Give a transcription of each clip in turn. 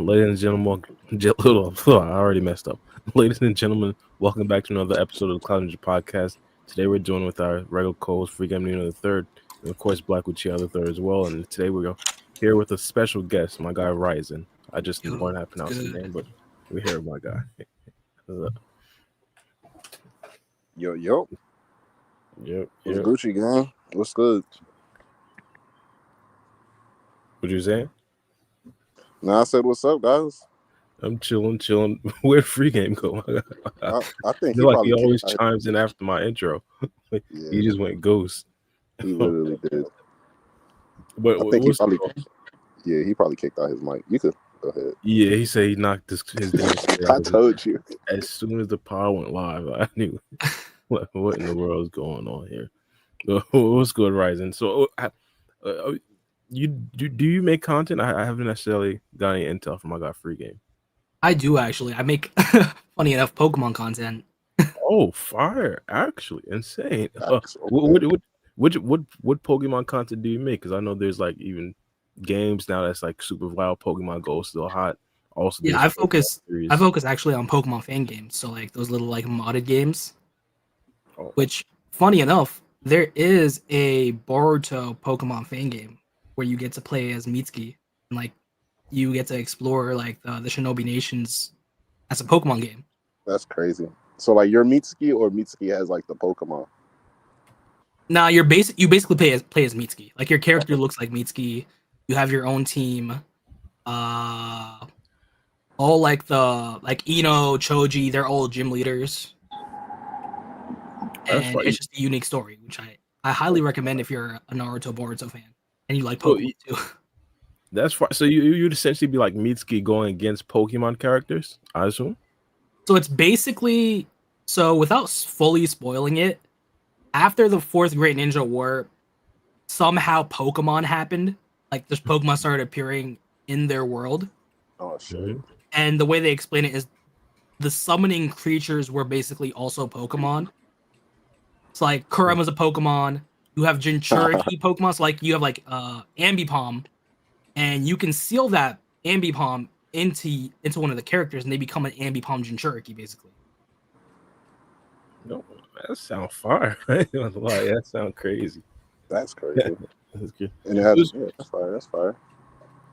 Ladies and gentlemen, I already messed up. Ladies and gentlemen, welcome back to another episode of the Cloud Ninja Podcast. Today we're doing with our regular co-host, Free Game Nino the Third, and of course Black Uchiha the Third as well. And today we're here with a special guest, my guy Ryzen. I just learned how to pronounce his name, but we're here with my guy. Yo. Yep. What's Gucci, gang? What's good? What you saying? No, I said, what's up, guys? I'm chilling. Where'd Free Game go? I think he always chimes in after my intro. Yeah. He just went ghost. He literally did. But I think he probably kicked out his mic. You could go ahead. Yeah, he said he knocked his I told you. As soon as the power went live, I knew what in the world is going on here. What's good, Ryzen? So, do you make content? I haven't necessarily got any intel from my guy Free Game. I do actually. I make funny enough Pokemon content. Oh, fire! Actually, insane. What Pokemon content do you make? Because I know there's like even games now that's like super wild. Pokemon Go still hot. Also, yeah, I focus actually on Pokemon fan games. So like those little like modded games. Oh. Which, funny enough, there is a Boruto Pokemon fan game where you get to play as Mitsuki and like you get to explore like the Shinobi Nations as a Pokemon game. That's crazy. So like you're Mitsuki or Mitsuki has like the Pokemon? Nah, you basically play as Mitsuki. Like your character looks like Mitsuki. You have your own team. All like Ino, Choji, they're all gym leaders. And it's just a unique story, which I highly recommend if you're a Naruto Boruto fan and you like Pokemon too. That's fine. So you'd essentially be like Mitsuki going against Pokemon characters, I assume? So it's basically, without fully spoiling it, after the Fourth Great Ninja War, somehow Pokemon happened. Like, this Pokemon started appearing in their world. Oh, shit. And the way they explain it is the summoning creatures were basically also Pokemon. It's like Kurama's a Pokemon. You have Jinchuriki Pokemon. So, like, you have, like, Ambipom. And you can seal that Ambipom into one of the characters, and they become an Ambipom Jinchuriki, basically. No, that sounds fire. That sounds crazy. That's crazy. That's good. And it has, that's fire.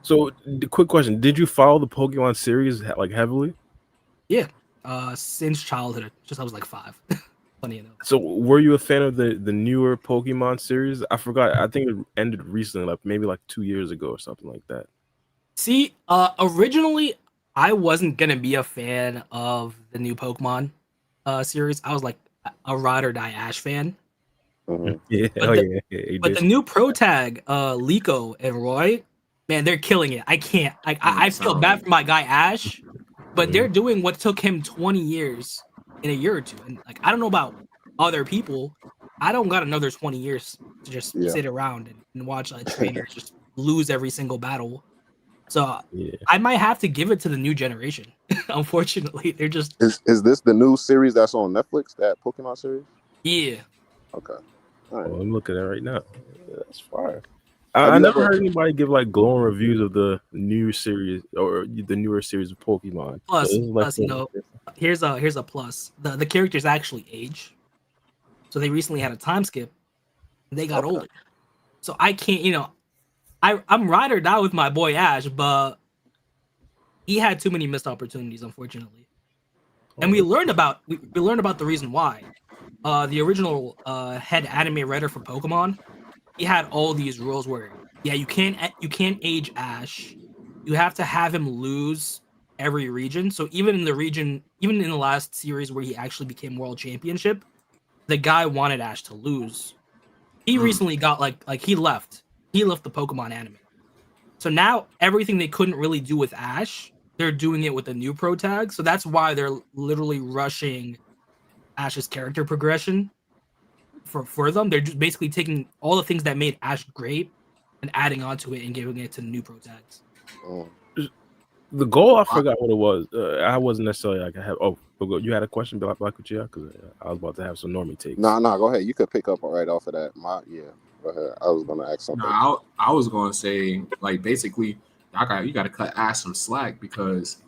So, the quick question: did you follow the Pokemon series like heavily? Yeah, since childhood. Just I was like 5. Funny enough. So, were you a fan of the newer Pokemon series? I forgot. I think it ended recently, like maybe like 2 years ago or something like that. See, originally I wasn't gonna be a fan of the new Pokemon series. I was like a Ride or Die Ash fan. Mm-hmm. Yeah, but the new Pro Tag, Liko and Roy, man, they're killing it. I can't. I feel bad for my guy Ash, but they're doing what took him 20 years in a year or two. And like, I don't know about other people. I don't got another 20 years to just sit around and watch trainers just lose every single battle. So I might have to give it to the new generation. Unfortunately, they're just. Is this the new series that's on Netflix? That Pokemon series? Yeah. Okay. All right. Well, I'm looking at it right now. That's fire. I never heard anybody give like glowing reviews of the new series or the newer series of Pokemon. Plus, here's a plus. The characters actually age. So they recently had a time skip. And they got older. So I can't, I'm ride or die with my boy Ash, but he had too many missed opportunities, unfortunately. And we learned about the reason why. The original head anime writer for Pokemon, he had all these rules where you can't age Ash. You have to have him lose every region. So even in the last series where he actually became world championship, the guy wanted Ash to lose. He recently got like he left the Pokemon anime. So now everything they couldn't really do with Ash, they're doing it with the new Pro Tag. So that's why they're literally rushing Ash's character progression for them. They're just basically taking all the things that made Ash great and adding onto it and giving it to the new Pro Tags. The goal, I forgot what it was. I wasn't necessarily like I have. Oh, you had a question, Black Uchiha? Because I was about to have some normie takes. No, go ahead. You could pick up right off of that. Go ahead. I was gonna ask something. I was gonna say, like, basically, you got to cut Ash some slack because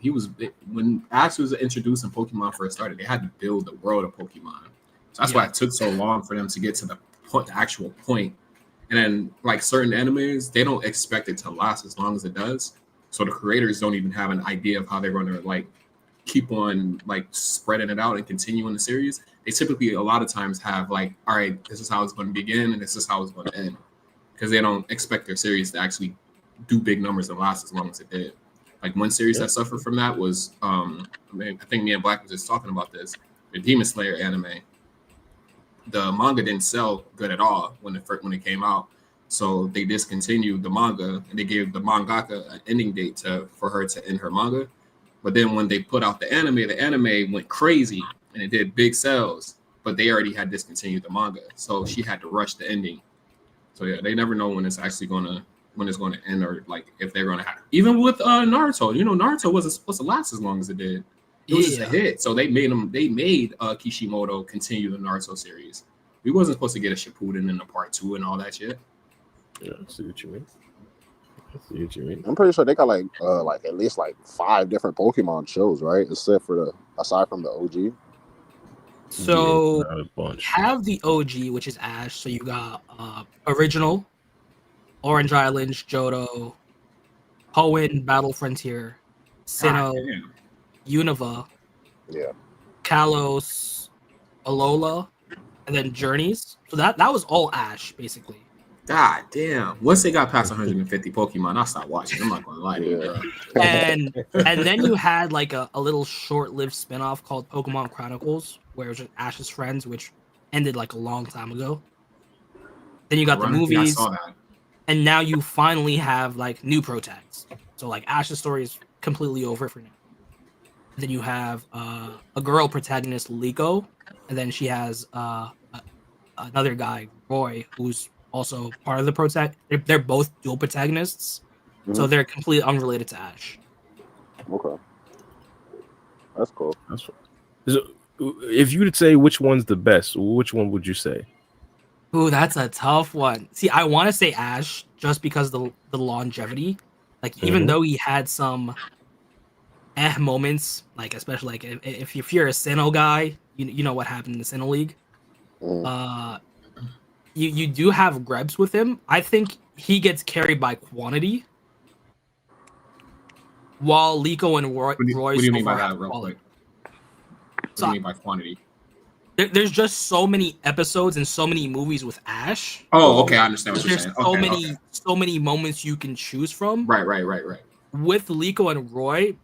when Ash was introduced and Pokemon first started, they had to build the world of Pokemon. So that's why it took so long for them to get to the actual point. And then like certain animes, they don't expect it to last as long as it does. So the creators don't even have an idea of how they're going to like keep on like spreading it out and continuing the series. They typically a lot of times have like, all right, this is how it's going to begin and this is how it's going to end, because they don't expect their series to actually do big numbers and last as long as it did. Like one series that suffered from that was I think me and Black was just talking about this, the Demon Slayer anime. The manga didn't sell good at all when it came out, so they discontinued the manga and they gave the mangaka an ending date for her to end her manga. But then when they put out the anime went crazy and it did big sales, but they already had discontinued the manga, so she had to rush the ending. So yeah, they never know when it's going to end, or like if they're going to have. Even with Naruto, Naruto wasn't supposed to last as long as it did. It was just a hit, so they made Kishimoto continue the Naruto series. We wasn't supposed to get a Shippuden in a part 2 and all that shit. Yeah, I see what you mean. I'm pretty sure they got like at least like 5 different Pokemon shows, right? Aside from the OG. So you have the OG, which is Ash. So you got original, Orange Island, Johto, Hoenn, Battle Frontier, Sinnoh, Unova, Kalos, Alola, and then Journeys. So that was all Ash, basically. God damn. Once they got past 150 Pokemon, I stopped watching. I'm not going to lie to you, bro. And then you had like a little short-lived spinoff called Pokemon Chronicles, where it was just Ash's friends, which ended like a long time ago. Then you got the movies. I saw that. And now you finally have like new protags. So like Ash's story is completely over for now. Then you have a girl protagonist, Liko, and then she has another guy, Roy, who's also part of the protag. They're both dual protagonists, so they're completely unrelated to Ash. Okay, that's cool. So, if you would say which one's the best, which one would you say? Ooh, that's a tough one. See, I want to say Ash just because the longevity. Like, even though he had some moments, like especially like if you're a Sinnoh guy, you know what happened in the Sinnoh League. You do have Grebs with him. I think he gets carried by quantity, while Liko and Roy. What do you mean by that, real quick? What do you mean by quantity? There's just so many episodes and so many movies with Ash. Oh, okay, I understand what you're saying. There's so many moments you can choose from. Right. With Liko and Roy,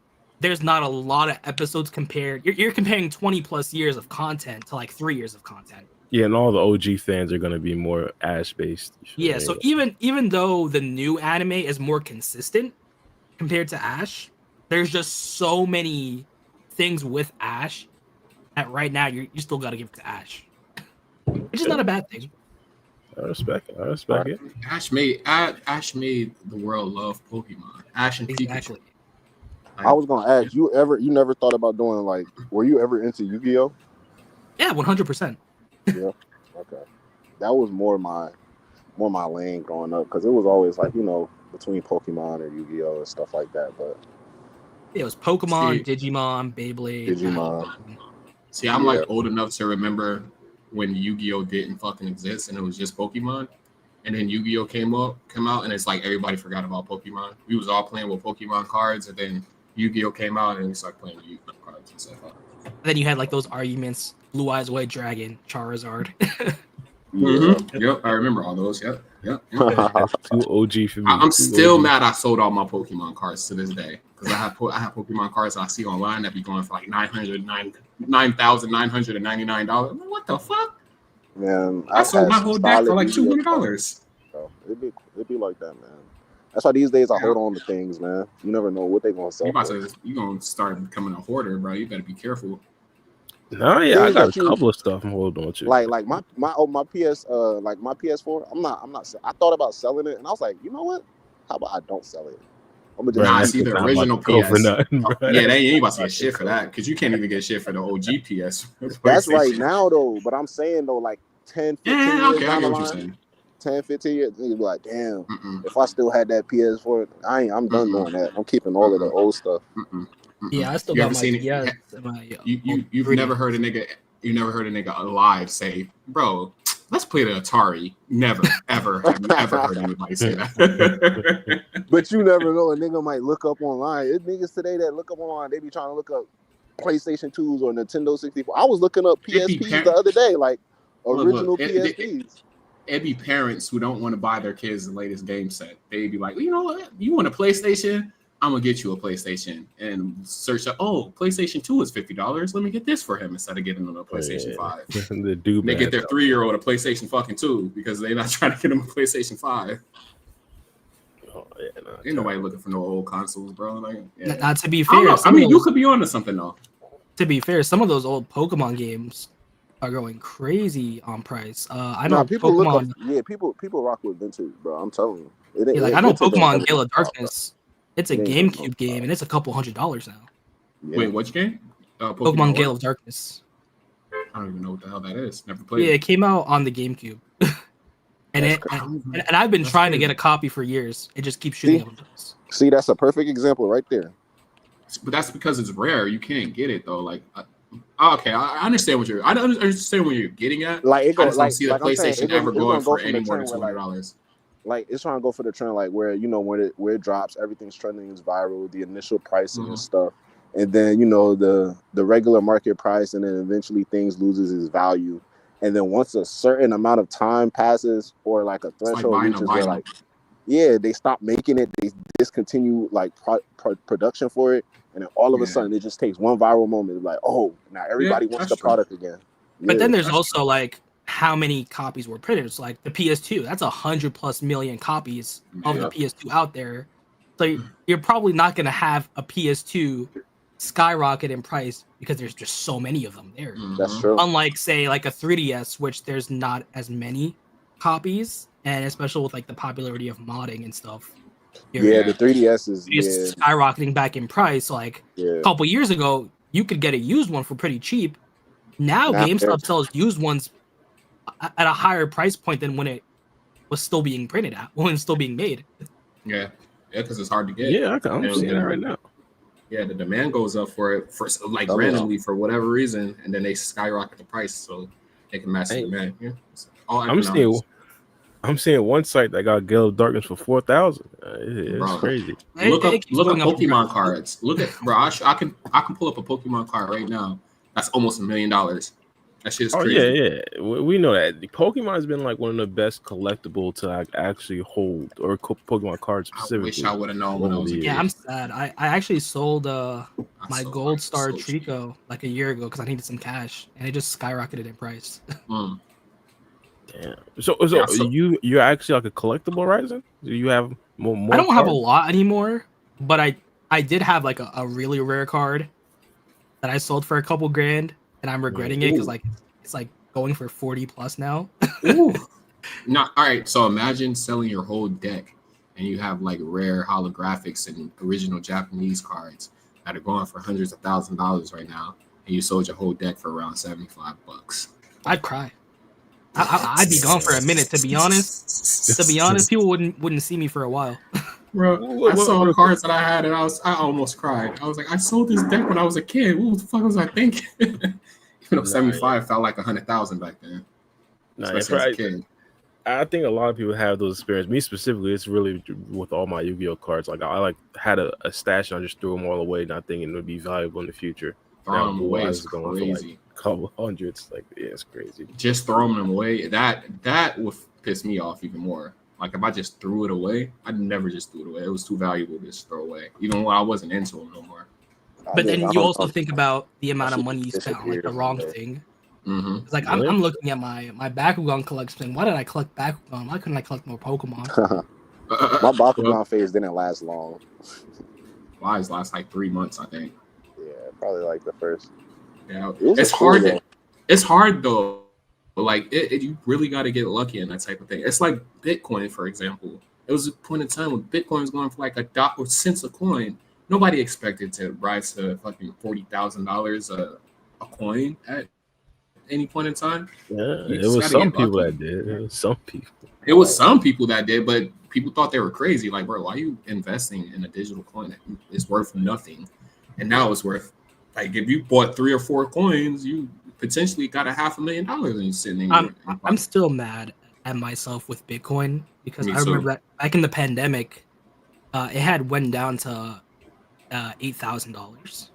there's not a lot of episodes compared. You're comparing 20 plus years of content to like 3 years of content. Yeah, and all the OG fans are going to be more Ash based. Yeah, so even though the new anime is more consistent compared to Ash, there's just so many things with Ash that right now you still got to give it to Ash, which is not a bad thing. I respect it. Ash made the world love Pokemon. Ash and Pikachu. I was gonna ask you never thought about doing like, were you ever into Yu-Gi-Oh? Yeah, 100%. Yeah, okay. That was more my lane growing up, because it was always like, between Pokemon or Yu-Gi-Oh and stuff like that. But it was Pokemon, Digimon, Beyblade. See, I'm like old enough to remember when Yu-Gi-Oh didn't fucking exist and it was just Pokemon, and then Yu-Gi-Oh came out and it's like everybody forgot about Pokemon. We was all playing with Pokemon cards, and then Yu-Gi-Oh came out and we started playing Yu-Gi-Oh cards and stuff. And then you had like those arguments: Blue Eyes White Dragon, Charizard. Yep, I remember all those. Yep. Too OG for me. I'm still mad I sold all my Pokemon cards to this day, because I have Pokemon cards that I see online that be going for like $9,999. What the fuck? Man, I sold my whole deck for like $200. So it'd be like that, man. That's why these days I hold on to things, man. You never know what they're gonna sell. You gonna start becoming a hoarder, bro. You better be careful. No, yeah, I got a couple of stuff I'm holding on to. Like my PS like my PS4. I'm not. I thought about selling it, and I was like, you know what? How about I don't sell it? I'm gonna just see the original PS. Yeah, they ain't about to get shit for that, because you can't even get shit for the OG PS. That's right now though. But I'm saying though, like 10, 15 years down the line. 10, 15 years, niggas be like, damn, Mm-mm. if I still had that PS4, I'm done doing that. I'm keeping all of the old stuff. Mm-mm. Yeah, I still You got ever my seen it? DS and my You've 3DS. never heard a nigga. You never heard a nigga alive say, "Bro, let's play the Atari." Never, ever, have you ever heard anybody say that? But you never know. A nigga might look up online. It's niggas today that look up online. They be trying to look up PlayStation 2s or Nintendo 64. I was looking up It be PSPs the other day, like original Look, PSPs. It'd be parents who don't want to buy their kids the latest game set. They'd be like, you know what? You want a PlayStation? I'm gonna get you a PlayStation, and search up. Oh, PlayStation 2 is $50. Let me get this for him instead of getting him a PlayStation 5. The dude, They get their 3-year-old a PlayStation fucking 2 because they're not trying to get him a PlayStation 5. Oh, yeah, no, Ain't nobody looking for no old consoles, bro. Like, yeah. Not to be I don't fair, know. I some mean, of you those, could be onto something though. to be fair, some of those old Pokemon games are going crazy on price. I know Nah, people look up. Pokemon. Yeah, people rock with vintage, bro. I'm telling you. It ain't, Yeah, like I know vintage ain't never Pokemon Gale of gonna stop, Darkness. It's a It ain't never gonna GameCube game, stop. and it's a couple $100s now. Yeah. Wait, which game? Pokemon Gale what? of Darkness. I don't even know what the hell that is. Never played Yeah, it. it came out on the GameCube, and That's it crazy. and I've been That's trying to crazy. get a copy for years. It just keeps shooting up. See, that's a perfect example right there. But that's because it's rare. You can't get it though. Like, okay, I understand what I understand what you're getting at. Like it I go, just like, don't see the like I'm saying, PlayStation it's ever gonna going go for from any the more than trend where, $200. like it's trying to go for the trend, like where where it drops, everything's trending, is viral, the initial pricing and stuff, and then the regular market price, and then eventually things loses its value, and then once a certain amount of time passes or like a It's like threshold buying a reaches where vinyl. like they stop making it, they discontinue like production for it, and then all of a Yeah. sudden it just takes one viral moment, like now everybody wants that's the true. product again. But then there's That's also like how many copies were printed. It's like the PS2. That's 100+ million copies of the Yep. PS2 out there. So you're probably not gonna have a PS2 skyrocket in price because there's just so many of them there. That's Mhm. true. Unlike say like a 3DS, which there's not as many copies, and especially with like the popularity of modding and stuff. Yeah, the 3DS is It's skyrocketing back in price. Like a couple years ago, you could get a used one for pretty cheap. Now GameStop sells used ones at a higher price point than when it was still being printed at, when it's still being made. Yeah, because it's hard to get. Yeah, I'm And seeing then- that right now. Yeah, the demand goes up for it for like Oh, randomly for whatever reason, and then they skyrocket the price so they can match the Hey, demand. Yeah, it's all I'm seeing one site that got Gale of Darkness for 4,000. It's Bro. crazy. Look up It keeps look up going up in Pokemon price. cards. Look at bro. I can pull up a Pokemon card right now. That's almost $1 million. That shit is Oh crazy. yeah. We know that Pokemon has been like one of the best collectible to like actually hold, or Pokemon cards I specifically. wish I would have known when I was a kid. Yeah, I'm sad. I actually sold I my sold Gold mine Star so cheap. Trico like a year ago because I needed some cash, and it just skyrocketed in price. Mm. Damn. So Yeah, so- you're actually like a collectible, Ryzen? Do you have more? I don't have a cards? lot anymore, but I did have like a really rare card that I sold for a couple grand, and I'm regretting it because Ooh. like it's like going for 40+ now. Ooh. Not all right. So imagine selling your whole deck, and you have like rare holographics and original Japanese cards that are going for hundreds of $1,000s right now, and you sold your whole deck for around $75. I'd cry. I'd be gone for a minute. To be honest, people wouldn't see me for a while. Bro, I saw cards that I had, and I almost cried. I was like, I sold this deck when I was a kid. What the fuck was I thinking? Even though 75 felt like 100,000 back then. Nah, Especially as a kid. I think a lot of people have those experiences. Me specifically, it's really with all my Yu-Gi-Oh cards. Like I had a stash and I just threw them all away, not thinking it would be valuable in the future. Throwing them away I is was going for, like, crazy. Couple hundreds, like yeah, it's crazy. Just throwing them away, that would piss me off even more. Like if I just threw it away, I'd never just threw it away. It was too valuable to just throw away, even when I wasn't into them no more. But then you also think about the amount of money you spent on like the wrong disappeared thing. Mm-hmm. It's like Really? I'm looking at my Bakugan collection. Why did I collect Bakugan? Why couldn't I collect more Pokemon? My Bakugan phase didn't last long. Lives last like 3 months, I think. Yeah, probably like the first. Yeah, It was it's cool, hard. though. It's hard though. Like you really got to get lucky in that type of thing. It's like Bitcoin, for example. It was a point in time when Bitcoin was going for like $1 a coin. Nobody expected to rise to fucking $40,000 a coin at any point in time. Yeah, You it just was gotta some get people lucky. that did. It was some people. It was some people that did, but people thought they were crazy. Like, bro, why are you investing in a digital coin that is worth nothing? And now it's worth, like, if you bought 3 or 4 coins, you potentially got $500,000 and sitting in your I'm pocket. still mad at myself with Bitcoin because Me I remember too. that back in the pandemic, it had went down to $8,000.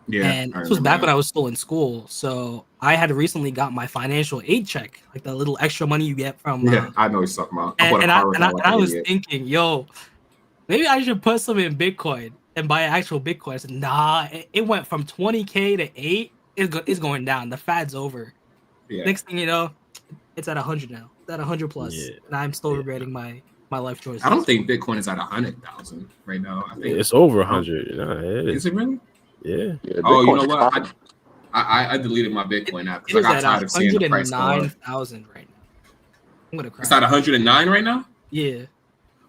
Yeah, And I this was remember back when that. I was still in school. So I had recently got my financial aid check, like the little extra money you get from. Yeah, I know what you're talking about. I And, bought a and I car with and I, that and like I an was idiot. thinking, yo, maybe I should put some in Bitcoin and buy actual Bitcoin. I said, nah, it went from 20K to 8. It's going down. The fad's over. Yeah. Next thing you know, it's at 100 now. It's at 100 plus, Yeah, and I'm still yeah. regretting my life choices. I don't think Bitcoin is at 100,000 right now. I think It's over I don't- 100. Nah, it Is is. it really? Yeah. Yeah, Oh, you Bitcoin's know what? popping. I deleted my Bitcoin app It because I is got at tired of seeing the price go up. 109,000 right now. I'm gonna cry. It's at 109 right now. Yeah.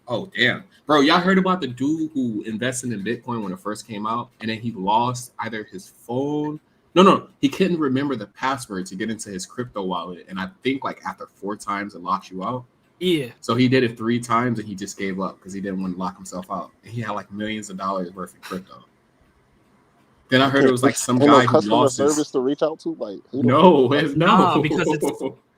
Oh damn, bro! Y'all heard about the dude who invested in Bitcoin when it first came out, and then he lost either his phone. No, he couldn't remember the password to get into his crypto wallet, and I think like after 4 times it locks you out. Yeah. So he did it 3 times, and he just gave up because he didn't want to lock himself out. And he had like millions of dollars worth of crypto. Then I heard it was like some Ain't guy no who customer lost service his. to reach out to. Like, who the No, fuck- it's Nah, no, because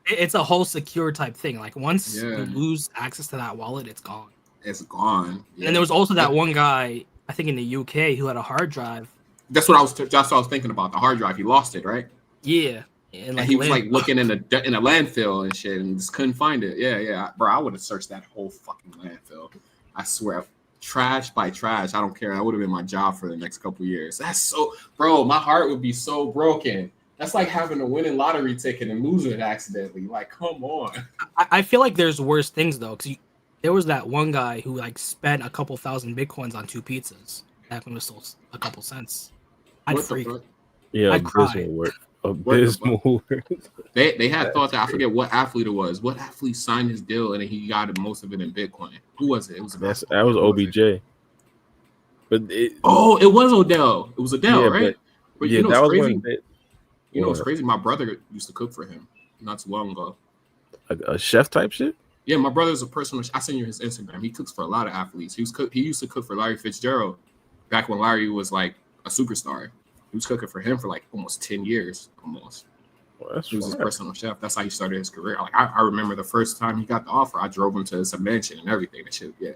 it's a whole secure type thing. Like once Yeah. you lose access to that wallet, it's gone. it's gone. And then there was also that one guy, I think in the UK, who had a hard drive. That's what I was. That's what I was thinking about. The hard drive, he lost it, right? Yeah. And And he was like looking in a landfill and shit, and just couldn't find it. Yeah, bro. I would have searched that whole fucking landfill. I swear, trash by trash. I don't care. That would have been my job for the next couple years. That's so, bro. My heart would be so broken. That's like having a winning lottery ticket and losing it accidentally. Like, come on. I feel like there's worse things though, because there was that one guy who like spent a couple thousand Bitcoins on 2 pizzas back when it was still a couple cents. I'd What the freak. fuck? Yeah, I'd cry. abysmal work. the Abysmal work. They had thought that I forget what athlete it was. What athlete signed his deal and then he got most of it in Bitcoin? Who was it? It was a That basketball was player. Who was it? OBJ. But it, Oh, it was Odell. It was Odell, Yeah, right? But yeah, you know that what's was crazy? when they, You know what's crazy? My brother used to cook for him not too long ago. a chef type shit. Yeah, my brother's a personal. I sent you his Instagram. He cooks for a lot of athletes. He used to cook for Larry Fitzgerald back when Larry was like a superstar. He was cooking for him for like almost 10 years, almost. Well, that's He was his fire. personal chef. That's how he started his career. Like I remember the first time he got the offer, I drove him to his mansion and everything. And shit, yeah.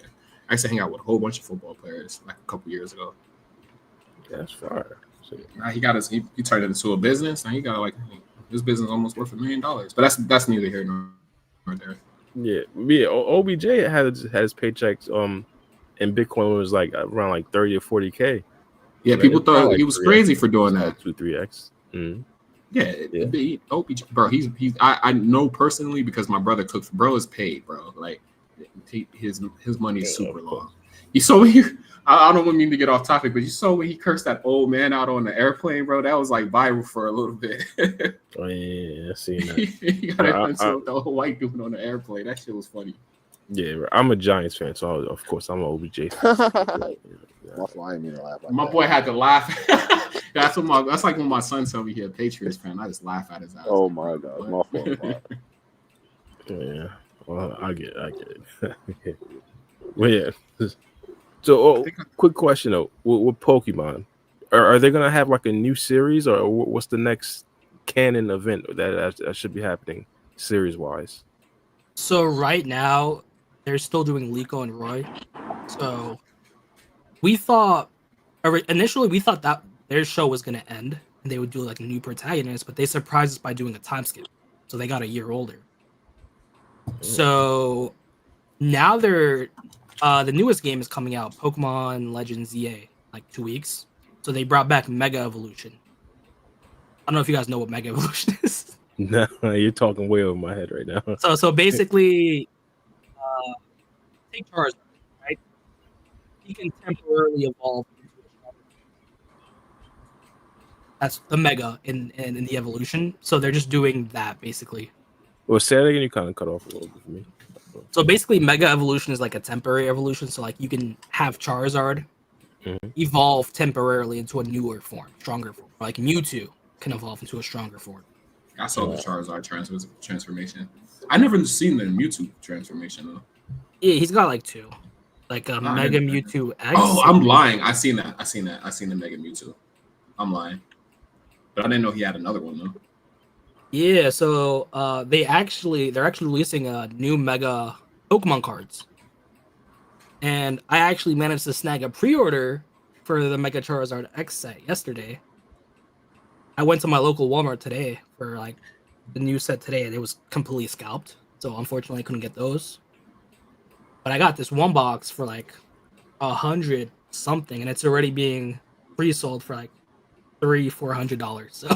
I used to hang out with a whole bunch of football players like a couple years ago. That's fire. So, Now he got he turned it into a business, and he got like his business almost worth $1 million. But that's neither here nor there. yeah. OBJ had his paychecks in Bitcoin was like around like 30 or 40K. Yeah, Like, people it's probably thought like he was 3x. crazy for doing that. 2-3x. Mm. Yeah, Yeah. OBJ, bro. He's I know personally because my brother cooks. Bro is paid, bro. Like his money is Yeah, super of course. long. You saw when I don't mean to get off topic, but you saw when he cursed that old man out on the airplane, bro. That was like viral for a little bit. Oh yeah, I seen that. He got I- into with the whole white dude on the airplane. That shit was funny. Yeah, bro. I'm a Giants fan, so of course I'm an OBJ fan. My fault, I ain't mean to laugh like My that. boy had to laugh. That's like when my son told me he a Patriots fan. I just laugh at his ass. Oh my god, my fault. My fault. Yeah, well, I get it. Well, yeah. So, quick question though, with Pokemon, are they gonna have like a new series, or what's the next canon event that should be happening series wise? So right now, they're still doing Liko and Roy. So we thought initially that their show was gonna end and they would do like a new protagonist, but they surprised us by doing a time skip. So they got a year older. So now they're the newest game is coming out, Pokemon Legends ZA, like 2 weeks. So they brought back Mega Evolution. I don't know if you guys know what Mega Evolution is. No, you're talking way over my head right now. So basically, take Charizard, right? He can temporarily evolve into a stronger. That's the Mega in the evolution. So they're just doing that basically. Well, say that again. You kind of cut off a little bit for me. So basically, Mega Evolution is like a temporary evolution. So like you can have Charizard evolve temporarily into a newer form, stronger form. Like Mewtwo can evolve into a stronger form. I saw the Charizard transformation. I never seen the Mewtwo transformation though. Yeah, he's got like 2, like a Mega Mewtwo X. Oh, I'm lying. I seen that. I seen the Mega Mewtwo. I'm lying, but I didn't know he had another one though. Yeah, so they're actually releasing a new Mega Pokemon cards, and I actually managed to snag a pre-order for the Mega Charizard X set yesterday. I went to my local Walmart today for like the new set today, and it was completely scalped. So unfortunately, I couldn't get those. But I got this one box for like 100 something, and it's already being pre-sold for like $300-$400. So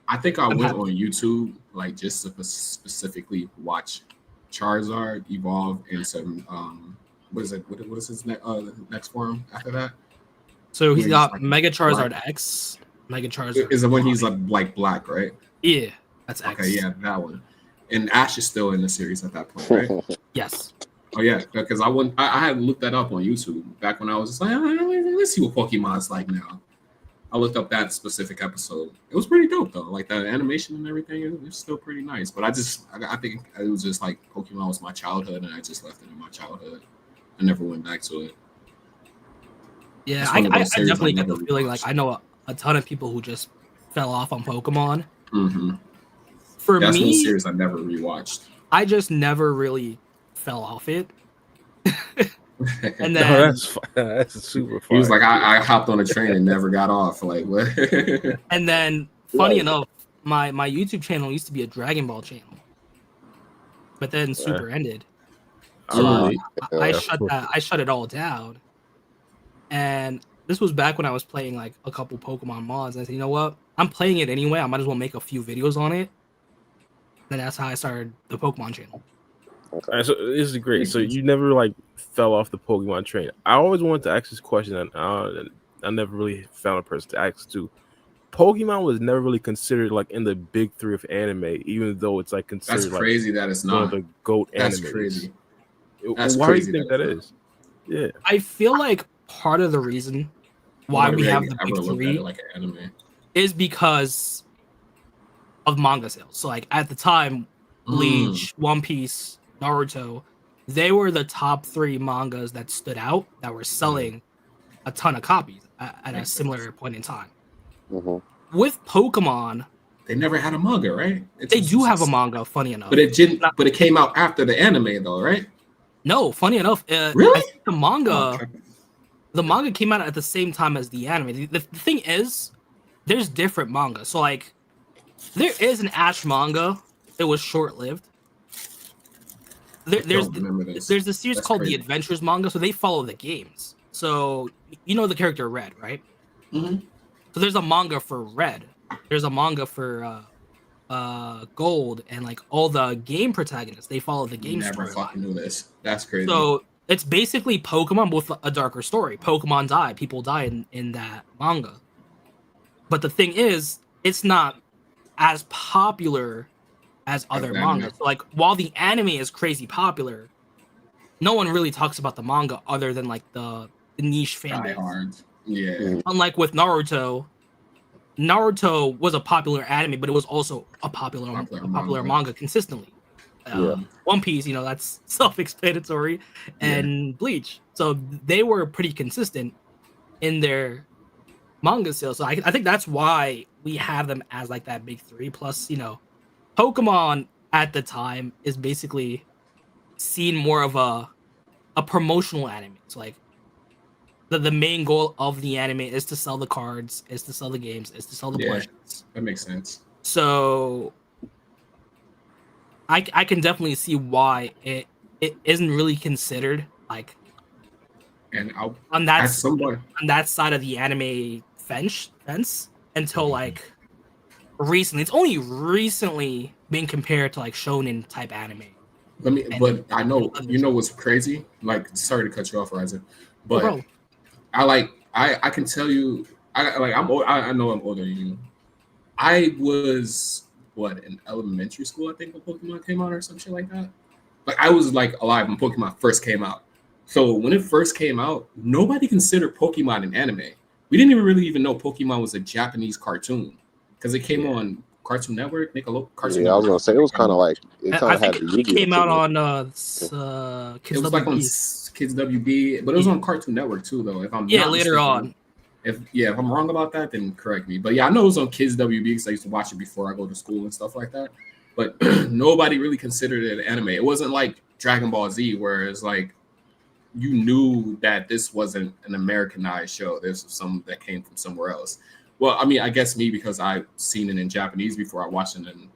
I think I went on YouTube like just to specifically watch Charizard evolve into what is it? What is his next form after that? So he's got like Mega Charizard black. X, Mega Charizard. Is it when he's like black, right? Yeah, that's X. Okay, yeah, that one. And Ash is still in the series at that point, right? Yes. Oh yeah, because I had looked that up on YouTube back when I was just like, let's see what Pokemon's like now. I looked up that specific episode. It was pretty dope though. Like the animation and everything, it was still pretty nice. But I think it was just like Pokemon was my childhood, and I just left it in my childhood. I never went back to it. Yeah, I definitely get the feeling like I know a ton of people who just fell off on Pokemon. Mm-hmm. For That's one me, series I never rewatched. I just never really fell off it. And then No, that's fine. That's super fun. He was like, I hopped on a train and never got off. Like what? and then funny enough, my YouTube channel used to be a Dragon Ball channel, but then Super ended. So I shut it all down. And this was back when I was playing like a couple Pokemon mods. And I said, you know what? I'm playing it anyway. I might as well make a few videos on it. And that's how I started the Pokemon channel. All right, so this is great. So you never like fell off the Pokemon train. I always wanted to ask this question, and I never really found a person to ask to. Pokemon was never really considered like in the big 3 of anime, even though it's like considered. That's crazy that it's one not of the GOAT That's animes. crazy. Why do you think that is? Yeah, I feel like part of the reason why we have the big 3 like an anime is because of manga sales. So like at the time, Bleach, One Piece, Naruto, they were the top 3 mangas that stood out that were selling a ton of copies at a similar point in time. Mm-hmm. With Pokemon, They never had a manga, right? they do have a manga, funny enough. but it didn't. But it came out after the anime, though, right? No, funny enough, Really? I think the manga came out at the same time as the anime. The thing is, there's different manga. So like, there is an Ash manga. It was short-lived. There's a series called the Adventures manga. So they follow the games. So you know the character Red, right? Mm-hmm. So there's a manga for Red. There's a manga for Gold, and like all the game protagonists, they follow the game Never story. fucking knew this. That's crazy. So it's basically Pokemon with a darker story. Pokemon die, people die in that manga. But the thing is, it's not as popular as other mangas. So like while the anime is crazy popular, no one really talks about the manga other than like the niche fan base. Yeah. Unlike with Naruto was a popular anime, but it was also a popular manga consistently. One Piece, that's self-explanatory, and Bleach. So they were pretty consistent in their manga sales. So I think that's why we have them as like that big 3. Plus, Pokemon at the time is basically seen more of a promotional anime. It's like the main goal of the anime is to sell the cards, is to sell the games, is to sell the plushies. That makes sense. So I can definitely see why it isn't really considered like on that side of the anime fence until like recently. It's only recently been compared to like shonen type anime. But I know what's crazy. Like, sorry to cut you off, Ryzen, but no, I can tell you, I know I'm older than you. I was in elementary school, I think, when Pokemon came out or some shit like that. Like I was like alive when Pokemon first came out. So when it first came out, nobody considered Pokemon an anime. We didn't even know Pokemon was a Japanese cartoon because it came on Cartoon Network, Cartoon Yeah, I was Network. gonna say it was kind of like it kind I of had think the it came out Yu-Gi-Oh! on Kids It was like on WB. Kids WB, but it was on Cartoon Network too, though. If I'm Yeah, not later mistaken. on. If I'm wrong about that, then correct me. But yeah, I know it was on Kids WB because I used to watch it before I go to school and stuff like that. But nobody really considered it an anime. It wasn't like Dragon Ball Z, where it's like you knew that this wasn't an Americanized show. This was some that came from somewhere else. Well, I mean, I guess me because I've seen it in Japanese before I watched it in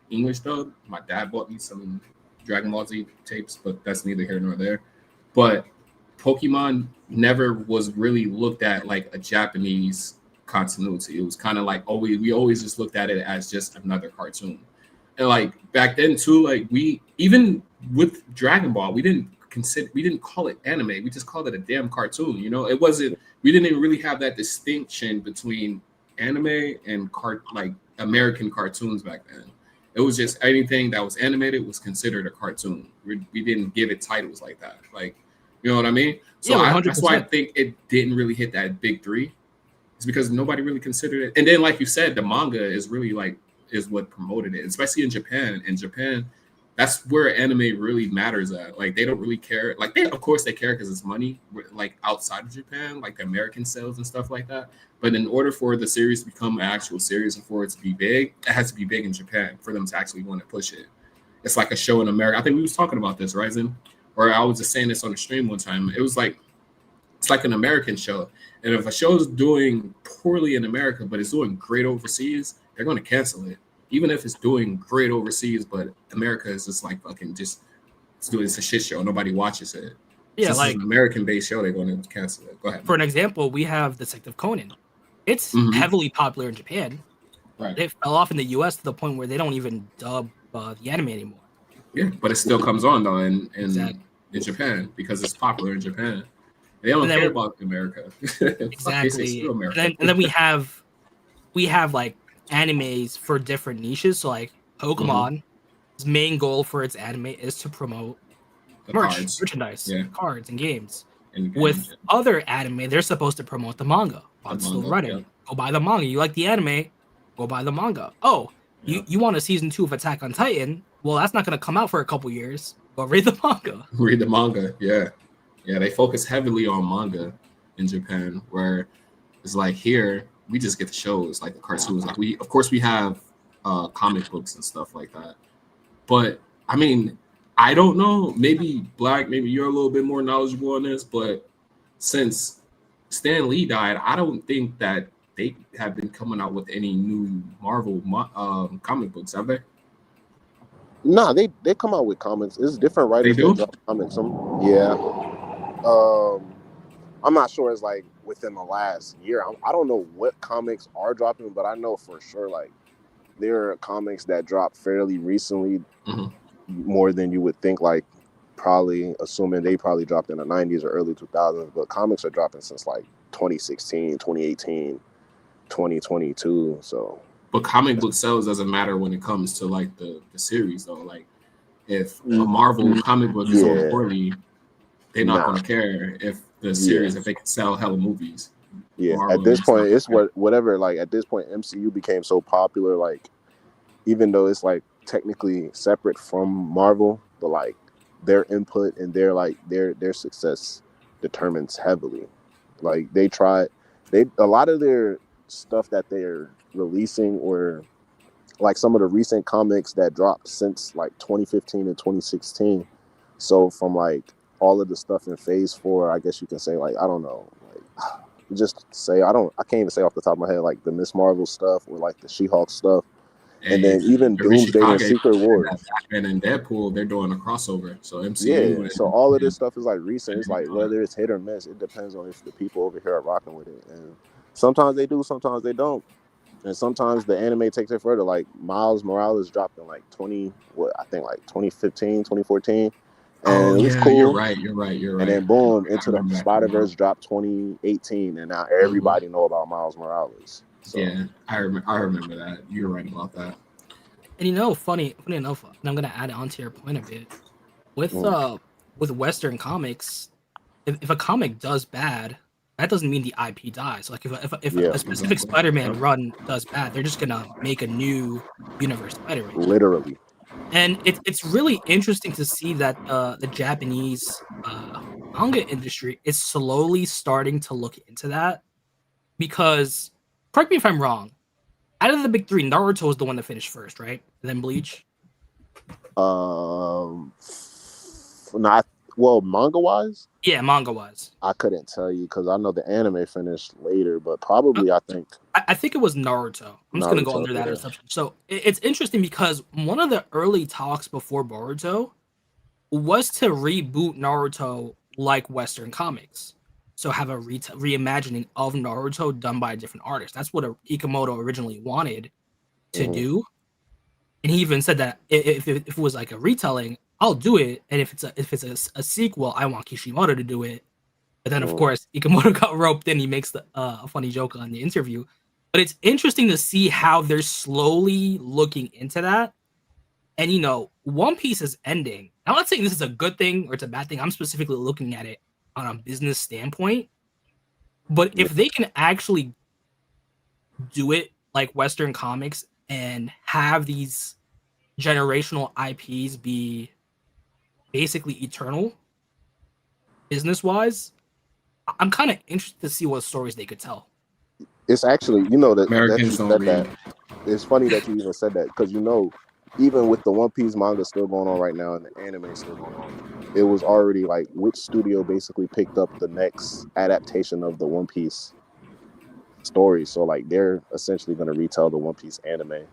English dub. My dad bought me some Dragon Ball Z tapes, but that's neither here nor there. But Pokemon never was really looked at like a Japanese continuity. It was kind of like we always just looked at it as just another cartoon. And like back then too, like we even with Dragon Ball, we didn't call it anime. We just called it a damn cartoon. You know, we didn't even really have that distinction between anime and like American cartoons back then. It was just anything that was animated was considered a cartoon. We didn't give it titles like that. Like, you know what I mean? So Yeah, that's why I 100%. think it didn't really hit that big three. It's because nobody really considered it. And then, like you said, the manga is really is what promoted it, especially in Japan. In Japan, that's where anime really matters at. Like they don't really care. Like of course they care because it's money. Like outside of Japan, like the American sales and stuff like that. But in order for the series to become an actual series and for it to be big, it has to be big in Japan for them to actually want to push it. It's like a show in America. I think we was talking about this, right, Zen? Or I was just saying this on the stream one time. It was like it's like an American show. And if a show is doing poorly in America, but it's doing great overseas, they're going to cancel it. Even if it's doing great overseas, but America is just like fucking it's a shit show. Nobody watches it. Yeah, Since like it's an American-based show, they're going to cancel it. Go ahead. for an example, we have Detective Conan. It's heavily popular in Japan. Right. It fell off in the US to the point where they don't even dub the anime anymore. Yeah, but it still comes on though in Exactly. Japan because it's popular in Japan. They don't And then care about America. Exactly. America. And then we have like animes for different niches. So like Pokemon's main goal for its anime is to promote The merchandise, Yeah. cards, and games. And With other anime, they're supposed to promote the manga. While it's still manga, running. yeah. Go buy the manga. You like the anime? Go buy the manga. Oh, Yeah. you want a season 2 of Attack on Titan? Well, that's not going to come out for a couple years. Go read the manga. read the manga, yeah. They focus heavily on manga in Japan, where it's like here we just get the shows like the cartoons. Like we have comic books and stuff like that. But I mean, I don't know. Maybe Black, maybe you're a little bit more knowledgeable on this, but since Stan Lee died, I don't think that they have been coming out with any new Marvel comic books, have they? Nah, they come out with comics. It's different writers They do? that drop comics. I'm not sure it's like within the last year. I don't know what comics are dropping, but I know for sure like there are comics that dropped fairly recently, more than you would think. Like probably assuming they probably dropped in the 90s or early 2000s, but comics are dropping since like 2016, 2018, 2022. So. But comic book sales doesn't matter when it comes to like the series though. Like if a Marvel comic book is sold poorly, they're not going to care if the series if they can sell hella movies. Yeah, Marvel at this and point, stuff it's like whatever. Like at this point, MCU became so popular. Like even though it's like technically separate from Marvel, but like their input and their success determines heavily. Like a lot of their stuff that they're releasing, or like some of the recent comics that dropped since like 2015 and 2016. So from like all of the stuff in Phase 4, I guess you can say like I don't know, like just say I can't even say off the top of my head like the Miss Marvel stuff or like the She-Hulk stuff, and then even Doomsday and Secret Wars. Batman and Deadpool, they're doing a crossover. So MCU. Yeah, so all of this stuff is like recent. It's like whether it's hit or miss, it depends on if the people over here are rocking with it. And sometimes they do, sometimes they don't. And sometimes the anime takes it further. Like Miles Morales dropped in like 2015, 2014. And it was cool. You're right. And then boom, Into the Spider-Verse dropped 2018, and now everybody know about Miles Morales. So. Yeah, I remember that. You're right about that. And you know, funny enough, and I'm gonna add on to your point a bit. With Western comics, if a comic does bad, that doesn't mean the IP dies. Like if Yeah. a specific Exactly. Spider-Man Yeah. run does bad, they're just gonna make a new universe Spider-Man. Literally. And it's really interesting to see that the Japanese manga industry is slowly starting to look into that, because correct me if I'm wrong, out of the big three, Naruto was the one that finished first, right? And then Bleach. Not well, manga wise, Yeah, manga wise. I couldn't tell you because I know the anime finished later, but probably I think I think it was Naruto. I'm just gonna go Naruto, under that yeah. assumption. So it's interesting because one of the early talks before Boruto was to reboot Naruto like Western comics. So have a reimagining of Naruto done by a different artist. That's what Ikemoto originally wanted to Mhm. do. And he even said that if it was like a retelling, I'll do it. And if it's a sequel, I want Kishimoto to do it. But then, of Mhm. course, Ikemoto got roped in. He makes a funny joke on the interview. But it's interesting to see how they're slowly looking into that. And, One Piece is ending. I'm not saying this is a good thing or it's a bad thing. I'm specifically looking at it on a business standpoint. But if they can actually do it like Western comics and have these generational IPs be basically eternal, business-wise, I'm kind of interested to see what stories they could tell. It's actually, that you Americans don't said read. that. It's funny that you even said that because even with the One Piece manga still going on right now and the anime still going on, it was already like which studio basically picked up the next adaptation of the One Piece story. So like they're essentially going to retell the One Piece anime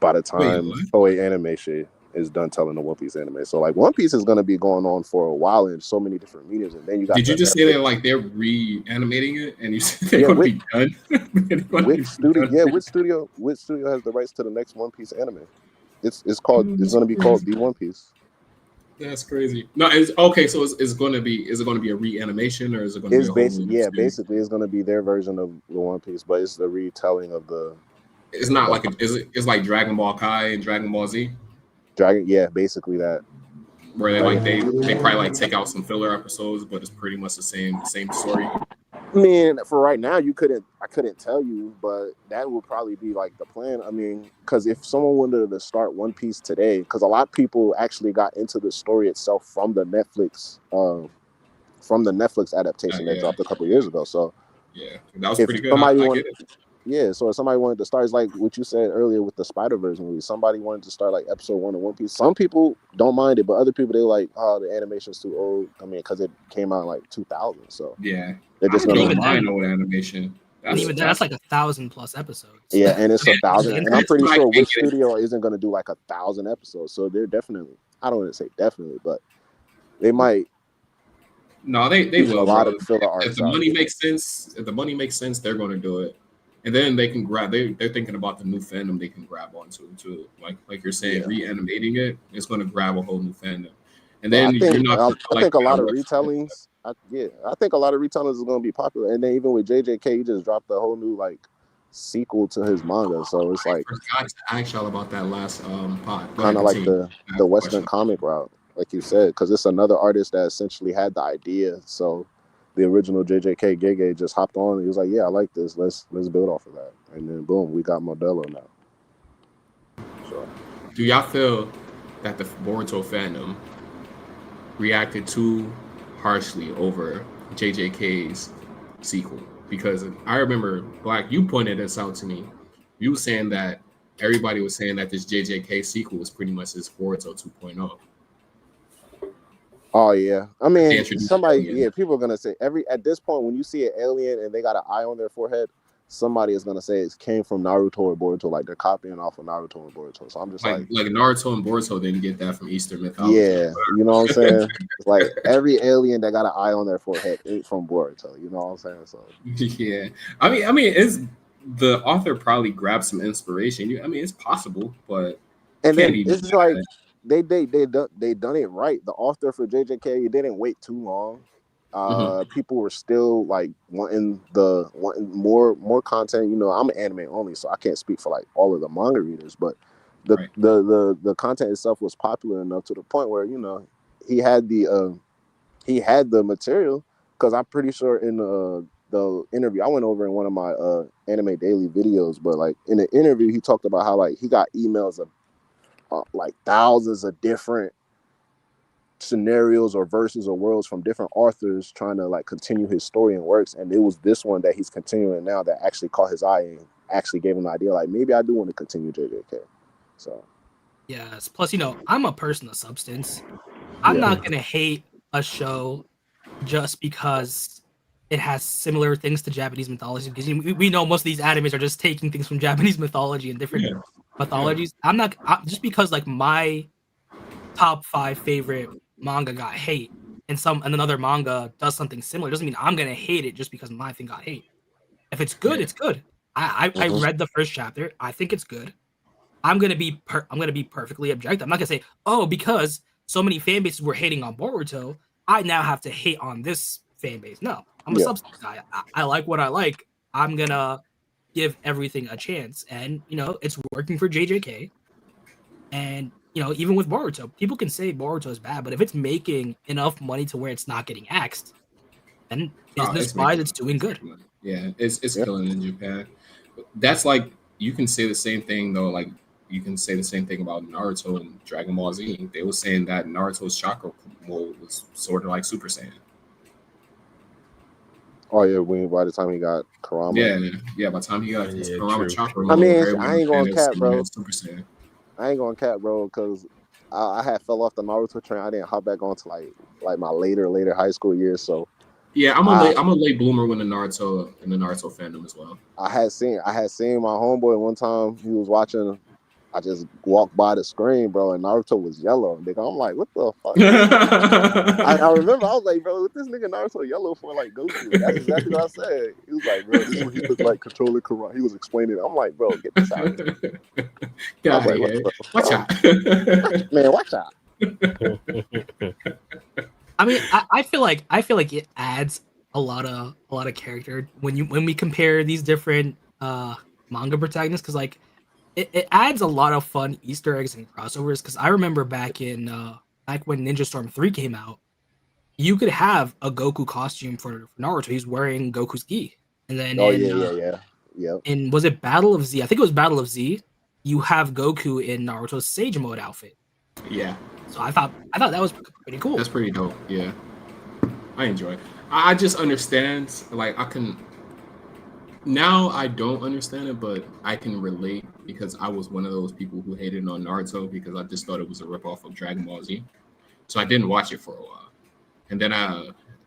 by the time what? Toei Animation is done telling the One Piece anime. So like One Piece is going to be going on for a while in so many different mediums, and then you got. Did you just say Netflix. that like they're reanimating it, and you said they're Yeah, going to be done? Which studio? Yeah, which studio has the rights to the next One Piece anime? It's going to be called The One Piece. That's crazy. No, it's okay. So is it going to be a reanimation or is it going to be a whole new series? Basically it's going to be their version of the One Piece, but it's the retelling of the. It's not like it's like Dragon Ball Kai and Dragon Ball Z. Dragon, yeah, basically that. Where they probably like take out some filler episodes, but it's pretty much the same story. I mean, for right now, I couldn't tell you, but that would probably be like the plan. I mean, because if someone wanted to start One Piece today, because a lot of people actually got into the story itself from the Netflix adaptation that dropped a couple years ago. So yeah, that was pretty good. I get it. Yeah, so if somebody wanted to start, it's like what you said earlier with the Spider-Verse movie. Somebody wanted to start like episode 1 of One Piece. Some people don't mind it, but other people, they're like, oh, the animation's too old. I mean, because it came out in like 2000. So yeah, they're just I going don't mind old animation. That's like 1,000+ episodes. Yeah, and it's 1,000. And I'm pretty sure which studio isn't going to do like 1,000 episodes. So they're definitely, I don't want to say definitely, but they might. No, they will. A lot of filler arcs. If the money makes sense, they're going to do it. And then they can grab. They're thinking about the new fandom they can grab onto too. Like you're saying, reanimating it, it's going to grab a whole new fandom. And then I think a lot of retellings. I think a lot of retellings is going to be popular. And then even with JJK, he just dropped a whole new like sequel to his manga. So it's like I forgot to ask y'all about that last pod. Kind of like the Western comic route, like you said, because it's another artist that essentially had the idea. So the original JJK Gege just hopped on and he was like, yeah, I like this. Let's build off of that. And then boom, we got Modelo now. So do y'all feel that the Boruto fandom reacted too harshly over JJK's sequel? Because I remember, Black, you pointed this out to me. You were saying that everybody was saying that this JJK sequel was pretty much this Boruto 2.0. Oh yeah, I mean, people are gonna say at this point when you see an alien and they got an eye on their forehead, somebody is gonna say it came from Naruto or Boruto, like they're copying off of Naruto and Boruto. So I'm just like Naruto and Boruto didn't get that from Eastern mythology. Yeah, you know what I'm saying? Like every alien that got an eye on their forehead ain't from Boruto. You know what I'm saying? So yeah, I mean, it's the author probably grabbed some inspiration. I mean, it's possible, but and then it's like. They done it right. The author for JJK, it didn't wait too long. People were still like wanting more content. You know, I'm an anime only, so I can't speak for like all of the manga readers, but the content itself was popular enough to the point where, you know, he had the material, because I'm pretty sure in the interview I went over in one of my Anime Daily videos, but like in the interview he talked about how like he got emails of like thousands of different scenarios or verses or worlds from different authors trying to like continue his story and works, and it was this one that he's continuing now that actually caught his eye and actually gave him the idea like maybe I do want to continue JJK. So yes, plus I'm a person of substance. I'm not gonna hate a show just because it has similar things to Japanese mythology, because we know most of these animes are just taking things from Japanese mythology and different mythologies. I'm not just because like my top 5 favorite manga got hate and another manga does something similar doesn't mean I'm gonna hate it just because my thing got hate. If it's good, it's good. I read the first chapter. I think it's good. I'm gonna be perfectly objective. I'm not gonna say, oh, because so many fan bases were hating on Boruto, I now have to hate on this fan base. No, I'm a substance guy. I like what I like. I'm gonna give everything a chance, and it's working for JJK. And even with Boruto, people can say Boruto is bad, but if it's making enough money to where it's not getting axed, then business-wise, it's doing good. Yeah, it's killing in Japan. That's like, you can say the same thing though. Like, you can say the same thing about Naruto and Dragon Ball Z. They were saying that Naruto's chakra mode was sort of like Super Saiyan. Oh yeah, by the time he got Kurama. Yeah. By the time he got his Kurama chakra I mode, mean, I ain't gonna cap, bro. Super Saiyan. I ain't gonna cap, bro, because I had fell off the Naruto train. I didn't hop back onto like my later high school years. So yeah, I'm a late bloomer when the Naruto fandom as well. I had seen my homeboy one time. He was watching. I just walked by the screen, bro, and Naruto was yellow. Nigga, I'm like, what the fuck? I remember I was like, bro, what this nigga Naruto yellow for? Like Goku. That's exactly what I said. He was like, bro, this is what he looked like controlling Kurama. He was explaining it. I'm like, bro, get this out of here. Watch out. Man, watch out. I mean, I feel like it adds a lot of character when we compare these different manga protagonists, because like it adds a lot of fun Easter eggs and crossovers. Because I remember back when Ninja Storm 3 came out, you could have a Goku costume for Naruto. He's wearing Goku's gi, and then in was it Battle of Z? I think it was Battle of Z. You have Goku in Naruto's Sage Mode outfit. Yeah. So I thought that was pretty cool. That's pretty dope. Yeah, I enjoy it. I just understand. Like, I can now. I don't understand it, but I can relate, because I was one of those people who hated on Naruto because I just thought it was a ripoff of Dragon Ball Z. So I didn't watch it for a while, and then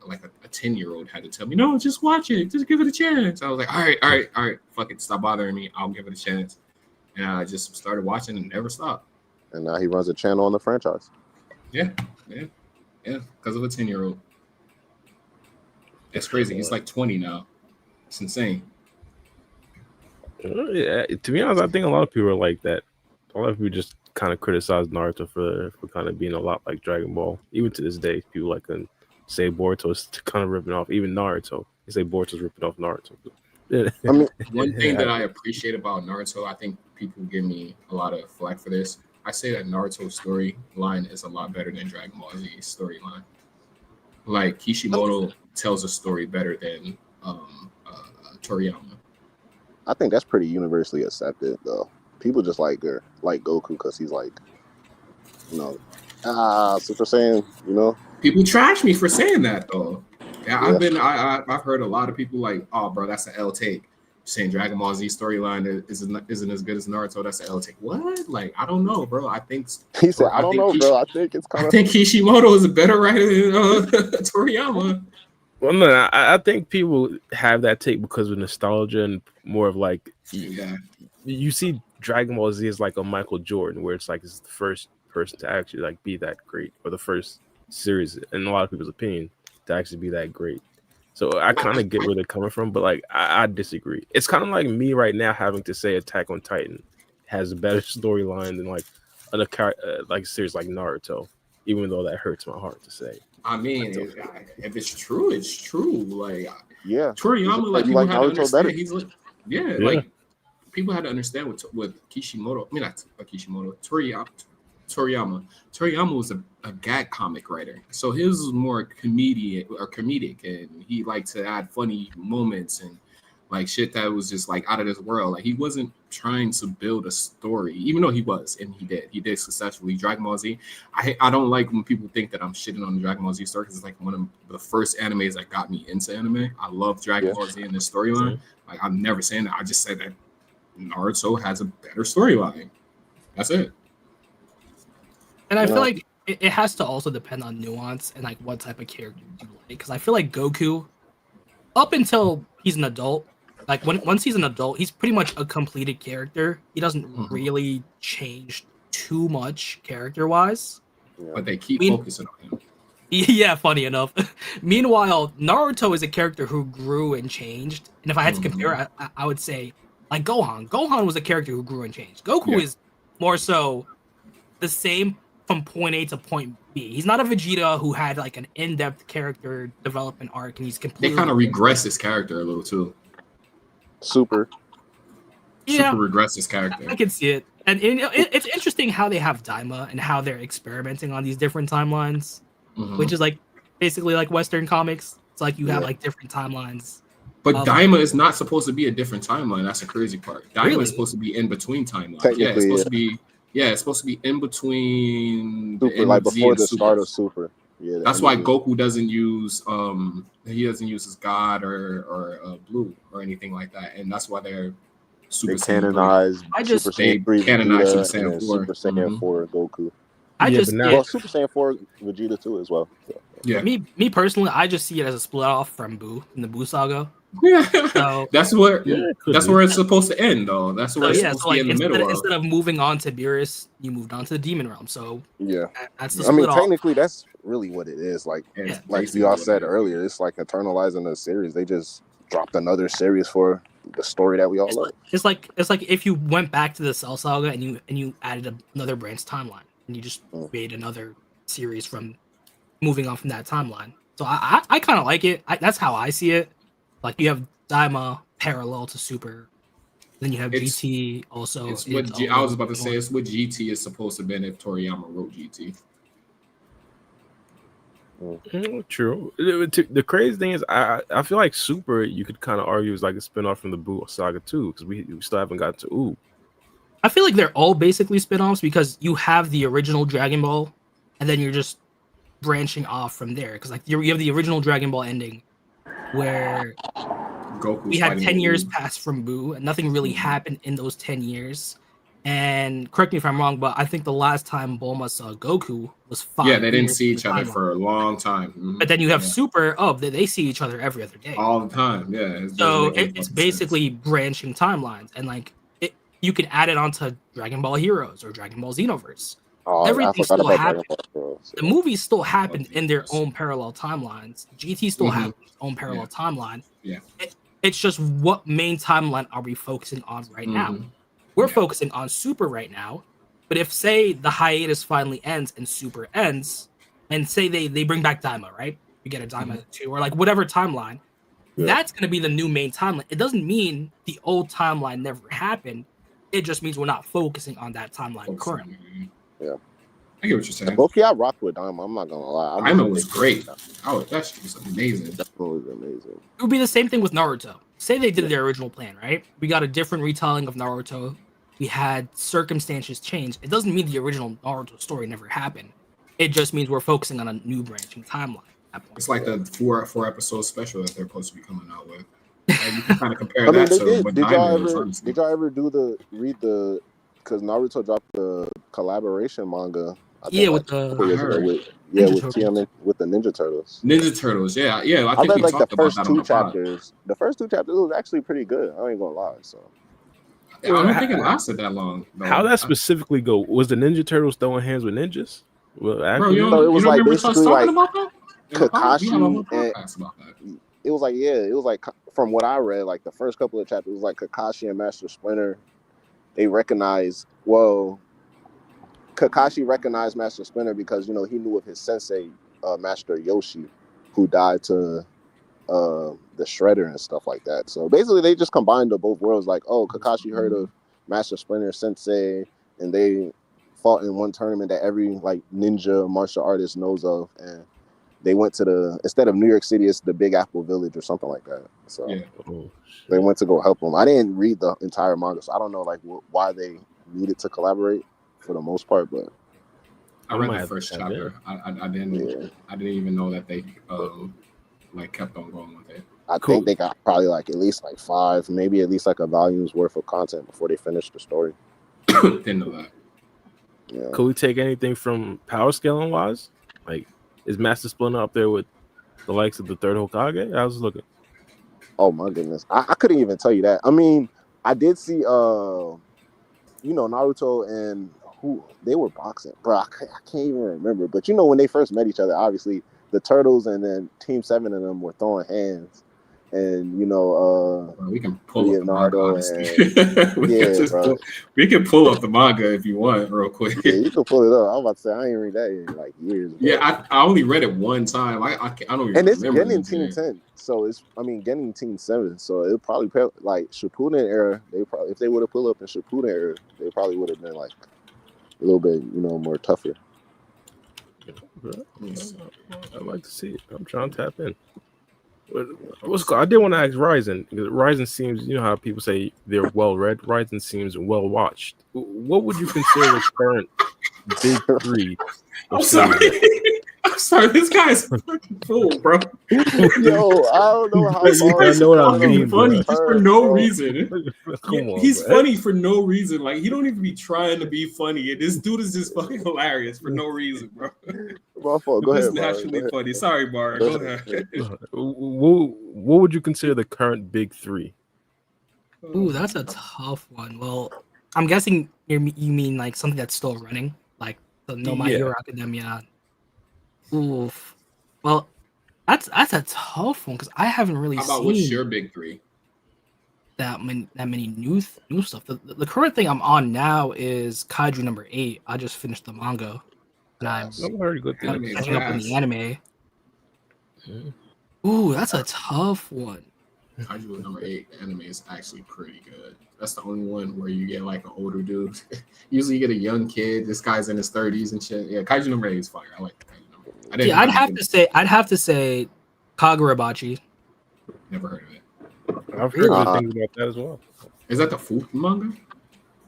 like a 10-year-old had to tell me, no, just watch it, just give it a chance. I was like, all right, fuck it, stop bothering me. I'll give it a chance, and I just started watching and never stopped. And now he runs a channel on the franchise. Yeah, because of a 10-year-old. It's crazy. He's like 20 now. It's insane. Yeah, to be honest, I think a lot of people are like that. A lot of people just kind of criticize Naruto for kind of being a lot like Dragon Ball. Even to this day, people like to say Boruto's kind of ripping off even Naruto. They say Boruto's ripping off Naruto. I mean, one thing that I appreciate about Naruto, I think people give me a lot of flack for this. I say that Naruto's storyline is a lot better than Dragon Ball Z's storyline. Like, Kishimoto tells a story better than Toriyama. I think that's pretty universally accepted, though. People just like Goku because he's like, Super Saiyan, People trash me for saying that, though. Yeah. I've heard a lot of people like, oh, bro, that's an L take. Saying Dragon Ball Z storyline isn't as good as Naruto. That's an L take. What? Like, I don't know, bro. I think he said, I don't know, bro. I think it's kind of. I think Kishimoto is a better writer than Toriyama. Well, no, I think people have that take because of nostalgia and more of like, you see Dragon Ball Z as like a Michael Jordan, where it's like it's the first person to actually like be that great, or the first series, in a lot of people's opinion, to actually be that great. So I kind of get where they're coming from, but like I disagree. It's kind of like me right now having to say Attack on Titan has a better storyline than like a series like Naruto, even though that hurts my heart to say. I mean, if it's true, it's true. Like, yeah, Toriyama, like people had to understand. He's like, like people had to understand with Kishimoto. I mean, not Kishimoto. Toriyama. Toriyama was a gag comic writer, so his was more comedic, and he liked to add funny moments and like shit that was just like out of this world. Like he wasn't trying to build a story, even though he was, and he did successfully. Dragon Ball Z, I don't like when people think that I'm shitting on the Dragon Ball Z story because it's like one of the first animes that got me into anime. I love Dragon Ball Z and this storyline. Like I'm never saying that. I just said that Naruto has a better storyline. That's it. And I feel like it has to also depend on nuance and like what type of character you like. Because I feel like Goku, up until he's an adult, like once he's an adult, he's pretty much a completed character. He doesn't really change too much character-wise. But they keep focusing on him. Yeah, funny enough. Meanwhile, Naruto is a character who grew and changed. And if I had to compare, I would say like Gohan. Gohan was a character who grew and changed. Goku is more so the same from point A to point B. He's not a Vegeta who had like an in-depth character development arc, and he's completely. They kind of regress his character a little too. Super regress his character. I can see it, and it's interesting how they have Daima and how they're experimenting on these different timelines, which is like basically like Western comics. It's like you have like different timelines. But Daima is not supposed to be a different timeline. That's the crazy part. Daima is supposed to be in between timelines. Yeah, it's supposed to be. Yeah, it's supposed to be in between Super, like before the start of Super. Yeah, that's why Goku doesn't use his God or Blue or anything like that, and that's why they're Super canonized. Super Saiyan 4. Super Saiyan 4 Goku. Super Saiyan 4 Vegeta too as well. So. Yeah. Me personally, I just see it as a split off from Buu in the Buu saga. So, that's where it's supposed to end, though. That's where it's supposed to be in the middle. Instead of moving on to Beerus, you moved on to the Demon Realm. So that's the split. I mean, technically, that's really what it is. Like you all said earlier, it's like eternalizing a series. They just dropped another series for the story that we all love. It's like if you went back to the Cell Saga and you added another branch timeline and you just made another series from moving on from that timeline. So I kind of like it. That's how I see it. Like you have Daima parallel to Super, then you have GT also. It's what I was about to say. It's what GT is supposed to be if Toriyama wrote GT. True. The crazy thing is, I feel like Super you could kind of argue is like a spinoff from the Buu saga too, because we still haven't gotten to Ooh. I feel like they're all basically spinoffs because you have the original Dragon Ball, and then you're just branching off from there. Because like you have the original Dragon Ball ending, where we had 10 years pass from Buu, and nothing really happened in those 10 years. And correct me if I'm wrong, but I think the last time Bulma saw Goku was 5 years. Yeah, they didn't see each other for a long time. But then you have Super. They see each other every other day. All the time, yeah. So it's basically branching timelines. And like you can add it onto Dragon Ball Heroes or Dragon Ball Xenoverse. Everything still happened. The movies still happened in their own parallel timelines. GT still has its own parallel timeline. Yeah. It's just what main timeline are we focusing on right now? We're focusing on Super right now. But if, say, the hiatus finally ends and Super ends, and say they bring back Daima, right? You get a Daima 2 or like whatever timeline, that's going to be the new main timeline. It doesn't mean the old timeline never happened. It just means we're not focusing on that timeline currently. Yeah. I get what you're saying. Okay, I rocked with Daima. I'm not gonna lie. Daima was great. Oh, that shit was amazing. That was amazing. It would be the same thing with Naruto. Say they did their original plan, right? We got a different retelling of Naruto. We had circumstances change. It doesn't mean the original Naruto story never happened. It just means we're focusing on a new branching timeline. It's like the four episode special that they're supposed to be coming out with. And you can kind of compare that to what Daima did y'all ever read the because Naruto dropped the collaboration manga. With TM with the Ninja Turtles. Ninja Turtles, yeah. I think read like the first two chapters. The first two chapters was actually pretty good. I ain't gonna lie. So I don't think it lasted that long. No. How that specifically go? Was the Ninja Turtles throwing hands with ninjas? Well, actually, it was like basically like Kakashi and it was like it was like from what I read, like the first couple of chapters, it was like Kakashi and Master Splinter. They recognized Kakashi recognized Master Splinter because he knew of his sensei, Master Yoshi, who died to the Shredder and stuff like that. So basically, they just combined the both worlds. Like, Kakashi heard of Master Splinter sensei, and they fought in one tournament that every like ninja martial artist knows of, and they went to instead of New York City, it's the Big Apple Village or something like that. So Yeah. Oh, they went to go help them. I didn't read the entire manga, so I don't know like why they needed to collaborate for the most part, but I I read might the have first to chapter. I didn't yeah, I didn't even know that they like kept on going with it. I Cool. think they got probably like at least like 5, maybe at least like a volume's worth of content before they finish the story. Didn't know that. Yeah. Could we take anything from power scaling wise? Like, is Master Splinter up there with the likes of the third Hokage? How's it looking? Oh my goodness, I couldn't even tell you that. I mean, I did see Naruto and who they were boxing, bro. I can't even remember. But when they first met each other, obviously the Turtles and then Team 7 of them were throwing hands, and Bro, we can pull up the manga, Leonardo honestly. bro. We can pull up the manga if you want, real quick. Yeah, you can pull it up. I was about to say I ain't read that in like years. Yeah, I only read it one time. I don't even And it's remember. getting Team 10, so getting Team 7, so it'll probably like Shippuden era. They probably, if they would have pulled up in Shippuden era, they probably would have been like a little bit, more tougher. I'd like to see it. I'm trying to tap in. What's cool? I did want to ask Ryzen, because Ryzen seems, how people say they're well read. Ryzen seems well watched. What would you consider the current big three? I'm sorry. I'm sorry. This guy's a fucking fool, bro. Yo, I don't know how. I know what I mean, funny bro. just for no reason. Come on, He's bro. funny for no reason. Like he don't even be trying to be funny. And this dude is just fucking hilarious for no reason, bro. My fault. Go This ahead, is Byron. naturally Go ahead. funny. Sorry, Bar. Go ahead. What would you consider the current big three? Ooh, that's a tough one. Well, I'm guessing you mean like something that's still running, like the No My Yeah. Hero Academia. Oof. Well, that's a tough one because I haven't really How about seen what's your big three? that many new stuff. The current thing I'm on now is Kaiju number 8. I just finished the manga, and I'm I've heard good Anime things. is catching up in the ass. anime. Mm. Ooh, that's a tough one. Kaiju number 8 anime is actually pretty good. That's the only one where you get like an older dude. Usually you get a young kid. This guy's in his 30s and shit. Yeah, Kaiju number 8 is fire. I like Kaiju number 8. Yeah, I'd have to say Kagurabachi. Never heard of it. I've heard good Uh, things about that as well. Is that the Fu manga?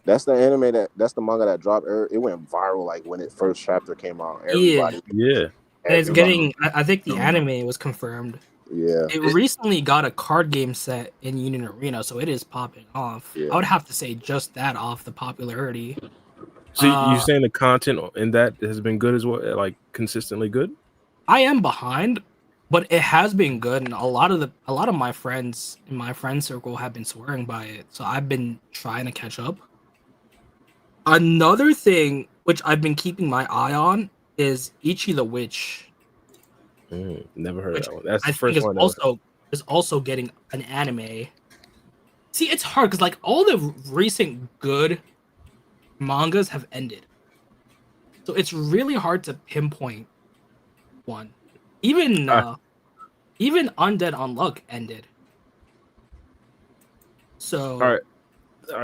That's the anime that's the manga that dropped. It went viral like when it first chapter came out. Everybody, Yeah. And it's everybody- getting. I think the No. anime was confirmed. yeah. It recently got a card game set in Union Arena, so it is popping off. Yeah. I would have to say just that off the popularity. So you're Uh, saying the content in that has been good as well, like consistently good? I am behind, but it has been good, and a lot of my friends in my friend circle have been swearing by it. So I've been trying to catch up. Another thing which I've been keeping my eye on is Ichi the Witch. Never heard Which of that one. That's I the first think one. is also getting an anime. See, it's hard because like all the recent good mangas have ended, so it's really hard to pinpoint one. Even Undead Unluck ended. So All right.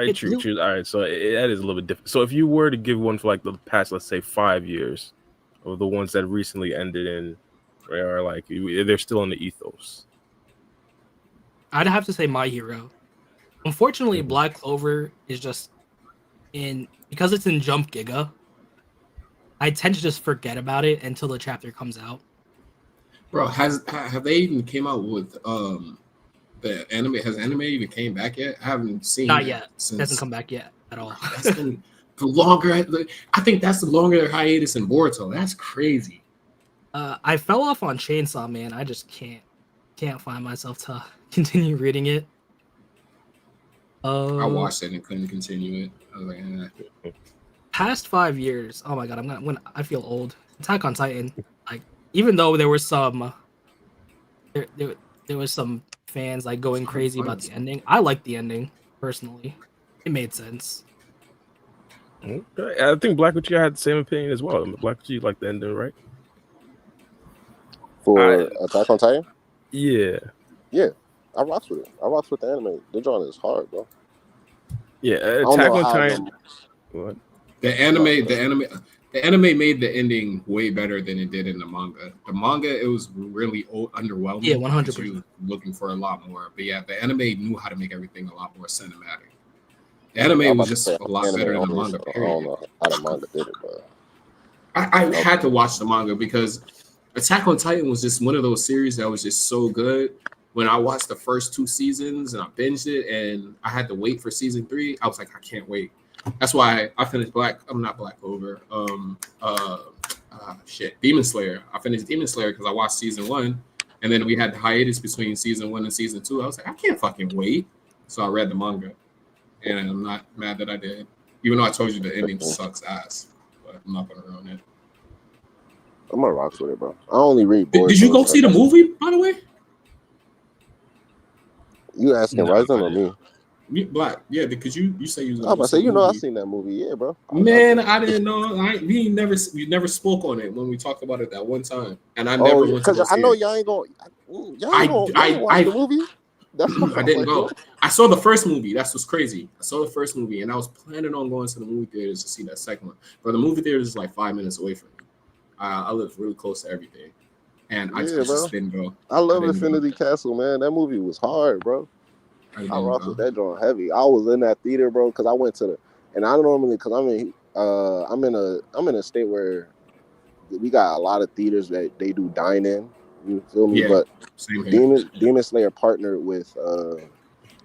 It's True. really- All right, so that is a little bit different. So if you were to give one for like the past, let's say 5 years, of the ones that recently ended in, or like they're still in the ethos. I'd have to say My Hero. Unfortunately, Mhm. Black Clover is just because it's in Jump Giga. I tend to just forget about it until the chapter comes out. Bro, have they even came out with the anime? Has anime even came back yet? I haven't seen Not it yet. It since. hasn't come back yet at all. That's been the longer. I think that's the longer hiatus in Boruto. That's crazy. I fell off on Chainsaw Man. I just can't find myself to continue reading it. I watched it and couldn't continue it. I was like, Past 5 years. Oh my god, I feel old. Attack on Titan. Like even though there were some there was some fans like going crazy about the ending. I liked the ending personally. It made sense. Okay. I think Black Witch had the same opinion as well. Black Witch liked the ending, right? For Attack on Titan, Yeah. I rocks with it. I rocks with the anime. The drawing is hard, bro. Yeah. I don't Attack know on how Titan. them- What? The anime made the ending way better than it did in the manga. The manga, it was really underwhelming. Yeah, because 100%. you were looking for a lot more. But yeah, the anime knew how to make everything a lot more cinematic. The I'm anime about was to just say a lot anime better than the only, manga. so I don't Period. know how the manga did it, but I had to watch the manga because Attack on Titan was just one of those series that was just so good. When I watched the first 2 seasons and I binged it, and I had to wait for season 3, I was like, I can't wait. That's why I finished I'm not Black Clover. Demon Slayer. I finished Demon Slayer because I watched season 1, and then we had the hiatus between season 1 and season 2. I was like, I can't fucking wait. So I read the manga, and I'm not mad that I did, even though I told you the ending sucks ass. But I'm not gonna ruin it. I'm gonna rock with it, bro. I only read. Did you go see the movie, by the way? You asking No, Ryzen I or me? Black, yeah, because you say you was I'm gonna about go to say, see the I movie. seen that movie, yeah, bro. Man, I didn't know. We never spoke on it when we talked about it that one time, and I never went to go see I know it. y'all ain't gonna watch the movie. That's why I I'm didn't like, go. what? I saw the first movie. That's what's crazy. I saw the first movie, and I was planning on going to the movie theaters to see that second one. But the movie theater is like 5 minutes away from me. I live really close to everything, and I just didn't go. I love Infinity Castle, man. That movie was hard, bro. I rocked with that joint heavy. I was in that theater, bro, because I went to and I normally, because I'm in a state where we got a lot of theaters that they do dine in. You feel me? Yeah, but same here. Demon Slayer partnered with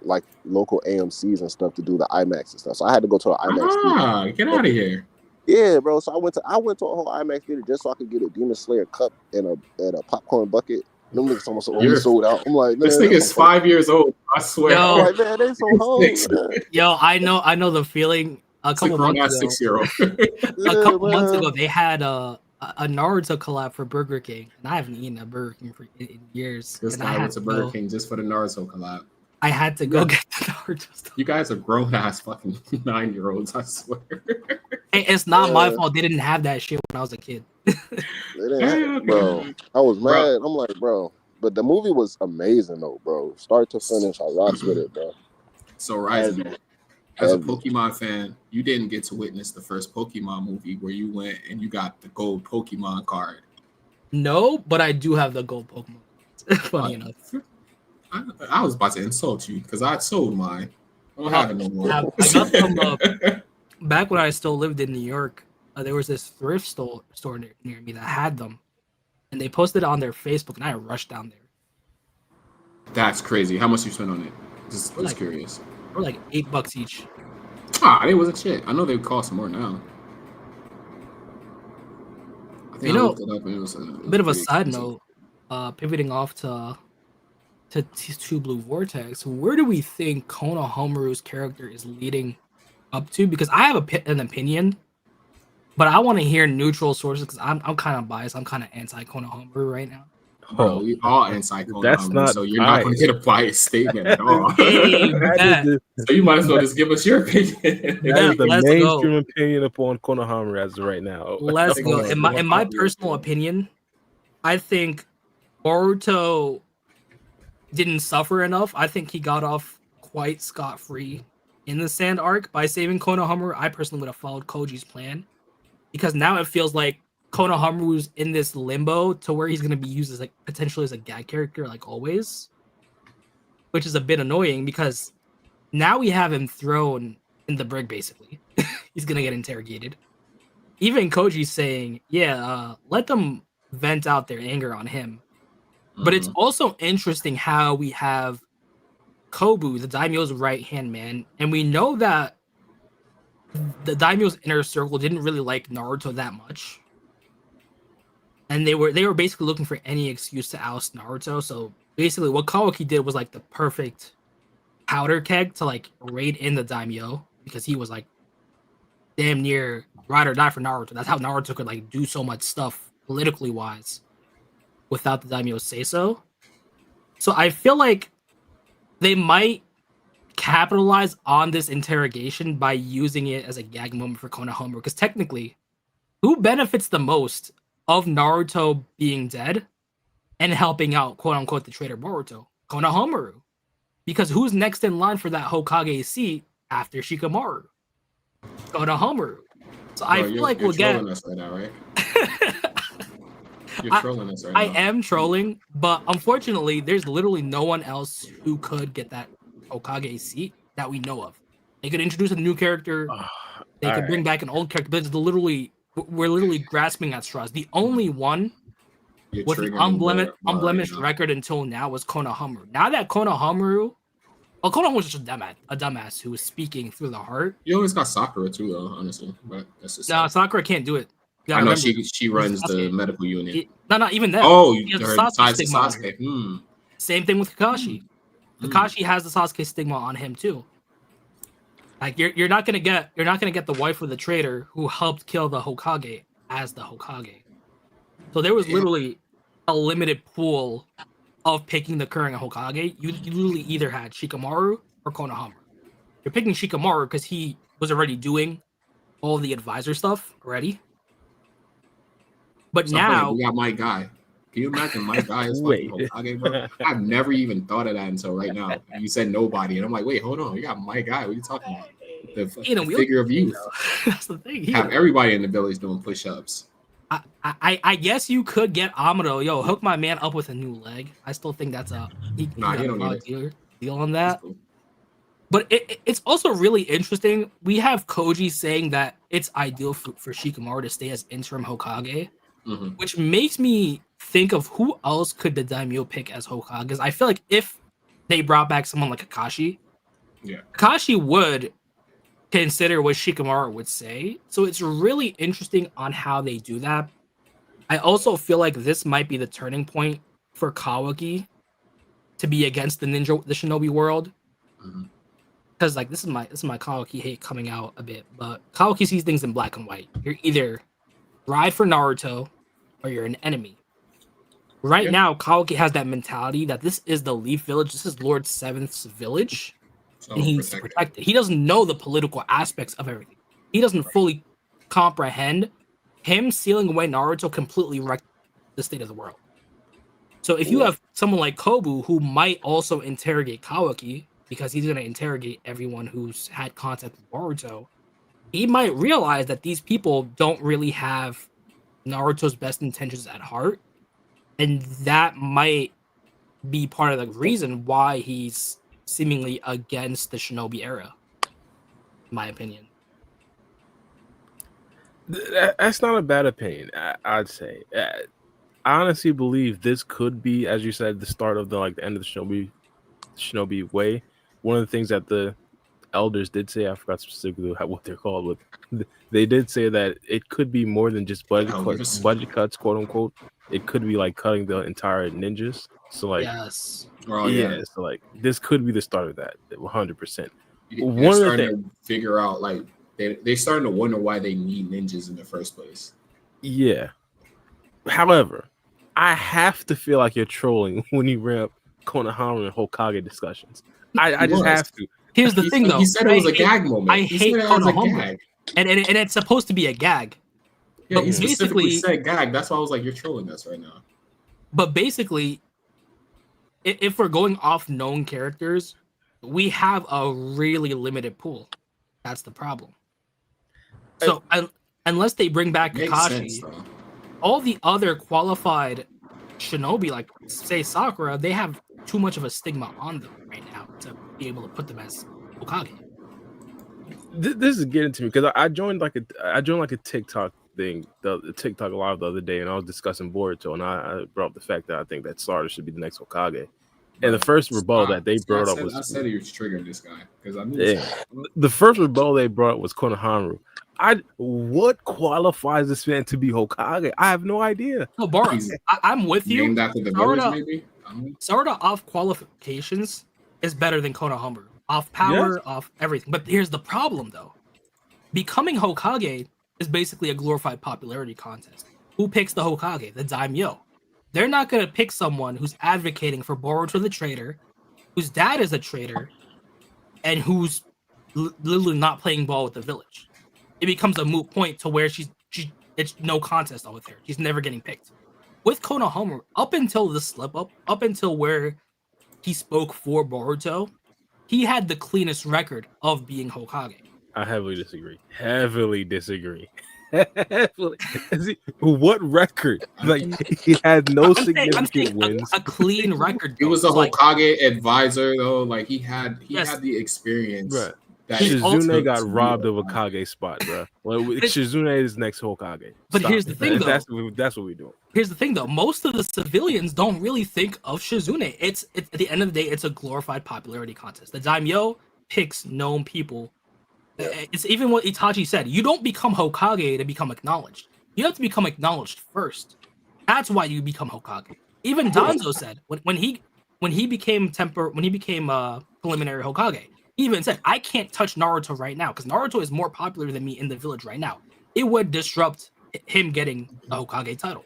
like local AMCs and stuff to do the IMAX and stuff. So I had to go to an IMAX theater. Get out of here. Yeah, bro. So I went to a whole IMAX theater just so I could get a Demon Slayer cup and a popcorn bucket. Them niggas almost sold out. I'm like, man, this nigga is 5 years old. I swear. Yo. I'm like, man, they so home. Yo, I know the feeling. A couple months ago, 6-year-old. a couple months ago, they had a Naruto collab for Burger King, and I haven't eaten at Burger King in years. This guy went to Burger King just for the Naruto collab. I had to go get the Naruto stuff. You guys are grown ass fucking 9-year-olds, I swear. Hey, it's not my fault. They didn't have that shit when I was a kid. Bro, I was mad. I'm like, bro. But the movie was amazing, though, bro. Start to finish, I rocked with it, bro. So, Ryzen, as a Pokemon fan, you didn't get to witness the first Pokemon movie where you went and you got the gold Pokemon card. No, but I do have the gold Pokemon. Funny enough. I was about to insult you because I sold mine. I don't have it no more. I got them back when I still lived in New York. There was this thrift store near me that had them, and they posted it on their Facebook, and I rushed down there. That's crazy. How much you spent on it? Just curious. Or like $8 each. It wasn't shit. I know they would cost more now. I think it was a bit of a side note. Pivoting off to Two Blue Vortex, where do we think Konohamaru's character is leading up to? Because I have an opinion, but I want to hear neutral sources because I'm kind of biased. I'm kind of anti Konohamaru right now. Bro, we all anti Konohamaru, that's not so you're not going to get a biased statement at all. So you might as well just give us your opinion. That is the mainstream opinion upon Konohamaru as of right now. Let's go. In my personal opinion, I think Boruto didn't suffer enough. I think he got off quite scot-free in the Sand arc by saving Konohamaru. I personally would have followed Koji's plan because now it feels like Konohamaru's in this limbo to where he's going to be used as potentially as a gag character like always, which is a bit annoying because now we have him thrown in the brig basically. He's going to get interrogated. Even Koji's saying, let them vent out their anger on him. But it's also interesting how we have Kobu, the daimyo's right-hand man, and we know that the daimyo's inner circle didn't really like Naruto that much. And they were basically looking for any excuse to oust Naruto. So basically what Kawaki did was like the perfect powder keg to like raid in the daimyo because he was like damn near ride or die for Naruto. That's how Naruto could like do so much stuff politically wise without the daimyo say so. So I feel like they might capitalize on this interrogation by using it as a gag moment for Konohamaru. Because technically, who benefits the most of Naruto being dead and helping out, quote unquote, the traitor Boruto? Konohamaru. Because who's next in line for that Hokage seat after Shikamaru? Konohamaru. So I feel like we'll get. Trolling us right now, right? You're I- trolling us right I now. am trolling, but unfortunately, there's literally no one else who could get that Hokage seat that we know of. They could introduce a new character. They could bring back an old character, but we're literally grasping at straws. The only one You're with an triggering unblemished right now. record until now was Konohamaru. Now that Konohamaru was just a dumbass who was speaking through the heart. You always got Sakura too, though. Honestly, but that's just. No, Sakura can't do it. You I gotta know remember, she runs the Sasuke. medical unit. Not even that. Oh, He has her the Sasuke ties to stigma on her. Sasuke. Same thing with Kakashi. Hmm. Kakashi has the Sasuke stigma on him too. Like you're not gonna get the wife of the traitor who helped kill the Hokage as the Hokage. So there was literally a limited pool of picking the current Hokage. You literally either had Shikamaru or Konohamaru. You're picking Shikamaru because he was already doing all the advisor stuff already. But So now we got my guy. Can you imagine my guy is Wait. fucking Hokage, bro? I've never even thought of that until right now. You said nobody, and I'm like, wait, hold on. You got my guy. What are you talking about? The figure of youth. That's the thing. Have everybody in the village doing push-ups. I guess you could get Amado. Yo, hook my man up with a new leg. I still think that's he Nah, got you a don't raw need it. deal on that. That's cool. But it's also really interesting. We have Koji saying that it's ideal for Shikamaru to stay as interim Hokage, Mhm. which makes me think of who else could the daimyo pick as Hokage. Because I feel like if they brought back someone like Kakashi, Yeah. Kakashi would consider what Shikamaru would say. So it's really interesting on how they do that. I also feel like this might be the turning point for Kawaki to be against the shinobi world. Mhm. Because like this is my Kawaki hate coming out a bit, but Kawaki sees things in black and white. You're either ride for Naruto or you're an enemy. Right Yeah. now, Kawaki has that mentality that this is the Leaf Village, this is Lord Seventh's village, So and he's protect it. protected. He doesn't know the political aspects of everything. He doesn't fully comprehend. Him sealing away Naruto completely wrecked the state of the world. So if you have someone like Kobu who might also interrogate Kawaki, because he's going to interrogate everyone who's had contact with Boruto, he might realize that these people don't really have Naruto's best intentions at heart, and that might be part of the reason why he's seemingly against the shinobi era, in my opinion. That's not a bad opinion. I'd say. I honestly believe this could be, as you said, the start of the end of the shinobi way. One of the things that the elders did say, I forgot specifically what they're called, but they did say that it could be more than just budget cuts, quote unquote. It could be like cutting the entire ninjas. So Yes. Oh, yeah, so like this could be the start of that, 100%. They're One of the starting to figure out like they're starting to wonder why they need ninjas in the first place. Yeah. However, I have to feel like you're trolling when you bring up Konohamaru and Hokage discussions. I just have to. Here's the thing, though. He said it was a gag moment. I He hate said it as a Konohamaru. gag. And it's supposed to be a gag. Yeah, But he specifically basically- said gag. That's why I was like, you're trolling us right now. But basically, if we're going off known characters, we have a really limited pool. That's the problem. So unless they bring back Makes Kakashi, sense, though. all the other qualified shinobi, like say Sakura, they have too much of a stigma on them right now to be able to put them as Hokage. This is getting to me because I joined like a TikTok thing, the TikTok live the other day, and I was discussing Boruto, and I brought up the fact that I think that Sarada should be the next Hokage. And the first rebuttal that they brought up was I said he was triggering this guy because I knew the first rebuttal they brought up was Konohamaru. What qualifies this man to be Hokage? I have no idea. No, Boruto, He's I'm with you. named after the village, Sarada- maybe. Sarada off qualifications is better than Konohamaru. Off power, Yes. off everything. But here's the problem, though. Becoming Hokage is basically a glorified popularity contest. Who picks the Hokage? The daimyo. They're not going to pick someone who's advocating for Boruto the traitor, whose dad is a traitor, and who's literally not playing ball with the village. It becomes a moot point to where it's no contest with her. She's never getting picked. With Konohamaru, up until the slip up until where he spoke for Boruto, he had the cleanest record of being Hokage. I heavily disagree. Heavily disagree. What record? Like he had no significant wins. A clean record. He was a Like, Hokage advisor though. Like he had Yes. the experience. Bruh. That His it Shizune took got to be robbed a of a Hokage. Kage spot, bro. Well, Shizune is next Hokage. But Stop here's the it. thing, though. That's what we do. Here's the thing, though. Most of the civilians don't really think of Shizune. It's at the end of the day, it's a glorified popularity contest. The daimyo picks known people. It's even what Itachi said. You don't become Hokage to become acknowledged. You have to become acknowledged first. That's why you become Hokage. Even Danzo said when he became preliminary Hokage. He even said, "I can't touch Naruto right now because Naruto is more popular than me in the village right now. It would disrupt him getting the Hokage title."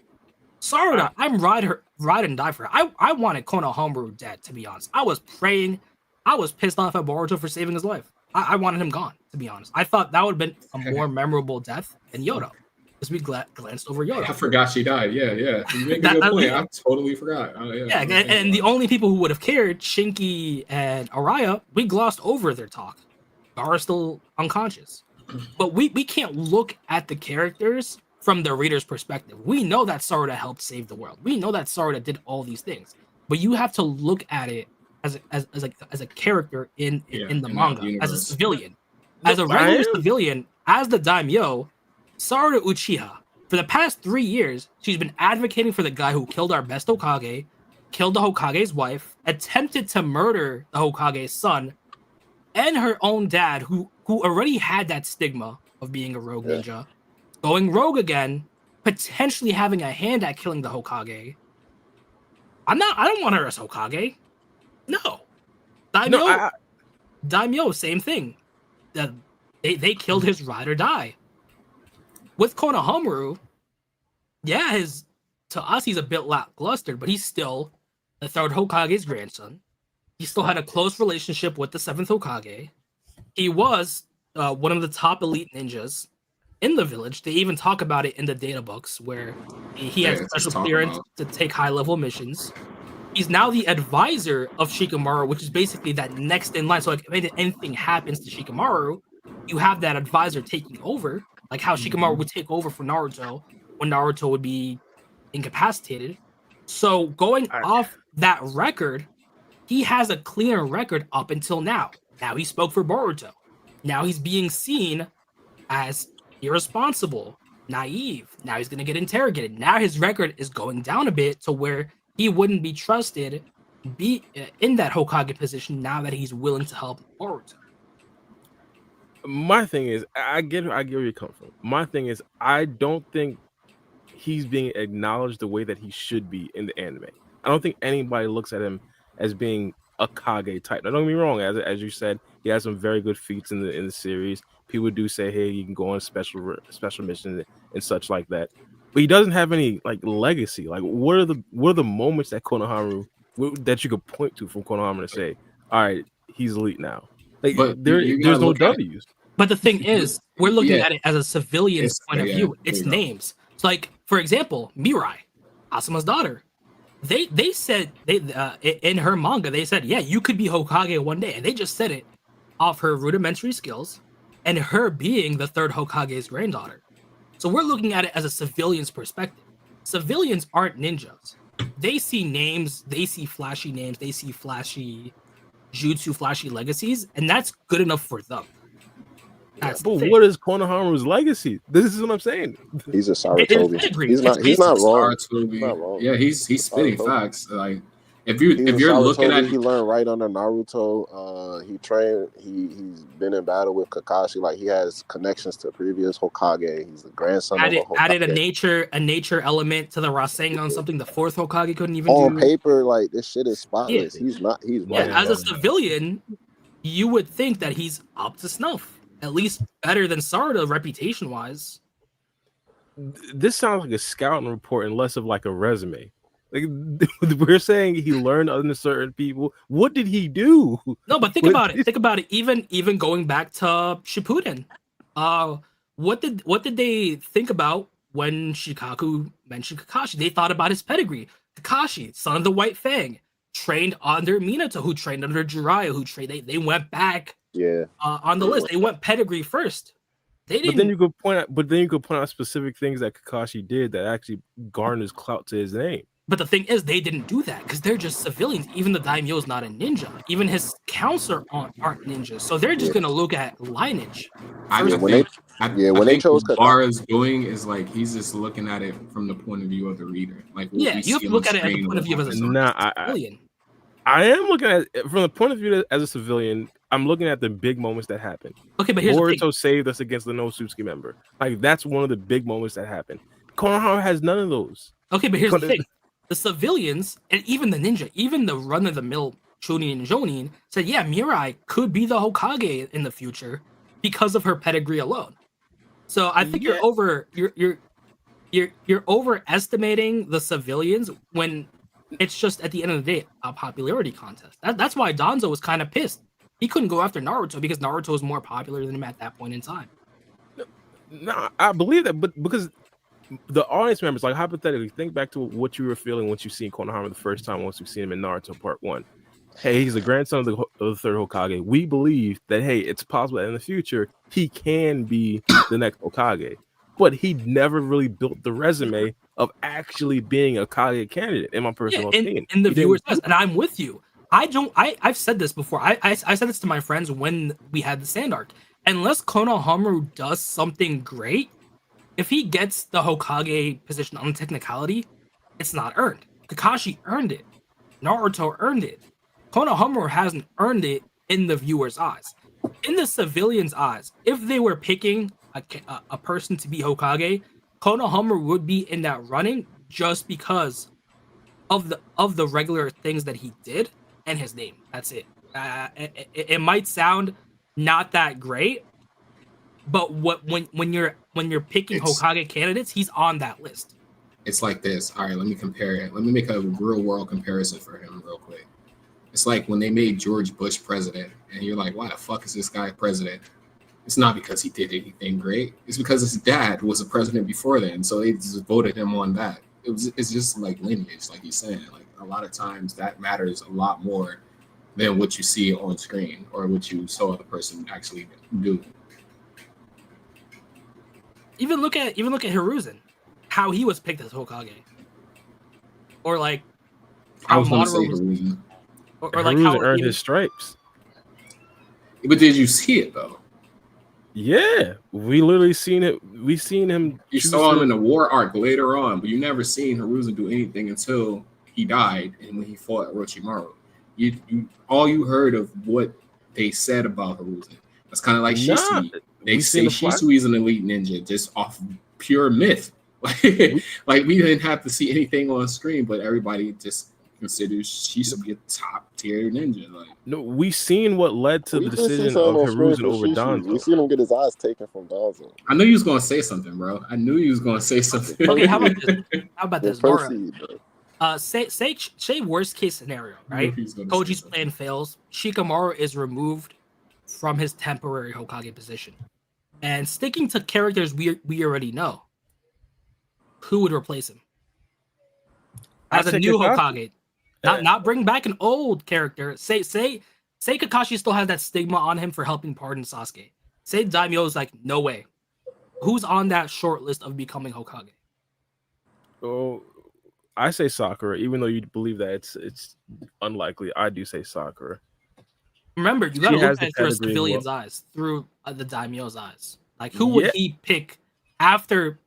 Sarada, I'm ride and die for her. I wanted Konohamaru dead, to be honest. I was praying. I was pissed off at Boruto for saving his life. I wanted him gone, to be honest. I thought that would have been a more memorable death than Yoda. Because we glanced over Yoda. I forgot she died. Yeah. You make a good point. I totally forgot. And the only people who would have cared, Shinki and Araya, we glossed over their talk. Gaara's still unconscious. But we can't look at the characters from the reader's perspective. We know that Sarada helped save the world. We know that Sarada did all these things. But you have to look at it as a character in the manga, as a civilian. As a regular civilian, as the daimyo, Sarada Uchiha, for the past 3 years, she's been advocating for the guy who killed our best Hokage, killed the Hokage's wife, attempted to murder the Hokage's son, and her own dad, who already had that stigma of being a rogue ninja, going rogue again, potentially having a hand at killing the Hokage. I don't want her as Hokage. No. Daimyo, same thing. They killed his ride or die. With Konohamaru, to us he's a bit lackluster, but he's still the third Hokage's grandson. He still had a close relationship with the seventh Hokage. He was one of the top elite ninjas in the village. They even talk about it in the data books where he has special clearance to take high-level missions. He's now the advisor of Shikamaru, which is basically that next in line. So like if anything happens to Shikamaru, you have that advisor taking over, like how Shikamaru would take over for Naruto when Naruto would be incapacitated. So going off that record, he has a clear record up until now. Now he spoke for Boruto. Now he's being seen as irresponsible, naive. Now he's going to get interrogated. Now his record is going down a bit to where he wouldn't be trusted be in that Hokage position now that he's willing to help Boruto. My thing is, I get where you come from. My thing is, I don't think he's being acknowledged the way that he should be in the anime. I don't think anybody looks at him as being a Kage type. Now, don't get me wrong. As you said, he has some very good feats in the series. People do say, "Hey, you can go on special missions and such like that." But he doesn't have any like legacy. Like, what are the moments that Konohamaru that you could point to from Konohamaru to say, "All right, he's elite now." Like, there's no W's. But the thing is, we're looking at it as a civilian's point of view. It's names. So, like, for example, Mirai, Asuma's daughter. They said in her manga, they said, yeah, you could be Hokage one day. And they just said it off her rudimentary skills and her being the third Hokage's granddaughter. So we're looking at it as a civilian's perspective. Civilians aren't ninjas. They see names, they see flashy names, they see flashy jutsu, flashy legacies, and that's good enough for them. But what is Konohamaru's legacy? This is what I'm saying. He's a Sarutobi. He's not wrong. He's not wrong. Yeah, he's spitting facts. Like if you're looking at, he learned right under Naruto. He trained. He's been in battle with Kakashi. Like he has connections to previous Hokage. He's the grandson of a Hokage. Added a nature element to the Rasengan, something the fourth Hokage couldn't even do. On paper, like this shit is spotless. Yeah. He's not. He's as a civilian, you would think that he's up to snuff. At least better than Sarada, reputation-wise. This sounds like a scouting report and less of like a resume. Like we're saying he learned under certain people. What did he do? No, but think about it. Think about it. Even going back to Shippuden, what did they think about when Shikaku mentioned Kakashi? They thought about his pedigree. Kakashi, son of the White Fang, trained under Minato, who trained under Jiraiya, who trained. They went back Yeah. on the list. They went pedigree first. They didn't. But then you could point out specific things that Kakashi did that actually garners clout to his name. But the thing is, they didn't do that because they're just civilians. Even the daimyo's not a ninja. Even his counselor aren't ninjas. So they're just gonna look at lineage. I Yeah, think, when they chose what Kakashi. Bara's doing is like he's just looking at it from the point of view of the reader. Like what Yeah, we you have see to on look at it at the screen point of view of a civilian. I am looking at it from the point of view as a civilian. I'm looking at the big moments that happened. Okay, but here's the thing. Boruto saved us against the Inosuke member. Like that's one of the big moments that happened. Konohama has none of those. Okay, but here's the thing. The civilians and even the ninja, even the run-of-the-mill Chunin and Jonin said, yeah, Mirai could be the Hokage in the future because of her pedigree alone. So I think you're overestimating the civilians when it's just at the end of the day a popularity contest. That's why Danzo was kind of pissed. He couldn't go after Naruto because Naruto was more popular than him at that point in time. No, I believe that, but because the audience members, like hypothetically, think back to what you were feeling once you seen Konohama the first time, once you've seen him in Naruto Part 1. Hey, he's the grandson of the third Hokage. We believe that, hey, it's possible that in the future he can be the next Hokage. But he never really built the resume of actually being a Hokage candidate, in my personal opinion. In the viewers' eyes, and I'm with you. I've said this before. I said this to my friends when we had the Sand Arc. Unless Konohamaru does something great, if he gets the Hokage position on technicality, it's not earned. Kakashi earned it. Naruto earned it. Konohamaru hasn't earned it in the viewer's eyes. In the civilians' eyes, if they were picking a person to be Hokage, Konohamaru would be in that running just because of the regular things that he did and his name. That's it. It might sound not that great, but when you're picking Hokage candidates, he's on that list. It's like this. All right, let me compare it. Let me make a real world comparison for him real quick. It's like when they made George Bush president, and you're like, why the fuck is this guy president? It's not because he did anything great. It's because his dad was a president before then, so they just voted him on that. It's just like lineage, like you're saying. Like a lot of times that matters a lot more than what you see on screen or what you saw the person actually do. Even look at Hiruzen, how he was picked as Hokage, or like how Madara was, or like how earned his stripes. But did you see it though? Yeah, we literally seen it. We seen him. You saw him in the war arc later on, but you never seen Hiruzen do anything until he died and when he fought Orochimaru. You all you heard of what they said about Hiruzen. That's kind of like Shisui. They say Shisui is an elite ninja just off pure myth. Like we didn't have to see anything on screen, but everybody just considers Shisui a top tier ninja. Like no, we seen what led to the decision of Hiruzen over Danzo. We seen him get his eyes taken from Danzo. I knew you was gonna say something, bro. I knew you was gonna say something. Okay, how about this? Proceed, Say worst case scenario, right? Koji's plan fails. Shikamaru is removed from his temporary Hokage position, and sticking to characters we already know, who would replace him as a new Hokage? Not bring back an old character. Say Kakashi still has that stigma on him for helping pardon Sasuke. Say Daimyo's like, no way. Who's on that short list of becoming Hokage? Oh, I say Sakura, even though you believe that it's unlikely. I do say Sakura. Remember, you gotta look at it through a civilian's eyes, through the daimyo's eyes. Like, who would he pick after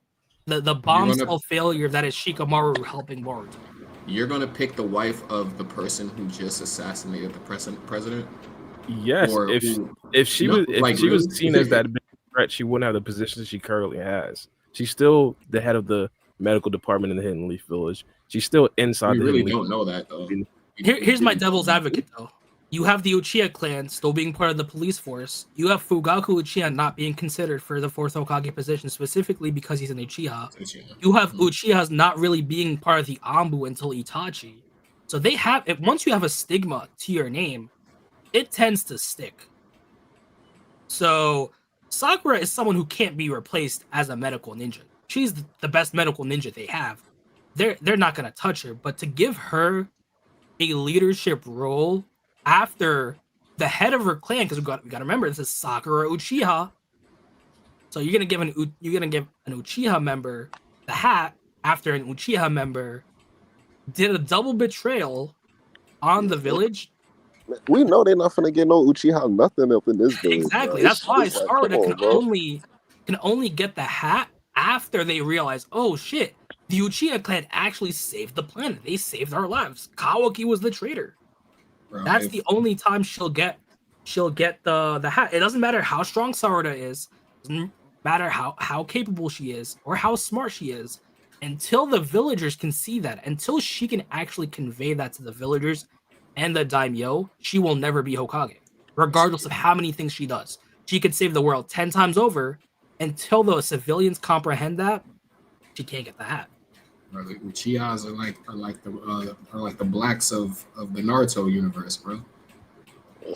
the bombshell failure that is Shikamaru helping Boruto? You're gonna pick the wife of the person who just assassinated the president? Yes. If she was seen as that big threat, she wouldn't have the position she currently has. She's still the head of the medical department in the Hidden Leaf Village. She's still inside. We really don't know that though. Here's my devil's advocate though. You have the Uchiha clan still being part of the police force. You have Fugaku Uchiha not being considered for the fourth Hokage position specifically because he's an Uchiha. You have Uchihas not really being part of the Anbu until Itachi. So they have, once you have a stigma to your name, it tends to stick. So Sakura is someone who can't be replaced as a medical ninja. She's the best medical ninja they have. They're not gonna touch her, but to give her a leadership role after the head of her clan, because we got to remember this is Sakura Uchiha. So you're gonna give an Uchiha member the hat after an Uchiha member did a double betrayal on the village. We know they're not gonna get no Uchiha nothing up in this village. Exactly. Bro. That's why It's like, Sakura come on, bro. can only get the hat after they realize, oh shit, the Uchiha clan actually saved the planet. They saved our lives. Kawaki was the traitor. Bro, That's the only time she'll get the hat. It doesn't matter how strong Sarada is, doesn't matter how capable she is or how smart she is, until the villagers can see that, until she can actually convey that to the villagers and the daimyo, she will never be Hokage, regardless of how many things she does. She could save the world 10 times over. Until the civilians comprehend that, she can't get the hat. Bro, the Uchihas are like the blacks of the Naruto universe, bro.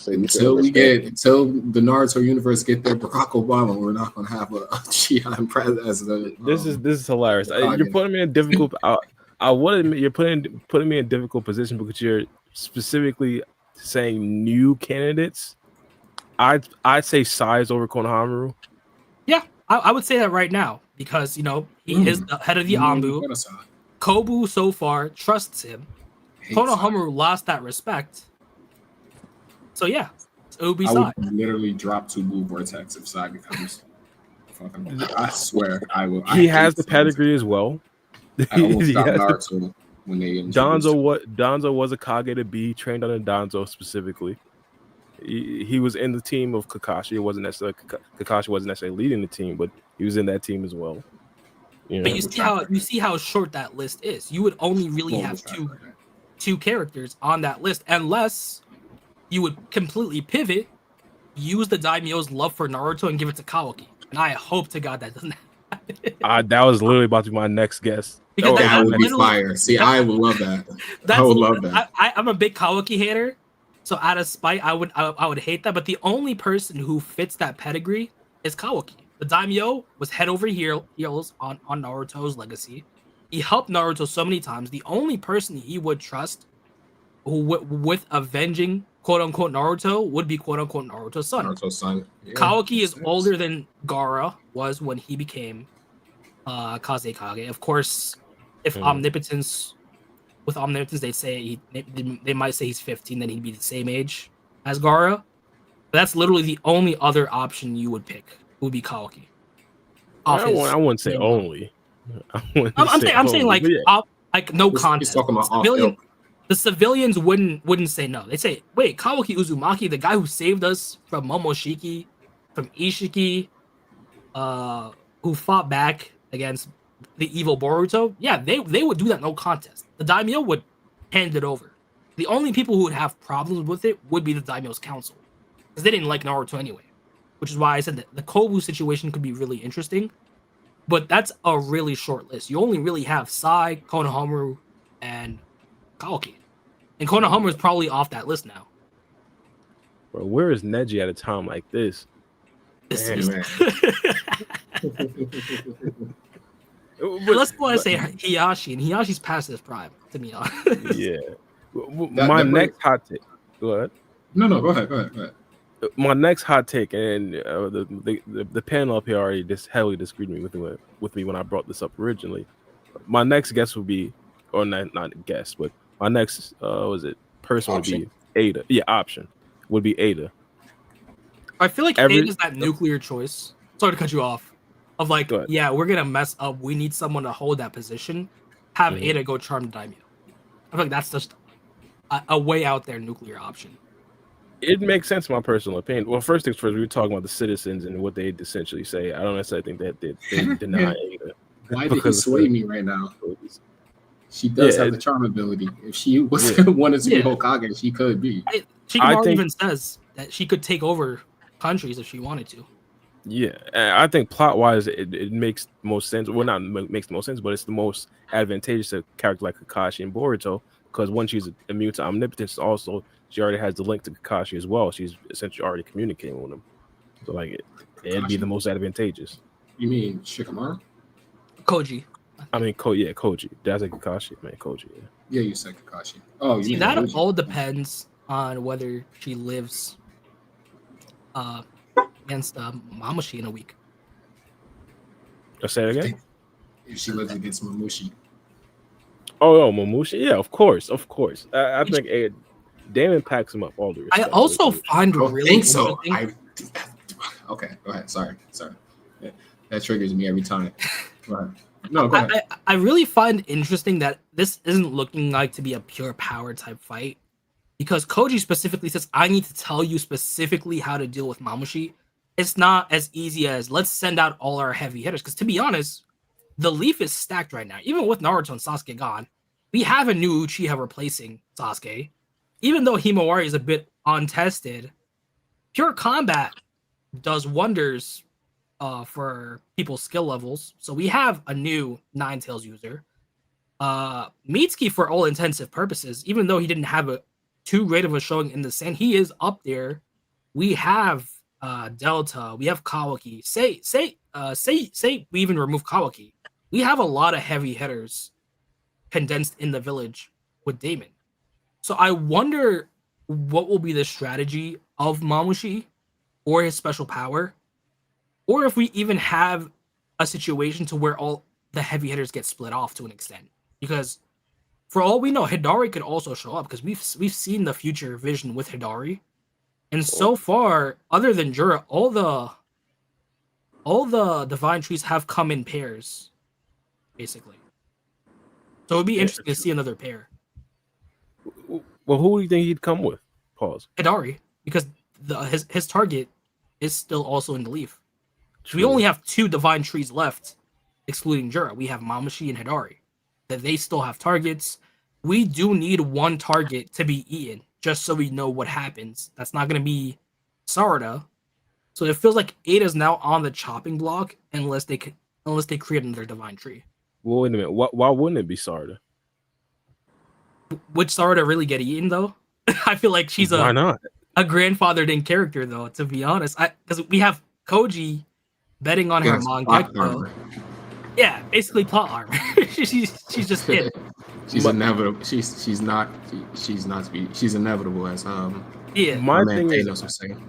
Until the Naruto universe get their Barack Obama, we're not gonna have a Uchiha as the. This is hilarious. You're putting me in a difficult. I would admit you're putting me in a difficult position because you're specifically saying new candidates. I'd say Sais over Konohamaru. Yeah, I would say that right now because he is the head of the Anbu. Kobu so far trusts him. Konohamaru lost that respect. So yeah, it would be Sai. I would literally drop 2 Blue Vortex if Sai becomes fucking. I swear I will. He has the pedigree as well. I almost got Naruto when they Danzo was a Kage to be trained under Danzo specifically. He was in the team of Kakashi. It wasn't necessarily Kakashi wasn't necessarily leading the team, but he was in that team as well. But you see how short that list is. You would only really have two characters on that list, unless you would completely pivot, use the daimyo's love for Naruto, and give it to Kawaki. And I hope to God that doesn't happen. That was literally about to be my next guess. Because that would be fire. See, I would love that. I would love that. I'm a big Kawaki hater. So out of spite, I would hate that. But the only person who fits that pedigree is Kawaki. The daimyo was head over heels on Naruto's legacy. He helped Naruto so many times. The only person he would trust with avenging quote unquote Naruto would be quote unquote Naruto's son. Yeah, Kawaki is older than Gaara was when he became Kazekage. Of course, if omnipotence. With omnipotence, they might say he's 15, then he'd be the same age as Gaara. But that's literally the only other option you would pick. Would be Kawaki. I wouldn't say only. I'm saying like no contest. Talking about the civilians wouldn't say no. They say, wait, Kawaki Uzumaki, the guy who saved us from Momoshiki, from Ishiki, who fought back against the evil Boruto. Yeah, they would do that no contest. The daimyo would hand it over. The only people who would have problems with it would be the daimyo's council, because they didn't like Naruto anyway. Which is why I said that the Kobu situation could be really interesting, but that's a really short list. You only really have Sai, Konohamaru, and Kawaki, and Konohamaru is probably off that list now. Bro, where is Neji at a time like this? Man. Let's go and say Hiyashi, and Hiyashi's past his prime, to be honest. Yeah. My next hot take. Go ahead. No, go ahead. My next hot take, and the panel up here already heavily disagreed with me when I brought this up originally. My next guess would be, or not guess, but my next person would be Ada. Yeah, option would be Ada. I feel like Ada's that nuclear choice. Sorry to cut you off. Of like, yeah, we're gonna mess up. We need someone to hold that position. Have Ada go charm the daimyo. I feel like that's just a way out there nuclear option. It makes sense in my personal opinion. Well, first things first, we were talking about the citizens and what they essentially say. I don't necessarily think that they deny Ada. Why did he sway me right now? She does have the charm ability. If she wanted to be Hokage, she could be. Shikamaru even says that she could take over countries if she wanted to. Yeah, I think plot-wise, it makes most sense. Well, not makes the most sense, but it's the most advantageous to characters like Kakashi and Boruto, because when she's immune to omnipotence, also she already has the link to Kakashi as well. She's essentially already communicating with him, so like it'd be the most advantageous. You mean Shikamaru? Koji. I mean, Koji. That's like Kakashi, man. Koji. Yeah, you said Kakashi. Oh, see, that all depends on whether she lives Mamushi in a week. I'll say it again. If she lives against Mamushi. Oh, Mamushi. Yeah, of course. I think Damon packs him up all the I respect. also find I don't really think so. interesting. Okay, go ahead. Sorry. Yeah, that triggers me every time. Go ahead. No, go ahead. I really find interesting that this isn't looking like to be a pure power type fight, because Koji specifically says, I need to tell you specifically how to deal with Mamushi. It's not as easy as let's send out all our heavy hitters, because to be honest, the leaf is stacked right now. Even with Naruto and Sasuke gone, we have a new Uchiha replacing Sasuke. Even though Himawari is a bit untested, pure combat does wonders for people's skill levels. So we have a new Nine Tails user. Mitsuki, for all intensive purposes, even though he didn't have a too great of a showing in the Sand, he is up there. We have Delta, we have Kawaki. Say we even remove Kawaki. We have a lot of heavy hitters condensed in the village with Damon. So I wonder what will be the strategy of Mamushi or his special power, or if we even have a situation to where all the heavy hitters get split off to an extent. Because for all we know, Hidari could also show up, because we've seen the future vision with Hidari, and so far, other than Jura, all the divine trees have come in pairs, basically. So it'd be interesting to see another pair. Well, who do you think he'd come with? Pause. Hidari, because his target is still also in the leaf. We only have 2 divine trees left, excluding Jura. We have Mamushi and Hidari. That they still have targets. We do need one target to be eaten, just so we know what happens. That's not going to be Sarada. So it feels like Ada's now on the chopping block unless they create another divine tree. Well, wait a minute. Why wouldn't it be Sarada? Would Sarada really get eaten though? I feel like she's Why not? a grandfathered in character though. To be honest, because we have Koji betting on her Mangekyo. Yeah, basically plot armor. she's just it. She's inevitable. She's inevitable, as yeah. My man thing Thanos was saying.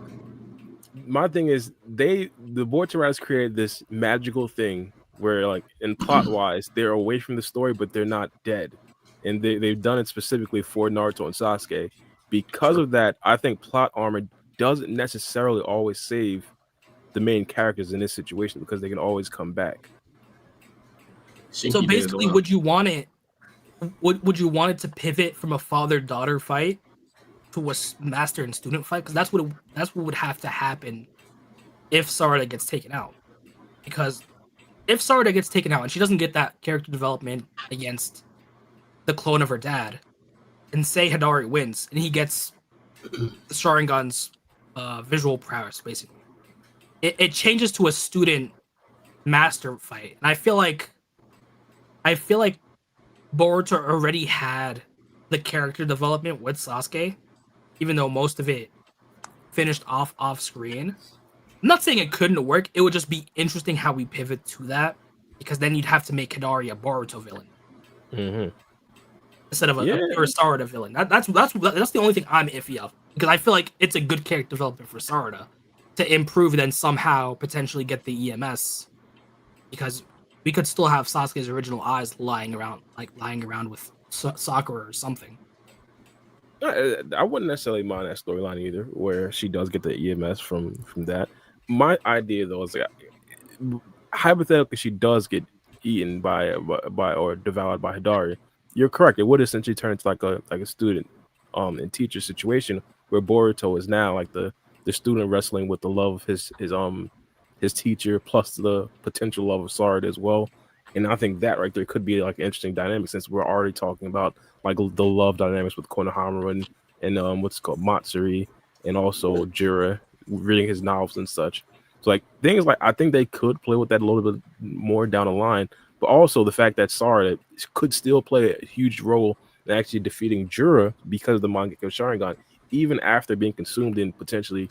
My thing is the Vortex created this magical thing where, like, in plot wise, they're away from the story, but they're not dead, and they've done it specifically for Naruto and Sasuke. Because of that, I think plot armor doesn't necessarily always save the main characters in this situation, because they can always come back. So basically, would you want it to pivot from a father-daughter fight to a master and student fight? Because that's what would have to happen if Sarada gets taken out. Because if Sarada gets taken out and she doesn't get that character development against the clone of her dad, and say Hidari wins and he gets the Sharingan's visual prowess, basically, it changes to a student master fight. And I feel like Boruto already had the character development with Sasuke, even though most of it finished off screen. I'm not saying it couldn't work. It would just be interesting how we pivot to that, because then you'd have to make Hidari a Boruto villain instead of a pure Sarada villain. That's the only thing I'm iffy of, because I feel like it's a good character development for Sarada to improve, then somehow potentially get the EMS, because we could still have Sasuke's original eyes lying around with Sakura or something. I wouldn't necessarily mind that storyline either, where she does get the EMS from that. My idea though is, hypothetically, she does get eaten by or devoured by Hidari. You're correct. It would essentially turn into like a student and teacher situation, where Boruto is now like the student wrestling with the love of his teacher, plus the potential love of Sarada as well. And I think that right there could be like an interesting dynamic, since we're already talking about like the love dynamics with Konohamaru and what's called Matsuri, and also Jura reading his novels and such. So like things like, I think they could play with that a little bit more down the line, but also the fact that Sarada could still play a huge role in actually defeating Jura because of the Mangekyo Sharingan, even after being consumed and potentially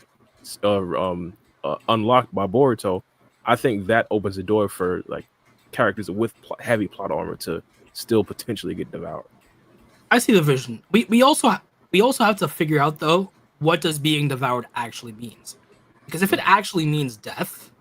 unlocked by Boruto. I think that opens the door for like characters with heavy plot armor to still potentially get devoured. I see the vision. We also have to figure out though, what does being devoured actually means, Because if it actually means death,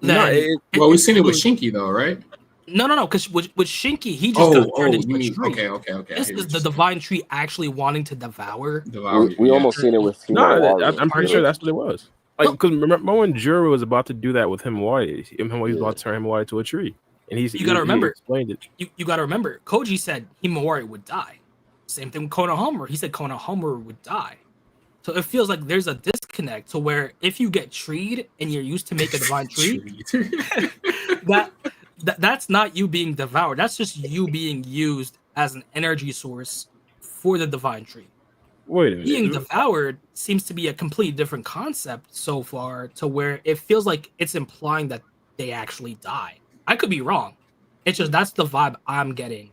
No, then Well, we've seen it with Shinky though, right? no. Because with Shinky, he just got turned into you a mean tree. okay. This is the divine tree actually wanting to devour. Devour you, We yeah. almost seen it with no, Himawari. I'm pretty sure that's what it was. Like, because remember when Juro was about to do that with Himawari, he was about to turn Himawari to a tree, and he remember, explained it. You got to remember, Koji said Himawari would die. Same thing with Konohamaru. He said Konohamaru would die. So it feels like there's a disconnect to where if you get treed and you're used to make a divine tree, that's not you being devoured. That's just you being used as an energy source for the divine tree. Wait a minute. Being devoured seems to be a completely different concept so far, to where it feels like it's implying that they actually die. I could be wrong. It's just that's the vibe I'm getting.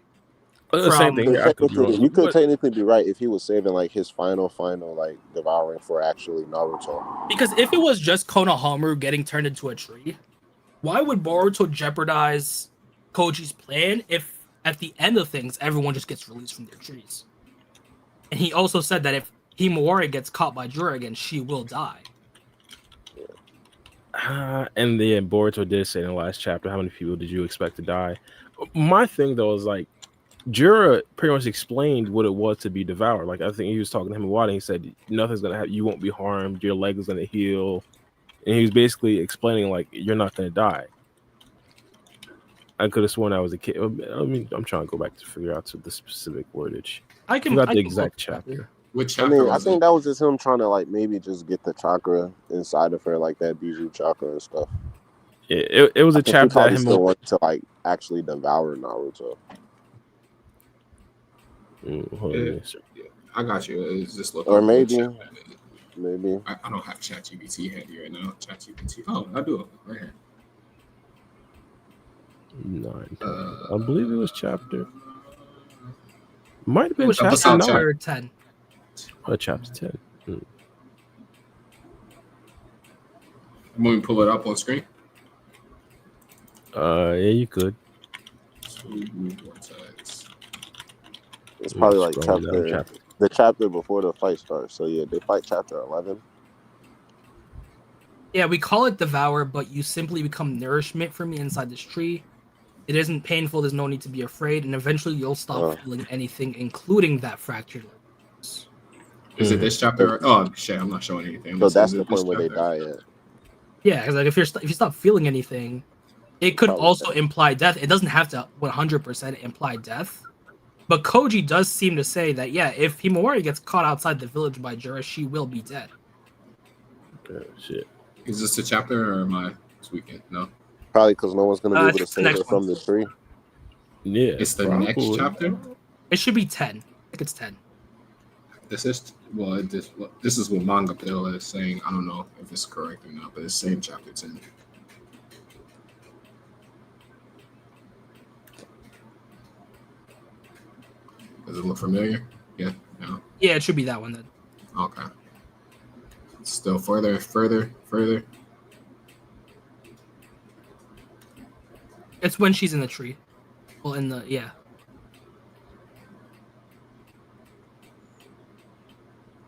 Same thing. You could technically be right if he was saving like his final like devouring for actually Naruto. Because if it was just Konohamaru getting turned into a tree, why would Boruto jeopardize Koji's plan if at the end of things everyone just gets released from their trees? And he also said that if Himawari gets caught by Juro again, she will die. And then Boruto did say in the last chapter, how many people did you expect to die? My thing though is like, Juro pretty much explained what it was to be devoured. Like, I think he was talking to Himawari, and he said nothing's gonna happen, you won't be harmed, your leg is gonna heal, and he was basically explaining like you're not gonna die. I could have sworn I was a kid. I mean, I'm trying to go back to figure out the specific wordage. I forgot the exact chapter. Which I chapter? mean, I think that was just him trying to like maybe just get the chakra inside of her, like that Bijou chakra and stuff. Yeah, it was a chapter that he him still wanted to like actually devour Naruto. Hold on, I got you. It's just Or maybe. I don't have ChatGPT handy right now. ChatGPT. Oh, I do. Right here. 9. I believe it was chapter. Might have been It was chapter 10. Oh, chapter 10. When we pull it up on screen. Yeah, you could. It's probably like the chapter before the fight starts. So yeah, they fight chapter 11. Yeah, we call it devour, but you simply become nourishment for me inside this tree. It isn't painful. There's no need to be afraid, and eventually you'll stop feeling anything, including that fractured leg. Is it this chapter? Oh shit, I'm not showing anything. So that's the point where they die at. Yeah, because like if you stop feeling anything, it could also imply death. It doesn't have to 100% imply death. But Koji does seem to say that, yeah, if Himawari gets caught outside the village by Juro, she will be dead. Shit. Is this the chapter or am I tweaking? No. Probably because no one's going to be able to save her from the tree. Yeah. It's the next chapter? It should be 10. I think it's 10. This is what Manga Pill is saying. I don't know if it's correct or not, but it's saying chapter 10. Does it look familiar? Yeah. No. Yeah, it should be that one then. Okay. Still further. It's when she's in the tree. Well, yeah.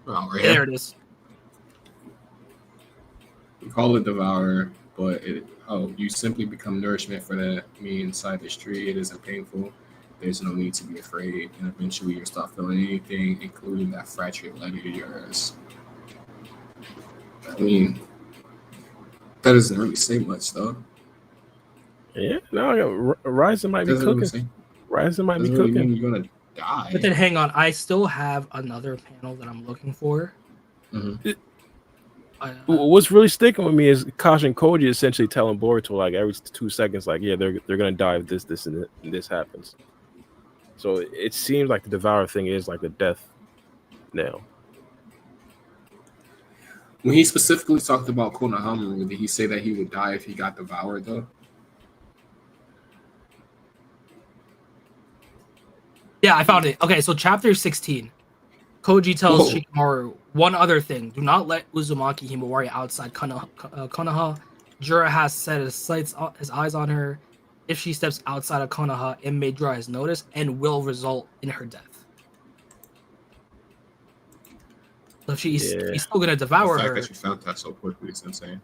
Oh, right There it is. We call it Devourer, but you simply become nourishment for that me inside this tree. It isn't painful. There's no need to be afraid, and eventually you'll stop feeling anything, including that fractured leg of yours. I mean, that doesn't really say much, though. Yeah, no, Ryzen might be cooking. Ryzen might be cooking. Really mean you're gonna die. But then hang on, I still have another panel that I'm looking for. Mm-hmm. What's really sticking with me is Kashi and Koji essentially telling Boruto like every 2 seconds, like, yeah, they're gonna die if this, and this happens. So it seems like the Devourer thing is like a death now. When he specifically talked about Konohamaru, did he say that he would die if he got devoured, though? Yeah, I found it. Okay, so chapter 16. Koji tells Shikamaru one other thing. Do not let Uzumaki Himawari outside Konoha. Juro has set his eyes on her. If she steps outside of Konoha, it may draw his notice and will result in her death. So if he's Yeah. still gonna The devour fact her, that you found that so quickly is insane.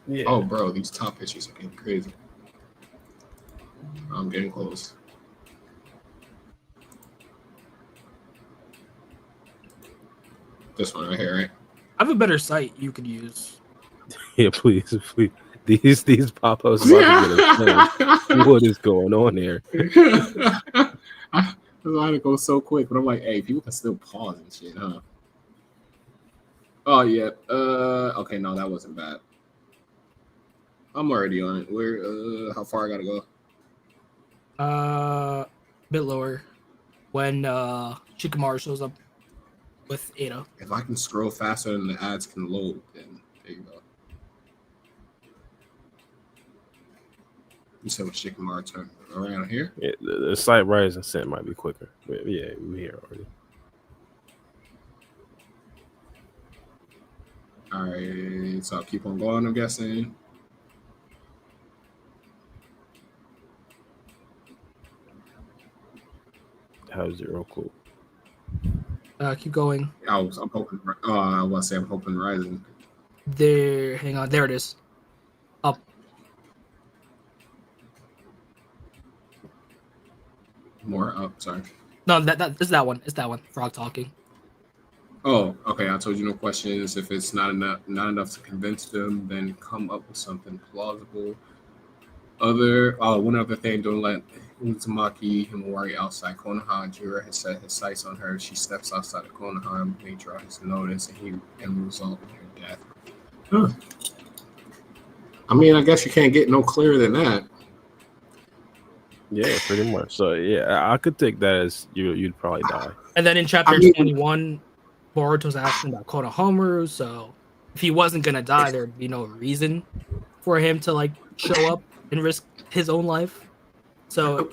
Yeah. Oh, bro, these top pitches are getting crazy. I'm getting close. This one right here, right? I have a better site you could use. Yeah, please. These pop-ups about to get us. What is going on here? I wanted to go so quick, but I'm like, hey, people can still pause and shit, huh? Oh yeah. Okay, no, that wasn't bad. I'm already on it. Where? How far I gotta go? A bit lower when Shikamaru shows up with Ada. If I can scroll faster than the ads can load, then there you go. You said with Shikamaru turn around here. Yeah, the site Rise and Sent might be quicker. But yeah, we're here already. All right, so I'll keep on going. I'm guessing. How's zero cool? Keep going. I'm hoping. I want to say I'm hoping Rising. There, hang on. There it is. Up. More up. Sorry. No, it's that one. It's that one. Frog talking. Oh, okay. I told you no questions. If it's not enough to convince them, then come up with something plausible. One other thing, don't let Uzumaki Himawari outside Konoha. Jira has set his sights on her. She steps outside of Konoha, may draw his notice, and result in her death. Huh. I mean, I guess you can't get no clearer than that. Yeah, pretty much. So yeah, I could take that as you'd probably die. And then in chapter 21, Boruto's asking about Konohamaru. So if he wasn't gonna die, there'd be no reason for him to like show up and risk his own life. So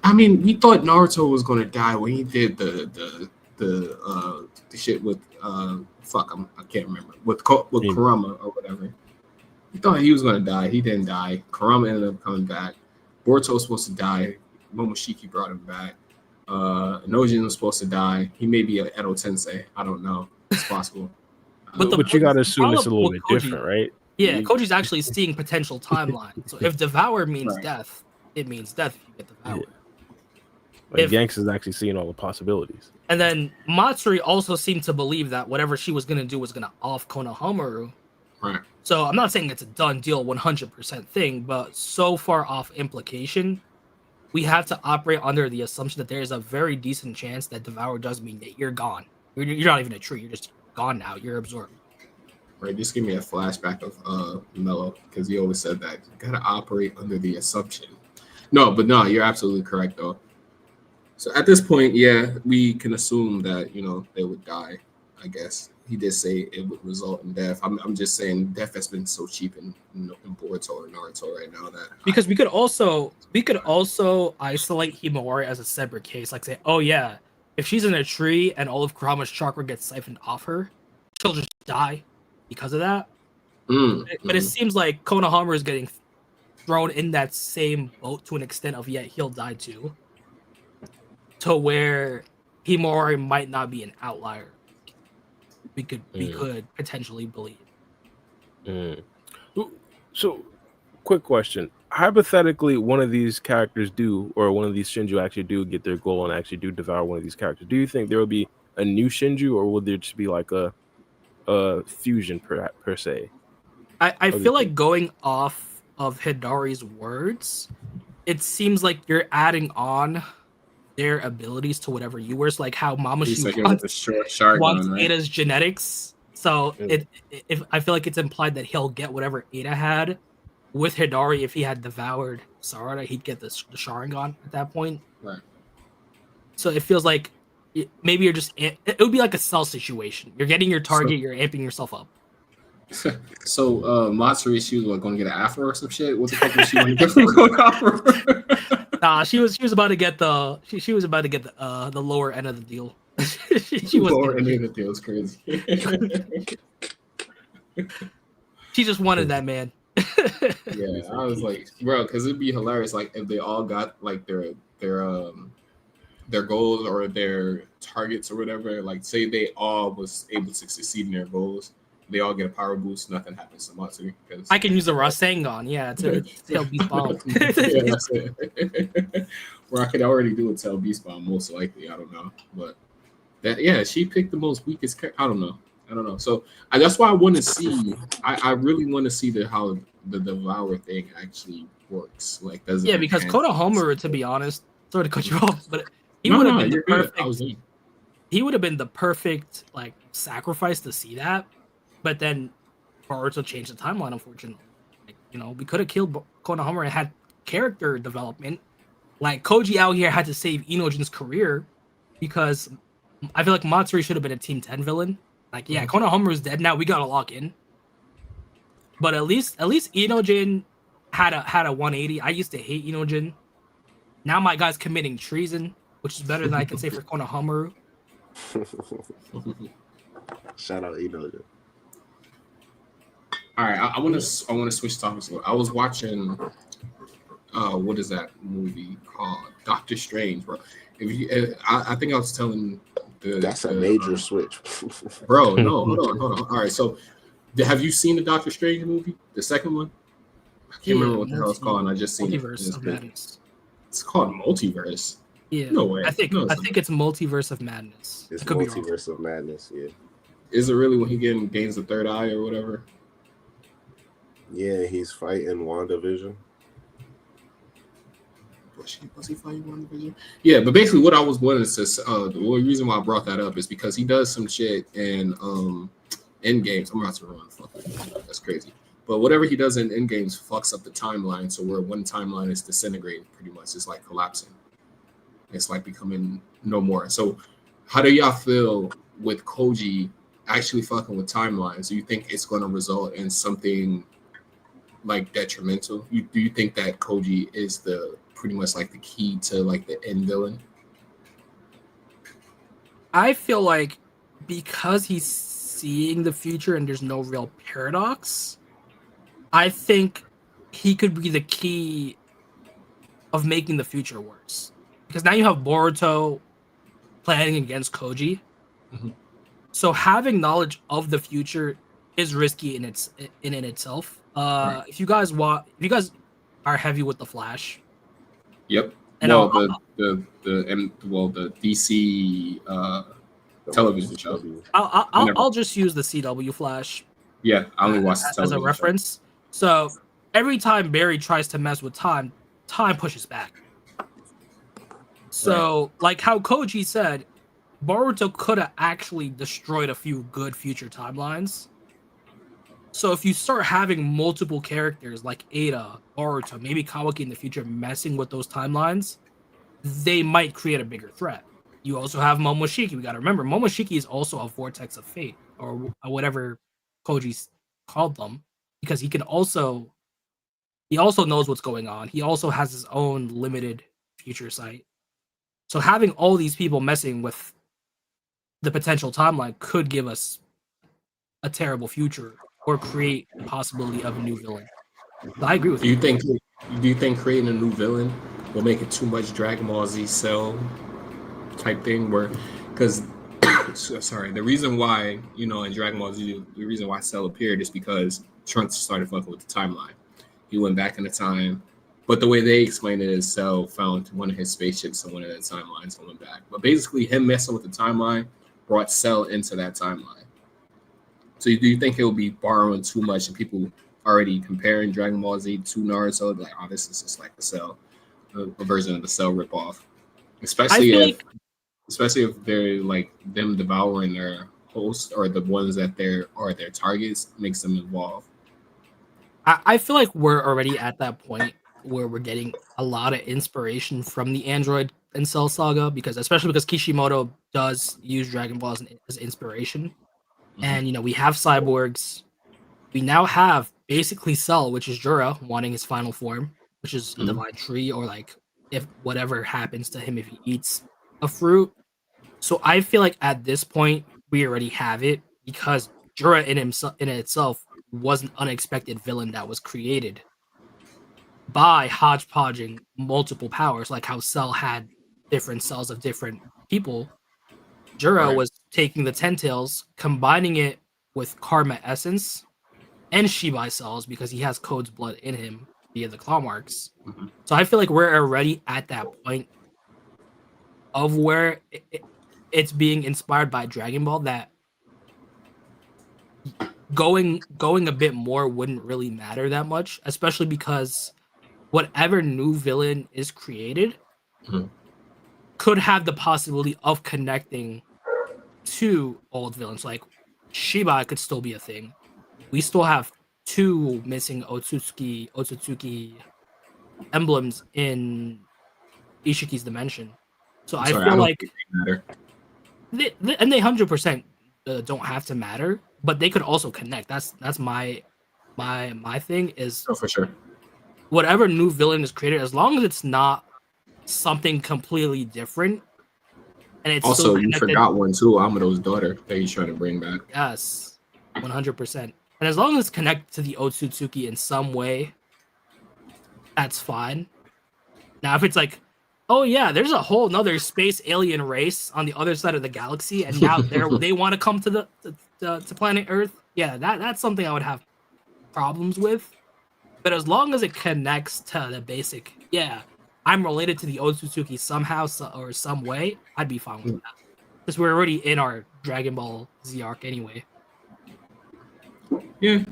I mean, we thought Naruto was gonna die when he did the shit with I can't remember with Kurama or whatever. We thought he was gonna die. He didn't die. Kurama ended up coming back. Boruto was supposed to die. Momoshiki brought him back. Nojin was supposed to die. He may be an Edo Tensei. I don't know. It's possible. But you gotta assume it's a little bit different, right? Yeah, Koji's actually seeing potential timelines. So if devour means death, it means death if you get devoured. Like Yanks is actually seeing all the possibilities. And then Matsuri also seemed to believe that whatever she was gonna do was gonna off Konohamaru. Right. So I'm not saying it's a done deal 100% thing, but so far off implication, we have to operate under the assumption that there is a very decent chance that devour does mean that you're gone. You're not even a tree. You're just gone now. You're absorbed. Right. Just give me a flashback of Mello because he always said that you gotta operate under the assumption. No, you're absolutely correct though. So at this point, yeah, we can assume that they would die. I guess he did say it would result in death. I'm just saying death has been so cheap in Boruto or Naruto right now that because we could also isolate Himawari as a separate case, like say, oh yeah, if she's in a tree and all of Kurama's chakra gets siphoned off her, she'll just die because of that. But it seems like Konohamaru is getting thrown in that same boat to an extent of he'll die too, to where Himawari might not be an outlier. We could potentially believe. So, quick question: hypothetically, one of these characters one of these Shinju actually do get their goal and actually do devour one of these characters. Do you think there will be a new Shinju, or will there just be like a fusion per se? I feel like going off of Hidari's words, it seems like you're adding on their abilities to whatever you were. So like how Mamoshi wants Ada's genetics. So if I feel like it's implied that he'll get whatever Ada had with Hidari. If he had devoured Sarada, he'd get the Sharingan at that point. Right. So it feels like maybe you're just it would be like a Cell situation. You're getting your target, you're amping yourself up. So Matsuri, she was going to get an afro or some shit. What the fuck was she going to get? Nah, she was about to get the the lower end of the deal. she was lower end of the deal is crazy. She just wanted that man. Yeah, I was like, bro, because it'd be hilarious, like if they all got like their their goals or their targets or whatever, like say they all was able to succeed in their goals, they all get a power boost. Nothing happens to Matsuri because I can use the Rasengan, yeah, to tail beast bomb. yeah, that's it. Where I could already do a tail beast bomb, most likely. I don't know, but that yeah, she picked the most weakest character. I don't know. So that's why I want to see. I really want to see how the Devour thing actually works. Like, does it? Yeah, because Konohamaru, to be honest, sorry to cut you off, but he No, would have no, been the you're good. perfect. He would have been the perfect like sacrifice to see that, but then Boruto changed the timeline. Unfortunately, like, you know, we could have killed Konohamaru and had character development. Like Koji out here had to save Inojin's career because I feel like Matsuri should have been a Team 10 villain. Like, yeah, Konohamaru's dead now. We gotta lock in. But at least Inojin had a 180. I used to hate Inojin. Now my guy's committing treason, which is better than I can say for Konohamaru. Shout out Inogen. All right, I want to switch topics. I was watching, what is that movie called? Doctor Strange, bro. I think I was telling that's a major switch, bro. No, hold on. All right, so have you seen the Doctor Strange movie, the second one? I can't remember what the hell it's called. And I just seen Multiverse of Madness. It's called Multiverse. Yeah, no way. I think it's Multiverse of Madness. It's Multiverse of Madness. Yeah. Is it really when he gains the third eye or whatever? Yeah, he's fighting WandaVision. Was he fighting WandaVision? Yeah, but basically what I was wanting to say, the only reason why I brought that up is because he does some shit in Endgames. I'm about to run. That's crazy. But whatever he does in Endgames fucks up the timeline. So where one timeline is disintegrating, pretty much, it's like collapsing. It's like becoming no more. So how do y'all feel with Koji actually fucking with timelines? Do you think it's going to result in something like detrimental? Do you think that Koji is pretty much like the key to like the end villain? I feel like because he's seeing the future and there's no real paradox, I think he could be the key of making the future worse. Because now you have Boruto planning against Koji. Mm-hmm. So having knowledge of the future is risky in itself. Right. If you guys are heavy with the Flash. Yep. And well, the DC television show. I'll just use the CW Flash. Yeah, I only watch the as a reference. So every time Barry tries to mess with time pushes back. So, like how Koji said, Boruto could have actually destroyed a few good future timelines. So if you start having multiple characters like Ada, Boruto, maybe Kawaki in the future messing with those timelines, they might create a bigger threat. You also have Momoshiki. We got to remember, Momoshiki is also a vortex of fate, or whatever Koji's called them, because he also knows what's going on. He also has his own limited future sight. So having all these people messing with the potential timeline could give us a terrible future or create the possibility of a new villain. So I agree with you. Do you think creating a new villain will make it too much Dragon Ball Z Cell type thing? Because the reason why, in Dragon Ball Z, the reason why Cell appeared is because Trunks started fucking with the timeline. He went back in the time. But the way they explained it is Cell found one of his spaceships on one of the timelines and went back. But basically, him messing with the timeline brought Cell into that timeline. So do you think he'll be borrowing too much and people already comparing Dragon Ball Z to Naruto? Like, oh, this is just like the Cell, a version of the Cell ripoff. Especially if they're like them devouring their host or the ones that their targets makes them evolve. I feel like we're already at that point where we're getting a lot of inspiration from the Android and Cell saga, especially because Kishimoto does use Dragon Ball as inspiration. Mm-hmm. And we have cyborgs. We now have basically Cell, which is Jura wanting his final form, which is a divine tree, or like if whatever happens to him if he eats a fruit. So I feel like at this point we already have it, because Jura in itself was an unexpected villain that was created by hodgepodging multiple powers, like how Cell had different cells of different people. Juro Right. was taking the Ten Tails, combining it with Karma Essence and Shibai cells because he has Code's blood in him via the claw marks. Mhm. So I feel like we're already at that point of where it's being inspired by Dragon Ball that going a bit more wouldn't really matter that much, especially because whatever new villain is created Mhm. could have the possibility of connecting to old villains. Like Shiba could still be a thing. We still have 2 missing Otsutsuki emblems in Ishiki's dimension. So I'm I sorry, I feel don't like think they matter. they 100% don't have to matter, but they could also connect. That's my thing is Oh, for sure. whatever new villain is created, as long as it's not something completely different and it's still Also, you connected. forgot one too. Amado's daughter that he's trying to bring back. Yes, 100%. And as long as it's connected to the Otsutsuki in some way, that's fine. Now, if it's like, oh yeah, there's a whole nother space alien race on the other side of the galaxy, and now they want to come to to planet Earth, yeah, that's something I would have problems with. But as long as it connects to the basic, yeah, I'm related to the Otsutsuki somehow or some way, I'd be fine with that. Because we're already in our Dragon Ball Z arc anyway. Yeah,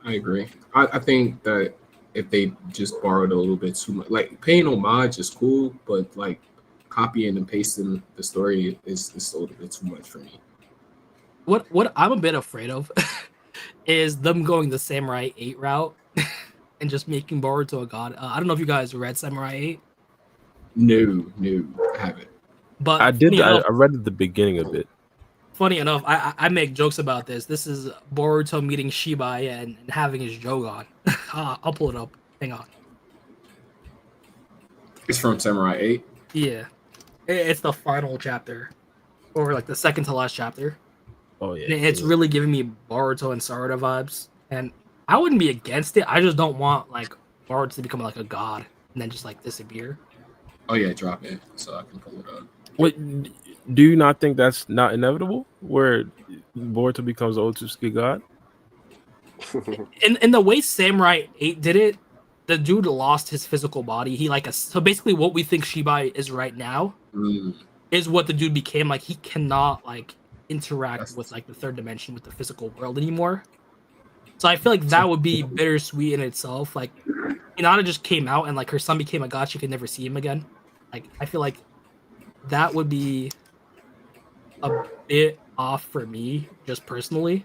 I agree. I think that if they just borrowed a little bit too much, like paying homage is cool, but like copying and pasting the story is a little bit too much for me. What I'm a bit afraid of is them going the Samurai 8 route and just making Boruto a god. I don't know if you guys read Samurai 8, No, I haven't. but I did. funny enough, I read at the beginning a bit. funny enough, I make jokes about this. This is Boruto meeting Shibai and having his Jogan. I'll pull it up. Hang on. It's from Samurai 8. Yeah, it's the final chapter, or like the second to last chapter. Oh yeah, And it's really giving me Boruto and Sarada vibes, and I wouldn't be against it. I just don't want like Boruto to become like a god and then just like disappear. Oh yeah, drop it so I can pull it up. What, do you not think that's not inevitable? Where Boruto becomes the Otsutsuki god? In the way Samurai 8 did it, the dude lost his physical body. He like so basically what we think Shibai is right now is what the dude became. Like he cannot like interact with like the third dimension with the physical world anymore. So I feel like that would be bittersweet in itself. Like Hinata just came out and like her son became a god, she could never see him again. Like I feel like that would be a bit off for me, just personally.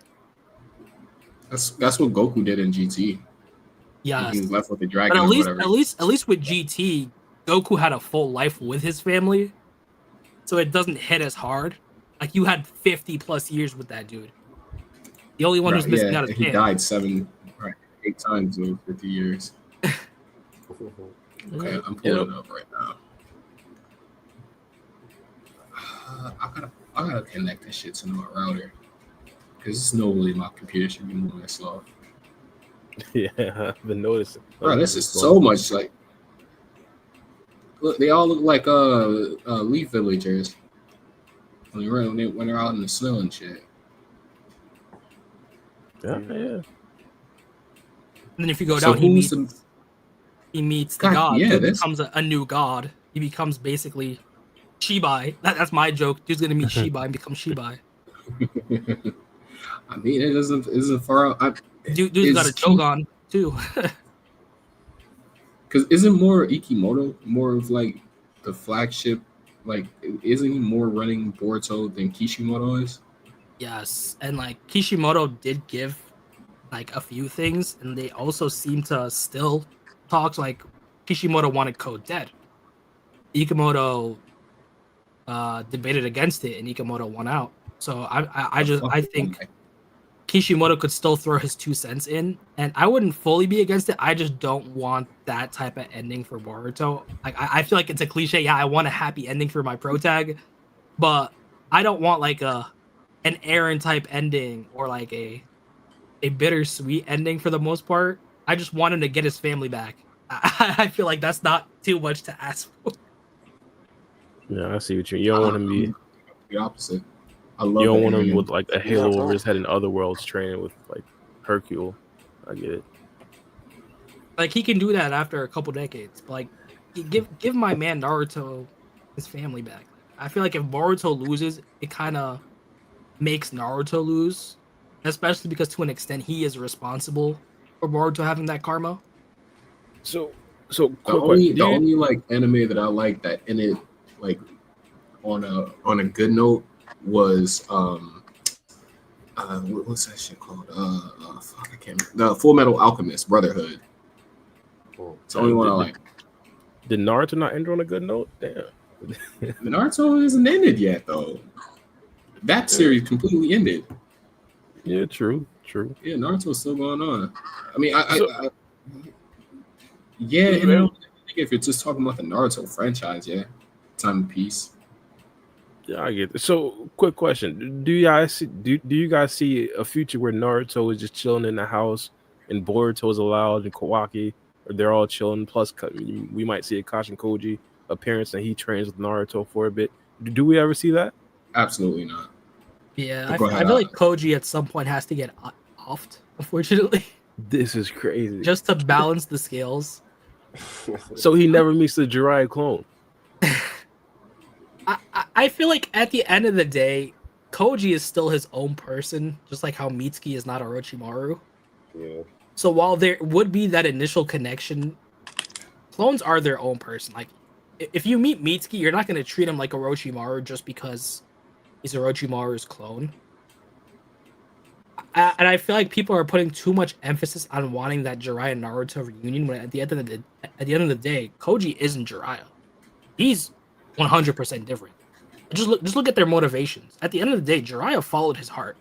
That's what Goku did in GT. Yes. He was left with the dragon. But or whatever. at least with GT, Goku had a full life with his family, so it doesn't hit as hard. Like you had 50 plus years with that dude. The only one who's missing out is he him. died 8 times in 50 years. Okay, I'm pulling it up right now. I gotta connect this shit to my router because there's no way my computer should be moving that slow. Yeah, I've been noticing. Bro, this is so much like. Look, they all look like leaf villagers when they're out in the snow and shit. Yeah. And then if you go So down, he who's meets the God, god. yeah, He this- becomes a new god. He becomes basically Shibai. That's my joke. Dude's gonna meet Shibai and become Shibai. I mean, it isn't far out. Dude's got a Jogan too. Because isn't more Ikimoto more of like the flagship? Like, isn't he more running Boruto than Kishimoto is? Yes, and like Kishimoto did give like a few things, and they also seem to still talk. Like Kishimoto wanted Code dead. Ikimoto debated against it, and Ikimoto won out. So I think Kishimoto could still throw his 2 cents in, and I wouldn't fully be against it. I just don't want that type of ending for Boruto. Like I feel like it's a cliche. Yeah, I want a happy ending for my protag, but I don't want like an Eren type ending or like a bittersweet ending for the most part. I just want him to get his family back. I feel like that's not too much to ask for. Yeah, I see what you don't want him to be. The opposite. I love. You don't want him Alien. with like a halo over his head in other worlds training with like Hercule. I get it. Like he can do that after a couple decades. But, like, give my man Naruto his family back. I feel like if Boruto loses, it kind of makes Naruto lose, especially because to an extent he is responsible for Boruto having that karma. So The only like anime that I like that ended like on a good note was what's that shit called? Fuck, I can't remember. The Full Metal Alchemist Brotherhood. It's the only one I like. Did Naruto not end on a good note? Damn. Naruto isn't ended yet though. That series completely ended. Yeah, true. Yeah, Naruto's still going on. I mean, if you're just talking about the Naruto franchise, yeah, time and peace. Yeah, I get it. So, quick question: do you guys see a future where Naruto is just chilling in the house and Boruto is allowed and Kawaki, or they're all chilling? Plus, we might see a Kashin Koji appearance and he trains with Naruto for a bit. Do we ever see that? Absolutely not. Yeah, I feel like Koji at some point has to get offed, unfortunately. This is crazy. Just to balance the scales. So he never meets the Jiraiya clone. I feel like at the end of the day, Koji is still his own person, just like how Mitsuki is not Orochimaru. Yeah. So while there would be that initial connection, clones are their own person. Like, if you meet Mitsuki, you're not going to treat him like Orochimaru just because he's Orochimaru's clone. And I feel like people are putting too much emphasis on wanting that Jiraiya and Naruto reunion when at the end of the day, Koji isn't Jiraiya. He's 100% different. Just look at their motivations. At the end of the day, Jiraiya followed his heart.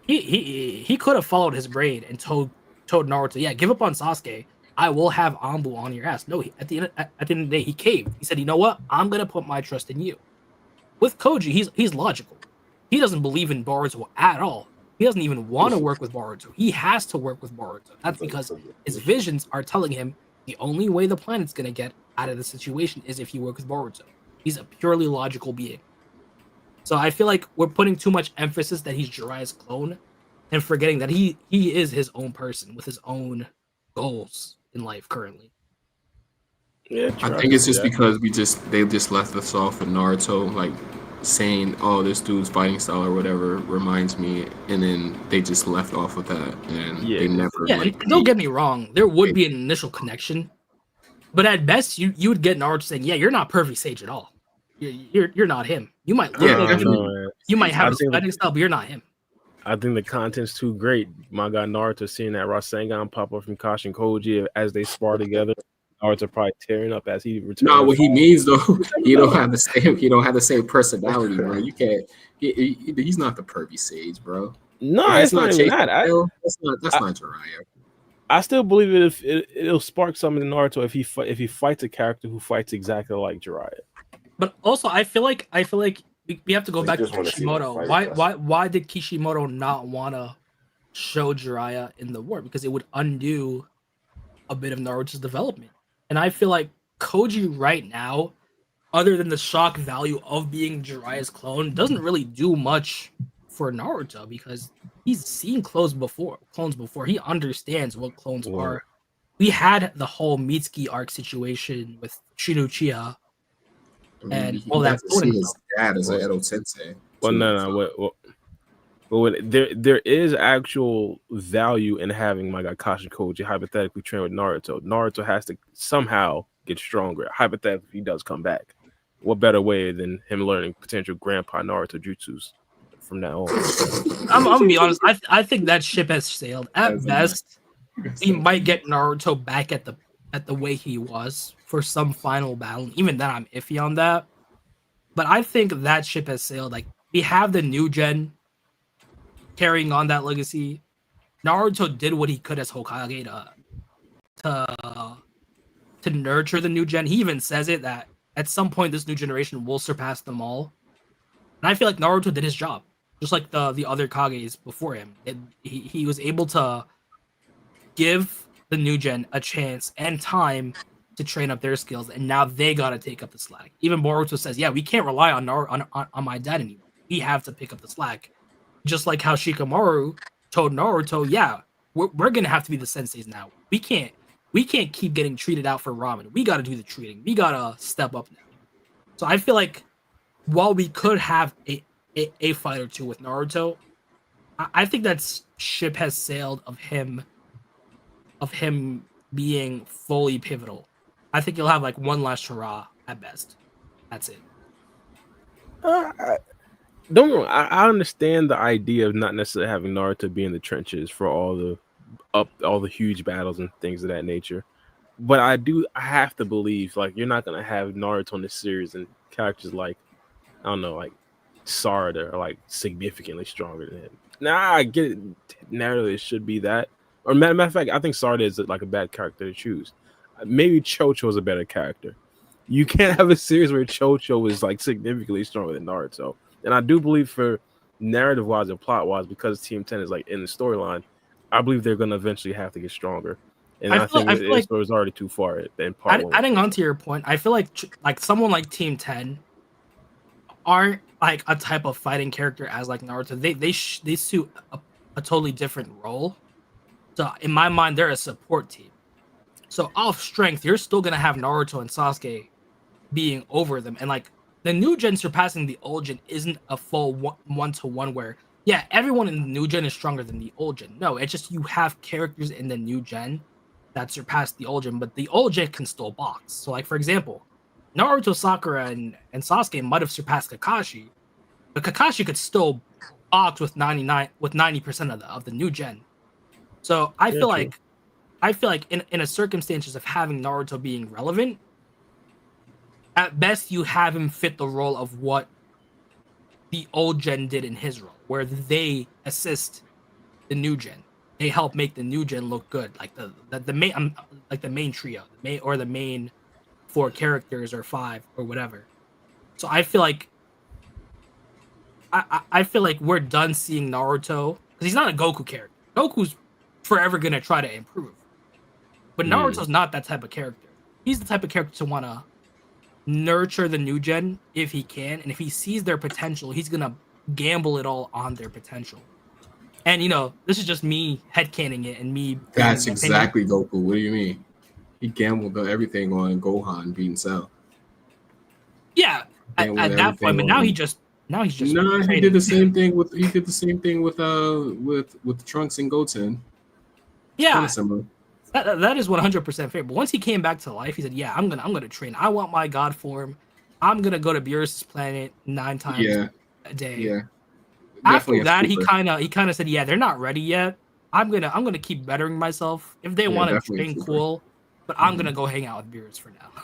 He could have followed his brain and told Naruto, yeah, give up on Sasuke. I will have Anbu on your ass. No, at the end of the day, he caved. He said, you know what? I'm gonna put my trust in you. With Koji, he's logical. He doesn't believe in Boruto at all. He doesn't even want to work with Boruto. He has to work with Boruto. That's because his visions are telling him the only way the planet's gonna get out of the situation is if you work with Boruto. He's a purely logical being. So I feel like we're putting too much emphasis that he's Jiraiya's clone and forgetting that he is his own person with his own goals in life currently. Yeah, I think it's just because they just left us off with Naruto, like saying, "Oh, this dude's fighting style or whatever reminds me," and then they just left off with that, and they never. Yeah, don't get me wrong. There would be an initial connection, but at best, you would get Naruto saying, "Yeah, you're not Perfect Sage at all. You're not him. You might look like him. You might have a fighting style, but you're not him." I think the content's too great. My guy Naruto seeing that Rasengan pop up from Kashin Koji as they spar together. Naruto probably tearing up as he returns. No, what he means though, he don't have the same personality, bro. You can't. He's not the pervy sage, bro. No, it's not even that. That's not Jiraiya. I still believe it'll spark something in Naruto if he fights a character who fights exactly like Jiraiya. But also, I feel like we have to go back to Kishimoto. Why did Kishimoto not want to show Jiraiya in the war? Because it would undo a bit of Naruto's development. And I feel like Koji right now, other than the shock value of being Jiraiya's clone, doesn't really do much for Naruto because he's seen clones before. He understands what clones are. We had the whole Mitsuki arc situation with Shinuchiya. And all that. See his dad as an Edo Sensei. Well, no. Well, there is actual value in having my guy Kashin Koji hypothetically train with Naruto. Naruto has to somehow get stronger. Hypothetically, he does come back. What better way than him learning potential Grandpa Naruto jutsus from now on? I'm gonna be honest. I think that ship has sailed. At best, he might get Naruto back at the way he was for some final battle. Even then, I'm iffy on that. But I think that ship has sailed. Like, we have the new gen carrying on that legacy. Naruto did what he could as Hokage to nurture the new gen. He even says it that at some point this new generation will surpass them all. And I feel like Naruto did his job, just like the other Kages before him. He was able to give the new gen a chance and time to train up their skills, and now they gotta take up the slack. Even Boruto says, "Yeah, we can't rely on my dad anymore. We have to pick up the slack." Just like how Shikamaru told Naruto, "Yeah, we're gonna have to be the senseis now. We can't keep getting treated out for ramen. We gotta do the treating. We gotta step up now." So I feel like while we could have a fight or two with Naruto, I think that ship has sailed of him being fully pivotal. I think you'll have like one last hurrah at best. That's it. Don't get me wrong, I understand the idea of not necessarily having Naruto be in the trenches for all the huge battles and things of that nature. But I have to believe like you're not gonna have Naruto in this series and characters like I don't know, like Sarada are like significantly stronger than him. Now I get it, narratively it should be that. Or matter of fact, I think Sarada is like a bad character to choose. Maybe Chocho is a better character. You can't have a series where Chocho is like significantly stronger than Naruto. And I do believe for narrative wise and plot wise, because Team 10 is like in the storyline, I believe they're gonna eventually have to get stronger. And I think it was already too far in part one. Adding on to your point, I feel like someone like Team 10 aren't like a type of fighting character as like Naruto. They suit a totally different role. So in my mind, they're a support team. So off strength, you're still gonna have Naruto and Sasuke being over them, and like the new gen surpassing the old gen isn't a full one-to-one where yeah, everyone in the new gen is stronger than the old gen. No, it's just you have characters in the new gen that surpass the old gen, but the old gen can still box. So like for example, Naruto, Sakura, and Sasuke might have surpassed Kakashi, but Kakashi could still box with 90% of the new gen. So I feel like in a circumstances of having Naruto being relevant, at best you have him fit the role of what the old gen did in his role, where they assist the new gen. They help make the new gen look good, like the main like the main trio, the main 4 characters or 5 or whatever. So I feel like I feel like we're done seeing Naruto because he's not a Goku character. Goku's forever gonna try to improve, but Naruto's not that type of character. He's the type of character to want to nurture the new gen if he can, and if he sees their potential, he's gonna gamble it all on their potential. And you know, this is just me headcaning it and me. That's exactly Goku. What do you mean? He gambled everything on Gohan being Cell. Yeah, at that point, but now he's just. No, he did the same thing with Trunks and Goten. Yeah, that is 100% fair. But once he came back to life, he said, "Yeah, I'm gonna train. I want my God form. I'm gonna go to Beerus' planet 9 times a day." Yeah. After that, he kind of said, "Yeah, they're not ready yet. I'm gonna keep bettering myself. If they want to train, cool. But I'm gonna go hang out with Beerus for now."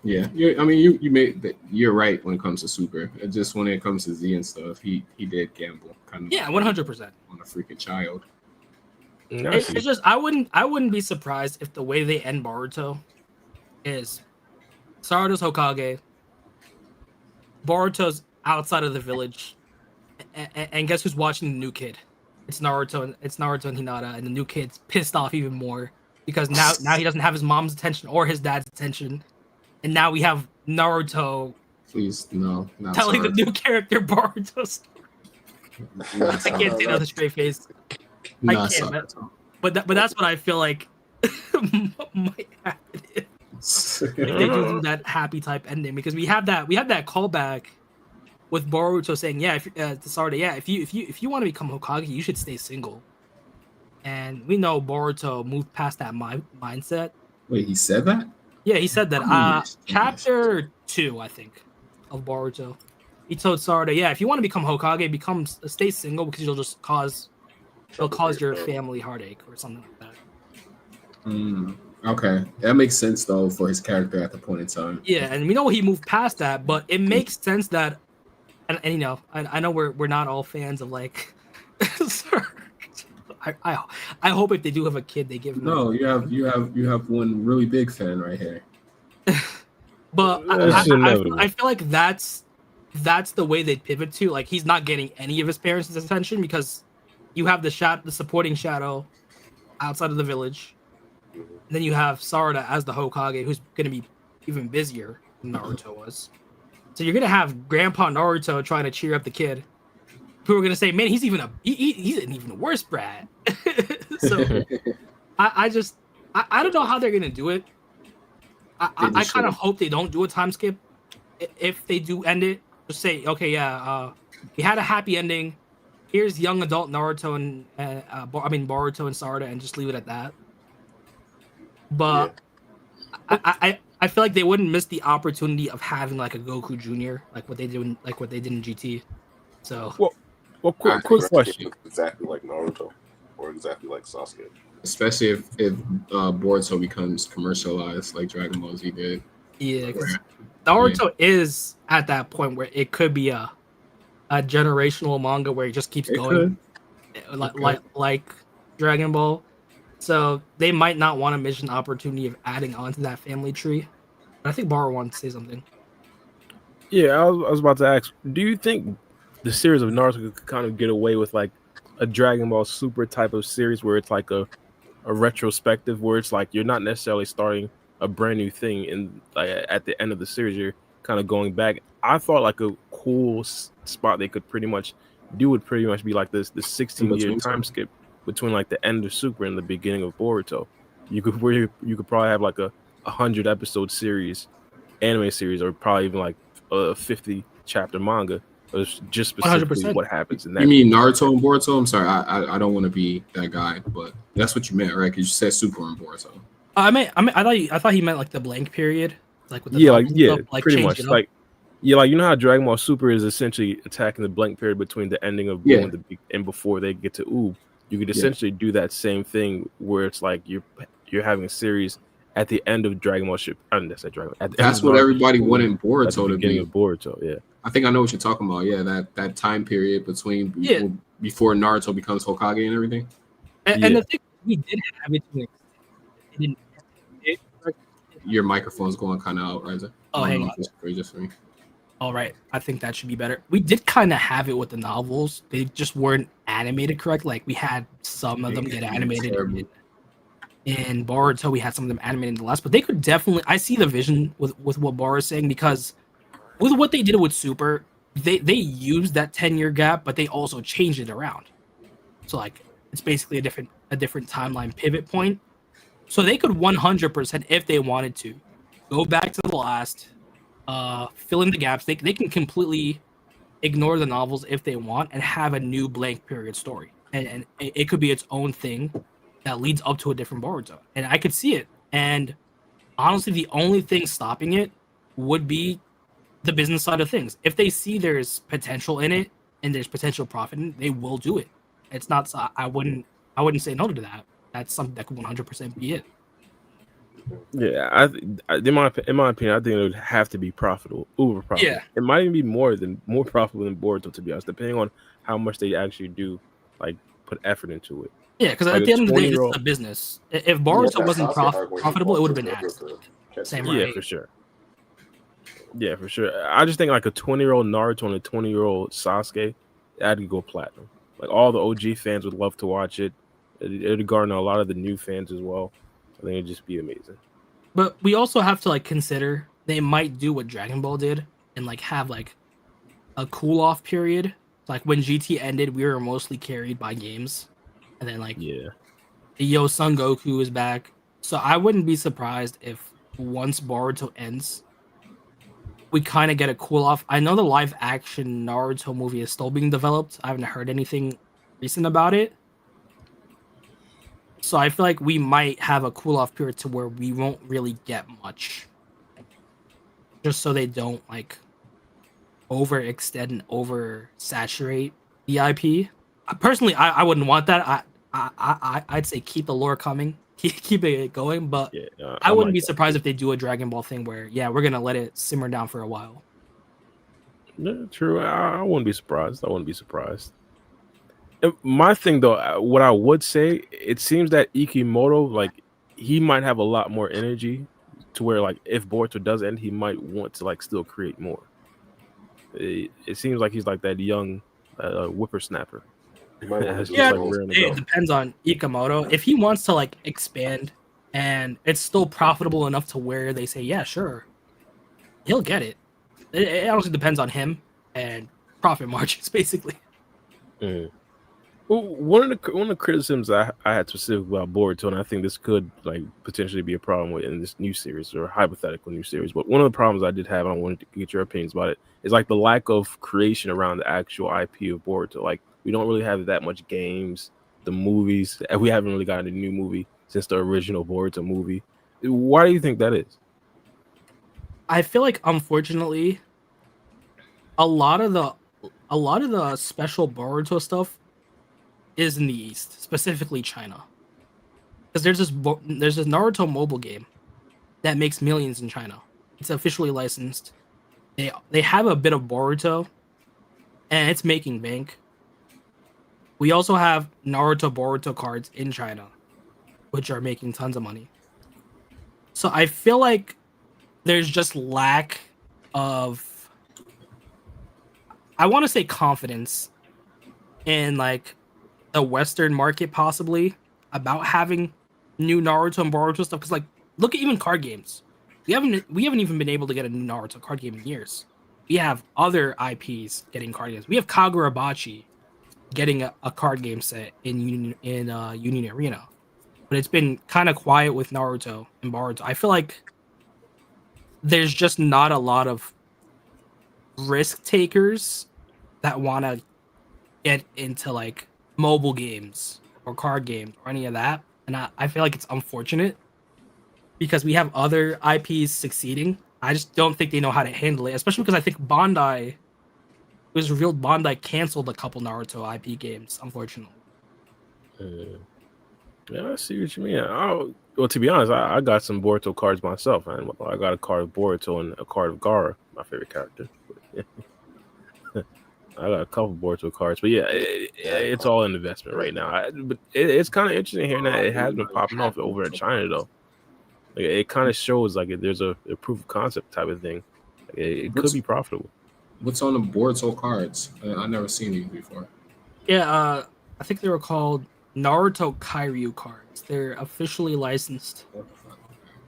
Yeah, you're right when it comes to Super. Just when it comes to Z and stuff, he did gamble kind of. Yeah, 100% on a freaking child. It's just I wouldn't be surprised if the way they end Boruto is Sarada's Hokage, Boruto's outside of the village, and guess who's watching the new kid? It's Naruto and Hinata, and the new kid's pissed off even more because now he doesn't have his mom's attention or his dad's attention. And now we have Naruto. Please, no. Telling the new character Boruto's. I can't say that with a straight face. I can't. But that's what I feel like might happen. If they do that happy type ending, because we have that callback with Boruto saying, "Yeah, to Sarada, yeah, if you want to become Hokage, you should stay single." And we know Boruto moved past that mindset. Wait, he said that? Yeah, he said that. Chapter 2, I think, of Boruto. He told Sarada, "Yeah, if you want to become Hokage, stay single because it'll cause your family heartache or something like that." Okay, that makes sense though for his character at the point in time. Yeah, and we know he moved past that, but it makes sense that, and you know, I know we're not all fans of like. I hope if they do have a kid, they give him. No, you have one really big fan right here. But I feel like that's the way they pivot to. Like he's not getting any of his parents' attention because you have the supporting shadow outside of the village, And then you have Sarada as the Hokage, who's going to be even busier than Naruto was. So you're going to have Grandpa Naruto trying to cheer up the kid. People are going to say, man, he's an even worse brat. So I don't know how they're going to do it. I kind of hope they don't do a time skip. If they do end it, just say, okay, we had a happy ending. Here's young adult Naruto and Boruto and Sarada, and just leave it at that. But I feel like they wouldn't miss the opportunity of having like a Goku Jr. like what they did in GT. So well, quick question. Exactly like Naruto, or exactly like Sasuke. Especially if Boruto becomes commercialized like Dragon Ball Z did. Yeah, because Naruto is at that point where it could be a generational manga where it just keeps going, like Dragon Ball. So they might not want to miss an opportunity of adding on to that family tree. But I think Baro wanted to say something. Yeah, I was about to ask, do you think the series of Naruto could kind of get away with like a Dragon Ball Super type of series where it's like a retrospective, where it's like you're not necessarily starting a brand new thing and like at the end of the series you're kind of going back? I thought like a cool spot they could pretty much do would pretty much be like the 16-year time skip between like the end of Super and the beginning of Boruto. You could probably have like a 100 episode series, anime series, or probably even like a 50 chapter manga. Just specifically 100%. What happens in that. You mean Naruto and Boruto? I'm sorry, I don't want to be that guy, but that's what you meant, right? Because you said Super and Boruto. I thought he meant like the blank period, like with the pretty much like. Yeah, like you know how Dragon Ball Super is essentially attacking the blank period between the ending of Buu and before they get to Oob. You could essentially do that same thing where it's like you're having a series at the end of Dragon Ball Super. I didn't say Dragon. That's what everybody wanted Boruto to be. Of Boruto, yeah. I think I know what you're talking about. Yeah, that time period between before Naruto becomes Hokage and everything. And the thing we did have it. Your microphone's going kind of out, right? Oh, hang on. Just for me. All right, I think that should be better. We did kind of have it with the novels. They just weren't animated correctly. Like we had some of them get animated. In Boruto, we had some of them animated in the last, but they could definitely. I see the vision with what Boruto is saying, because with what they did with Super, they used that 10-year gap, but they also changed it around. So like it's basically a different timeline pivot point. So they could 100%, if they wanted to, go back to the last. Fill in the gaps. They can completely ignore the novels if they want and have a new blank period story, and it could be its own thing that leads up to a different Boruto. And I could see it. And honestly, the only thing stopping it would be the business side of things. If they see there's potential in it and there's potential profit in it, they will do it. It's not. I wouldn't say no to that. That's something that could 100% be it. Yeah, in my opinion, I think it would have to be profitable, uber profitable. Yeah, it might even be more profitable than Boruto, to be honest, depending on how much they actually do, like put effort into it. Yeah, because at the end of the day, this is a business. If Boruto wasn't profitable, it would have been asked. Same right. Yeah, for sure. Yeah, for sure. I just think like a 20-year-old Naruto and a 20-year-old Sasuke, that'd go platinum. Like all the OG fans would love to watch it. It'd garner a lot of the new fans as well. I think it'd just be amazing. But we also have to like consider they might do what Dragon Ball did and like have like a cool off period. Like when GT ended, we were mostly carried by games, and then like Yo Son Goku is back. So I wouldn't be surprised if once Boruto ends, we kind of get a cool off. I know the live action Naruto movie is still being developed. I haven't heard anything recent about it. So I feel like we might have a cool off period to where we won't really get much. Just so they don't like overextend and oversaturate the IP. Personally, I wouldn't want that. I'd say keep the lore coming. Keep it going, but I wouldn't be surprised if they do a Dragon Ball thing where we're gonna let it simmer down for a while. Yeah, true. I wouldn't be surprised. My thing though, what I would say, it seems that Ikimoto, like, he might have a lot more energy to where, like, if Boruto does end, he might want to like still create more. It seems like he's like that young whippersnapper. It depends on Ikimoto. If he wants to like expand and it's still profitable enough to where they say, yeah, sure, he'll get it. It honestly depends on him and profit margins, basically. Mm. Well, one of the criticisms I had specifically about Boruto, and I think this could like potentially be a problem with in this new series or hypothetical new series, but one of the problems I did have, and I wanted to get your opinions about it, is like the lack of creation around the actual IP of Boruto. Like we don't really have that much games, the movies. We haven't really gotten a new movie since the original Boruto movie. Why do you think that is? I feel like, unfortunately, a lot of the special Boruto stuff is in the East, specifically China. Because there's this Naruto mobile game that makes millions in China. It's officially licensed. They have a bit of Boruto, and it's making bank. We also have Naruto Boruto cards in China, which are making tons of money. So I feel like there's just lack of, I want to say, confidence in like the Western market possibly about having new Naruto and Boruto stuff. Because like, look at even card games. We haven't even been able to get a new Naruto card game in years. We have other IPs getting card games. We have Kagurabachi getting a card game set in Union Arena, but it's been kind of quiet with Naruto and Boruto. I feel like there's just not a lot of risk takers that want to get into like mobile games or card games or any of that, and I feel like it's unfortunate because we have other IPs succeeding. I just don't think they know how to handle it, especially because I think Bandai, it was revealed Bandai canceled a couple Naruto IP games, unfortunately. Yeah, I see what you mean. Well, to be honest, I got some Boruto cards myself, man. I got a card of Boruto and a card of Gaara, my favorite character. I got a couple Boruto cards, but yeah, it's all an investment right now. But it's kind of interesting hearing that it has been popping off over in China, though. Like, it kind of shows like there's a proof of concept type of thing. It could be profitable. What's on the Boruto cards? I've never seen these before. Yeah, I think they were called Naruto Kairyu cards. They're officially licensed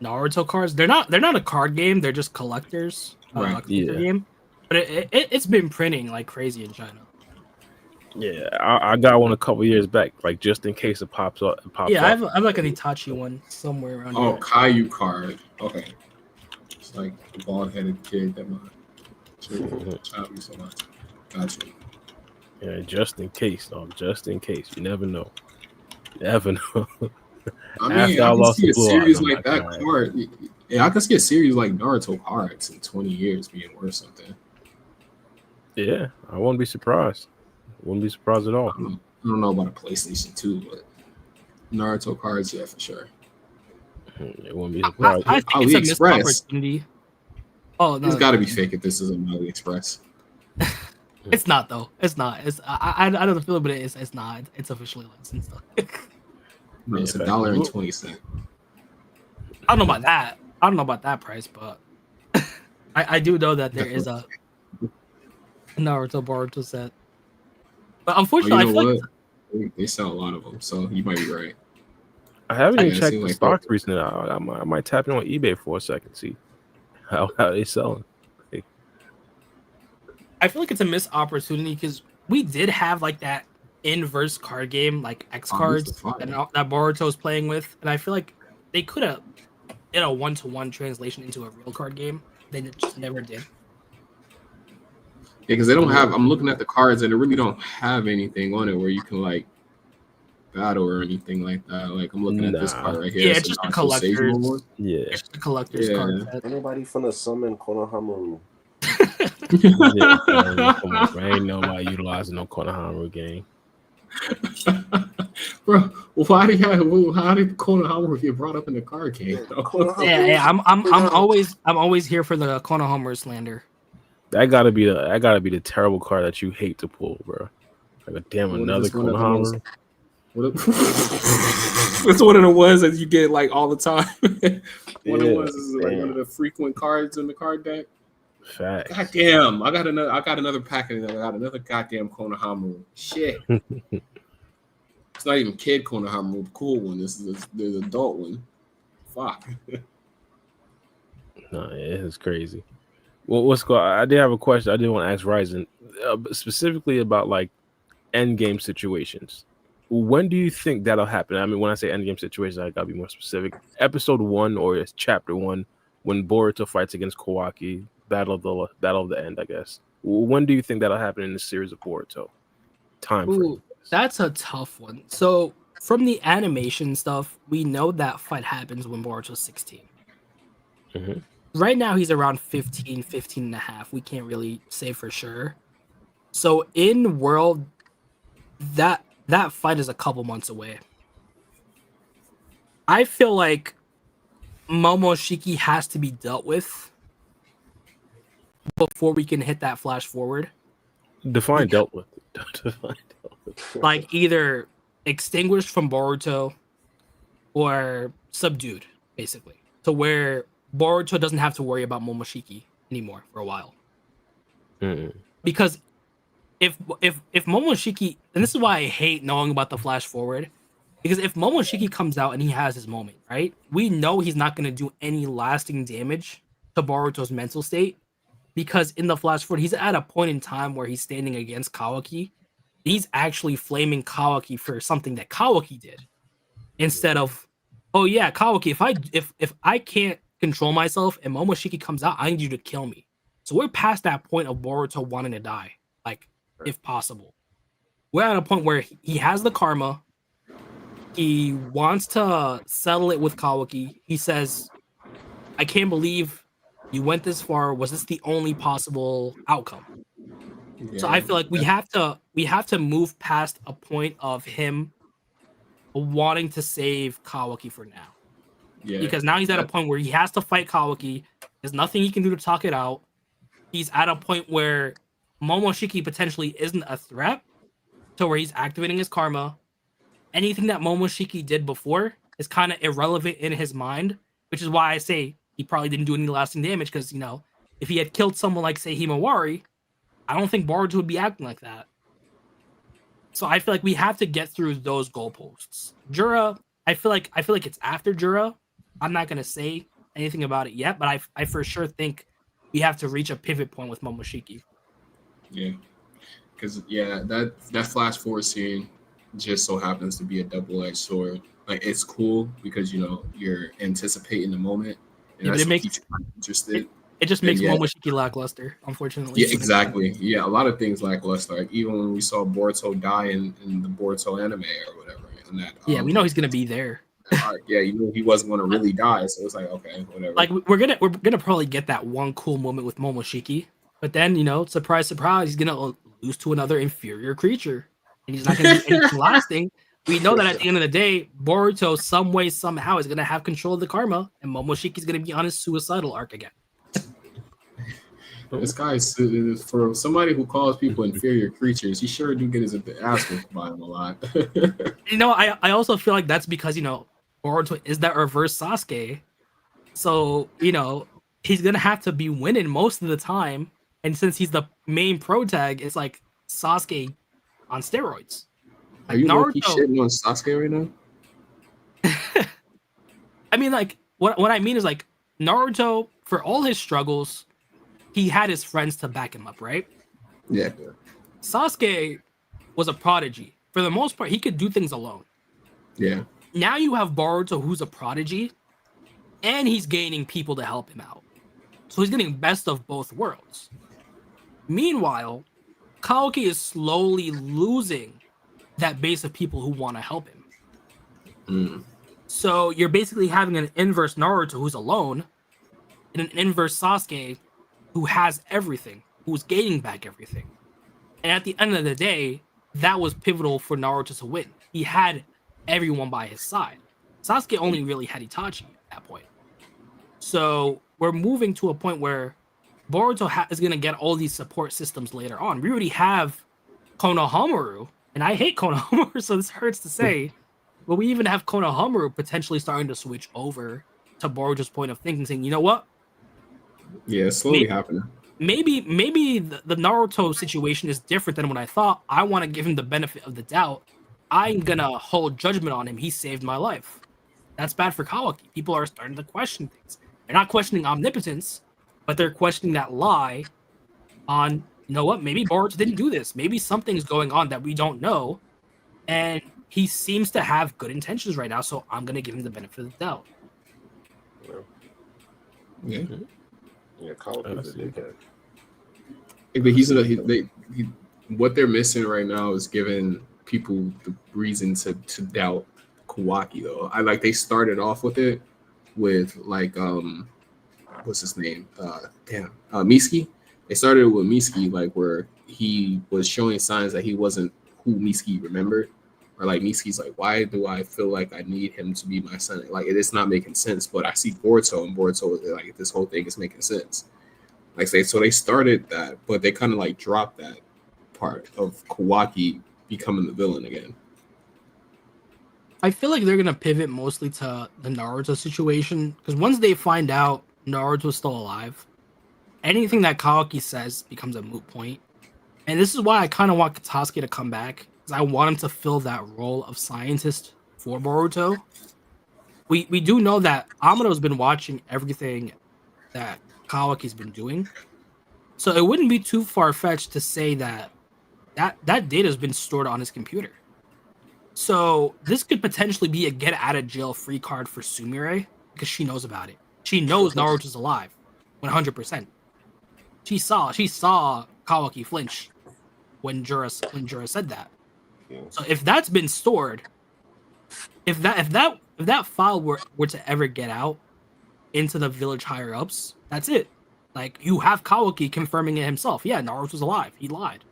Naruto cards. They're not a card game. They're just collectors. Right. Game. But it's been printing like crazy in China. Yeah, I got one a couple years back, like just in case it pops up. Yeah, I have like an Itachi one somewhere around Oh, here. Caillou card. Okay. It's like the bald-headed kid that my child used to like. Gotcha. Yeah, just in case, dog. Just in case. You never know. You never know. I mean, After I can lost see the a Blue series Eyes, I'm like that like, card. Yeah, I can see a series like Naruto cards in 20 years being worth something. Yeah, I wouldn't be surprised. Wouldn't be surprised at all. I don't know about a PlayStation 2, but Naruto cards, yeah, for sure. It wouldn't be surprised. I think it's a missed AliExpress. opportunity. Oh no, It's got to be fake if this is an AliExpress. It's not though. It's not. I know the feeling, but it's not. It's officially licensed. No, it's Yeah, $1.20. I don't know about that. I don't know about that price, but I do know that there is a Naruto Boruto set. But unfortunately, Oh, I feel like They sell a lot of them, so you might be right. I haven't even Yeah, it checked seems the like stocks recently. I might tap in on eBay for a second, see how they selling. I feel like it's a missed opportunity because we did have like that inverse card game, like X cards that Boruto's playing with, and I feel like they could have did a 1-to-1 translation into a real card game. They just never did. Yeah, because they don't have. I'm looking at the cards, and they really don't have anything on it where you can like battle or anything like that. Like I'm looking at this Nah. card right here. Yeah, It's it's just a Naruto collector's. Seijun one. Yeah, It's just a collector's Yeah. card set. Anybody finna summon Konohamaru? yeah. Come on, bro. I ain't nobody utilizing no Konohamaru game. Bro, how did Konohamaru get brought up in the card game? Yeah, I'm always here for the Konohamaru slander. That gotta be the terrible card that you hate to pull, bro. Like, damn, What another is this one of the most- Konohamaru. It's one of the ones that you get like all the time. One of the Yeah, ones is like one of the frequent cards in the card deck. Facts. God damn, I got another packet. I got another goddamn Konohamaru. Shit. It's not even kid Konohamaru, the cool one. This is the adult one. clock. No, it's crazy. Well, what's going? I did have a question. I did want to ask Ryzen specifically about like end game situations. When do you think that'll happen? I mean, when I say end game situations, I gotta be more specific. Episode 1 or it's chapter 1, when Boruto fights against Kawaki, battle of the end, I guess. When do you think that'll happen in the series of Boruto? Time frame. Ooh, that's a tough one. So from the animation stuff, we know that fight happens when Boruto's 16. Mhm. Right now he's around 15 and a half. We can't really say for sure. So in world, that fight is a couple months away. I feel like Momoshiki has to be dealt with before we can hit that flash forward. Define dealt with. Define dealt with. Like either extinguished from Boruto or subdued, basically. To where Boruto doesn't have to worry about Momoshiki anymore for a while. Mm. Because if Momoshiki, and this is why I hate knowing about the flash forward, because if Momoshiki comes out and he has his moment, right? We know he's not going to do any lasting damage to Boruto's mental state, because in the flash forward, he's at a point in time where he's standing against Kawaki. He's actually flaming Kawaki for something that Kawaki did, instead of, oh yeah, Kawaki, if I can't control myself and Momoshiki comes out, I need you to kill me. So we're past that point of Boruto wanting to die, like if possible. We're at a point where he has the karma. He wants to settle it with Kawaki. He says, I can't believe you went this far. Was this the only possible outcome? Yeah. So I feel like we have to move past a point of him wanting to save Kawaki for now. Yeah. Because now he's at a point where he has to fight Kawaki. There's nothing he can do to talk it out. He's at a point where Momoshiki potentially isn't a threat to where he's activating his karma. Anything that Momoshiki did before is kind of irrelevant in his mind, which is why I say he probably didn't do any lasting damage, because, you know, if he had killed someone like, say, Himawari, I don't think Boruto would be acting like that. So I feel like we have to get through those goalposts. Jura, I feel like it's after Jura. I'm not going to say anything about it yet, but I for sure think we have to reach a pivot point with Momoshiki. Yeah. Because, yeah, that flash forward scene just so happens to be a double-edged sword. Like, it's cool because, you know, you're anticipating the moment, and Yeah, but that's it what makes- keeps you interested. It just makes Yeah. Momoshiki lackluster, unfortunately. Yeah, exactly. Yeah, a lot of things lackluster. Like, even when we saw Boruto die in the Boruto anime or whatever. In that, Yeah, we know he's gonna be there. arc, yeah, you knew he wasn't going to really die, so it's like, okay, whatever. Like we're gonna probably get that one cool moment with Momoshiki, but then, you know, surprise, surprise, he's gonna lose to another inferior creature, and he's not gonna do anything lasting. We know that at the end of the day, Boruto, some way, somehow, is gonna have control of the karma, and Momoshiki's gonna be on his suicidal arc again. This guy is, for somebody who calls people inferior creatures, he sure do get his ass whipped by him a lot. You know, I also feel like that's because, you know, Boruto is that reverse Sasuke, so, you know, he's gonna have to be winning most of the time, and since he's the main pro tag, it's like Sasuke on steroids. Are you low-key Naruto- shitting on Sasuke right now? I mean, like, what I mean is, like, Naruto, for all his struggles, he had his friends to back him up, right? Yeah. Sasuke was a prodigy. For the most part, he could do things alone. Yeah. Now you have Boruto, who's a prodigy, and he's gaining people to help him out. So he's getting best of both worlds. Meanwhile, Kawaki is slowly losing that base of people who want to help him. Mm. So you're basically having an inverse Naruto who's alone, and an inverse Sasuke who has everything, who's gaining back everything. And at the end of the day, that was pivotal for Naruto to win. He had everyone by his side. Sasuke only really had Itachi at that point. So we're moving to a point where Boruto is going to get all these support systems later on. We already have Konohamaru, and I hate Konohamaru, so this hurts to say, but we even have Konohamaru potentially starting to switch over to Boruto's point of thinking, saying, you know what? Yeah, it's slowly happening. Maybe the Naruto situation is different than what I thought. I want to give him the benefit of the doubt. I'm gonna hold judgment on him. He saved my life. that's bad for Kawaki. People are starting to question things. They're not questioning omnipotence, but they're questioning that lie on, you know what, maybe Boruto didn't do this. Maybe something's going on that we don't know. And he seems to have good intentions right now, so I'm going to give him the benefit of the doubt. Yeah. Yeah, Kawaki is a dickhead. But what they're missing right now is giving people the reason to doubt Kawaki though. They started off with it with what's his name? Miski. They started with Miski, where he was showing signs that he wasn't who Miski remembered. Or Miski's why do I feel like I need him to be my son? It's not making sense. But I see Boruto, and Boruto, this whole thing is making sense. So they started that, but they kind of dropped that part of Kawaki becoming the villain again. I feel like they're gonna pivot mostly to the Naruto situation, because once they find out Naruto's still alive, anything that Kawaki says becomes a moot point. And this is why I kind of want Katasuki to come back, because I want him to fill that role of scientist for Boruto. We do know that Amado's been watching everything that Kawaki's been doing, so it wouldn't be too far-fetched to say that data has been stored on his computer. So this could potentially be a get out of jail free card for Sumire, because she knows about it. She knows Naruto's alive, 100%. She saw Kawaki flinch when Jura said that. Yeah. So if that's been stored, if that file were to ever get out into the village higher ups, that's it. You have Kawaki confirming it himself. Yeah, Naruto's alive. He lied.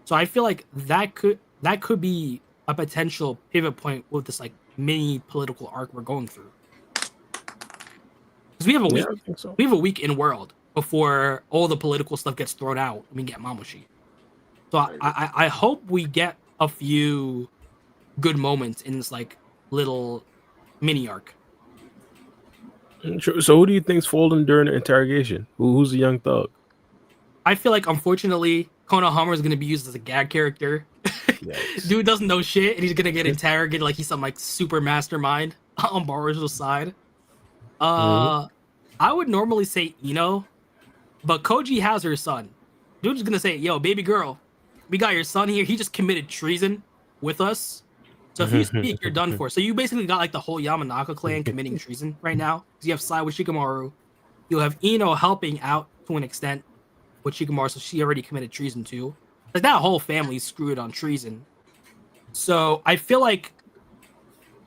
So I feel like that could be a potential pivot point with this mini political arc we're going through. Because we have a week. Yeah, I think so. We have a week in world before all the political stuff gets thrown out and we get Mamushi. So I hope we get a few good moments in this little mini arc. So who do you think's folding during the interrogation? Who's the young thug? I feel like unfortunately Konohamaru is going to be used as a gag character. Yes. Dude doesn't know shit and he's going to get interrogated like he's some super mastermind on Boruto's side. I would normally say Ino, but Koji has her son. Dude's going to say, yo, baby girl, we got your son here. He just committed treason with us. So if you speak, you're done for. So you basically got the whole Yamanaka clan committing treason right now. You have Sai with Shikamaru. You have Ino helping out to an extent with Shikamaru, so she already committed treason too. That whole family's screwed on treason. So I feel like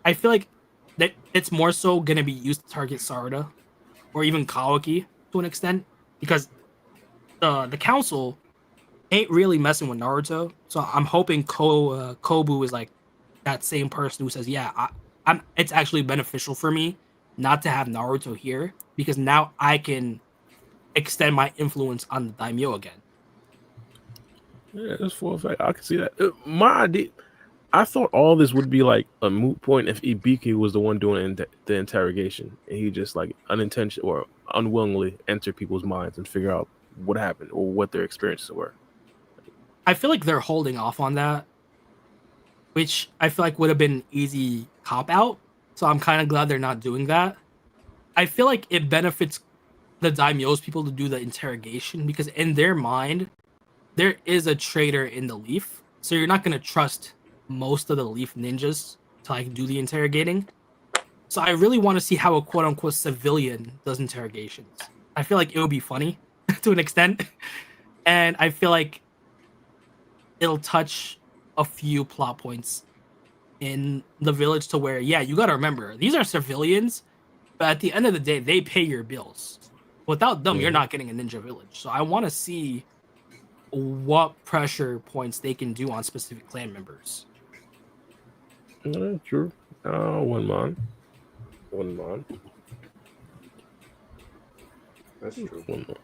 that it's more so gonna be used to target Sarada or even Kawaki to an extent, because the council ain't really messing with Naruto. So I'm hoping Kobu is that same person who says, yeah, it's actually beneficial for me not to have Naruto here, because now I can extend my influence on the daimyo again. Yeah, that's for a fact. I can see that. My idea, I thought all this would be a moot point if Ibiki was the one doing the interrogation, and he just unintentionally or unwillingly enter people's minds and figure out what happened or what their experiences were. I feel like they're holding off on that, which I feel like would have been an easy cop out. So I'm kind of glad they're not doing that. I feel like it benefits the daimyo's people to do the interrogation, because in their mind, there is a traitor in the Leaf. So you're not going to trust most of the Leaf ninjas to do the interrogating. So I really want to see how a quote unquote civilian does interrogations. I feel like it would be funny to an extent. And I feel like it'll touch a few plot points in the village to where, yeah, you got to remember, these are civilians, but at the end of the day, they pay your bills. Without them, you're not getting a ninja village. So I want to see what pressure points they can do on specific clan members. True. One man. That's true. One man.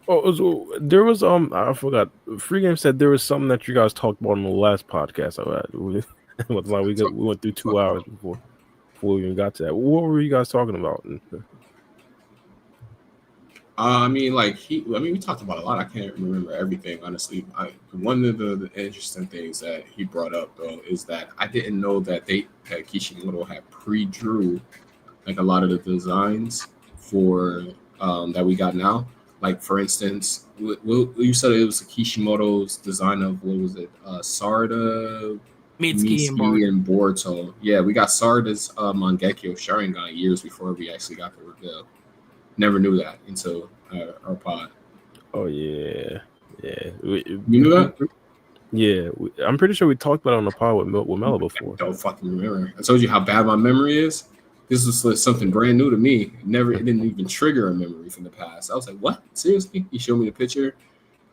Oh, so there was I forgot. Free Game said there was something that you guys talked about on the last podcast. We went through 2 hours before we even got to that. What were you guys talking about? I mean, like we talked about a lot. I can't remember everything, honestly. One of the interesting things that he brought up though is that I didn't know that Kishimoto had pre-drew like a lot of the designs for that we got now. Like for instance, you said it was Kishimoto's design of what was it? Sarada, Mitsuki and Mitsuki, Boruto. and Boruto. Yeah, we got Sarada's Mangekyo Sharingan years before we actually got the reveal. Never knew that until our pod. Oh yeah, yeah. You knew that? Yeah, I'm pretty sure we talked about it on the pod with Mello before. I don't fucking remember. I told you how bad my memory is. This was like something brand new to me. It didn't even trigger a memory from the past. I was like, "What? Seriously?" He showed me the picture,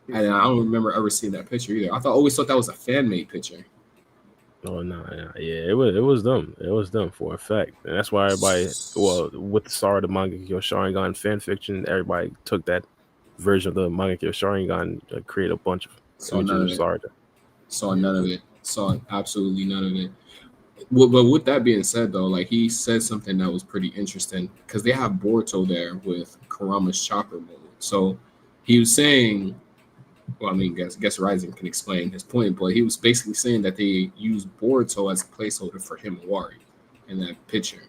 and I don't remember ever seeing that picture either. Always thought that was a fan made picture. Oh no, yeah, it was them. It was them for a fact, and that's why everybody, with the Sarada Mangekyo Sharingan fan fiction, everybody took that version of the Mangekyo Sharingan to create a bunch of images of Sarada. Saw none of it. Saw absolutely none of it. But with that being said, though, like he said something that was pretty interesting because they have Boruto there with Kurama's chakra mode. So he was saying, well, I mean, guess Rising can explain his point, but he was basically saying that they use Boruto as a placeholder for Himawari in that picture.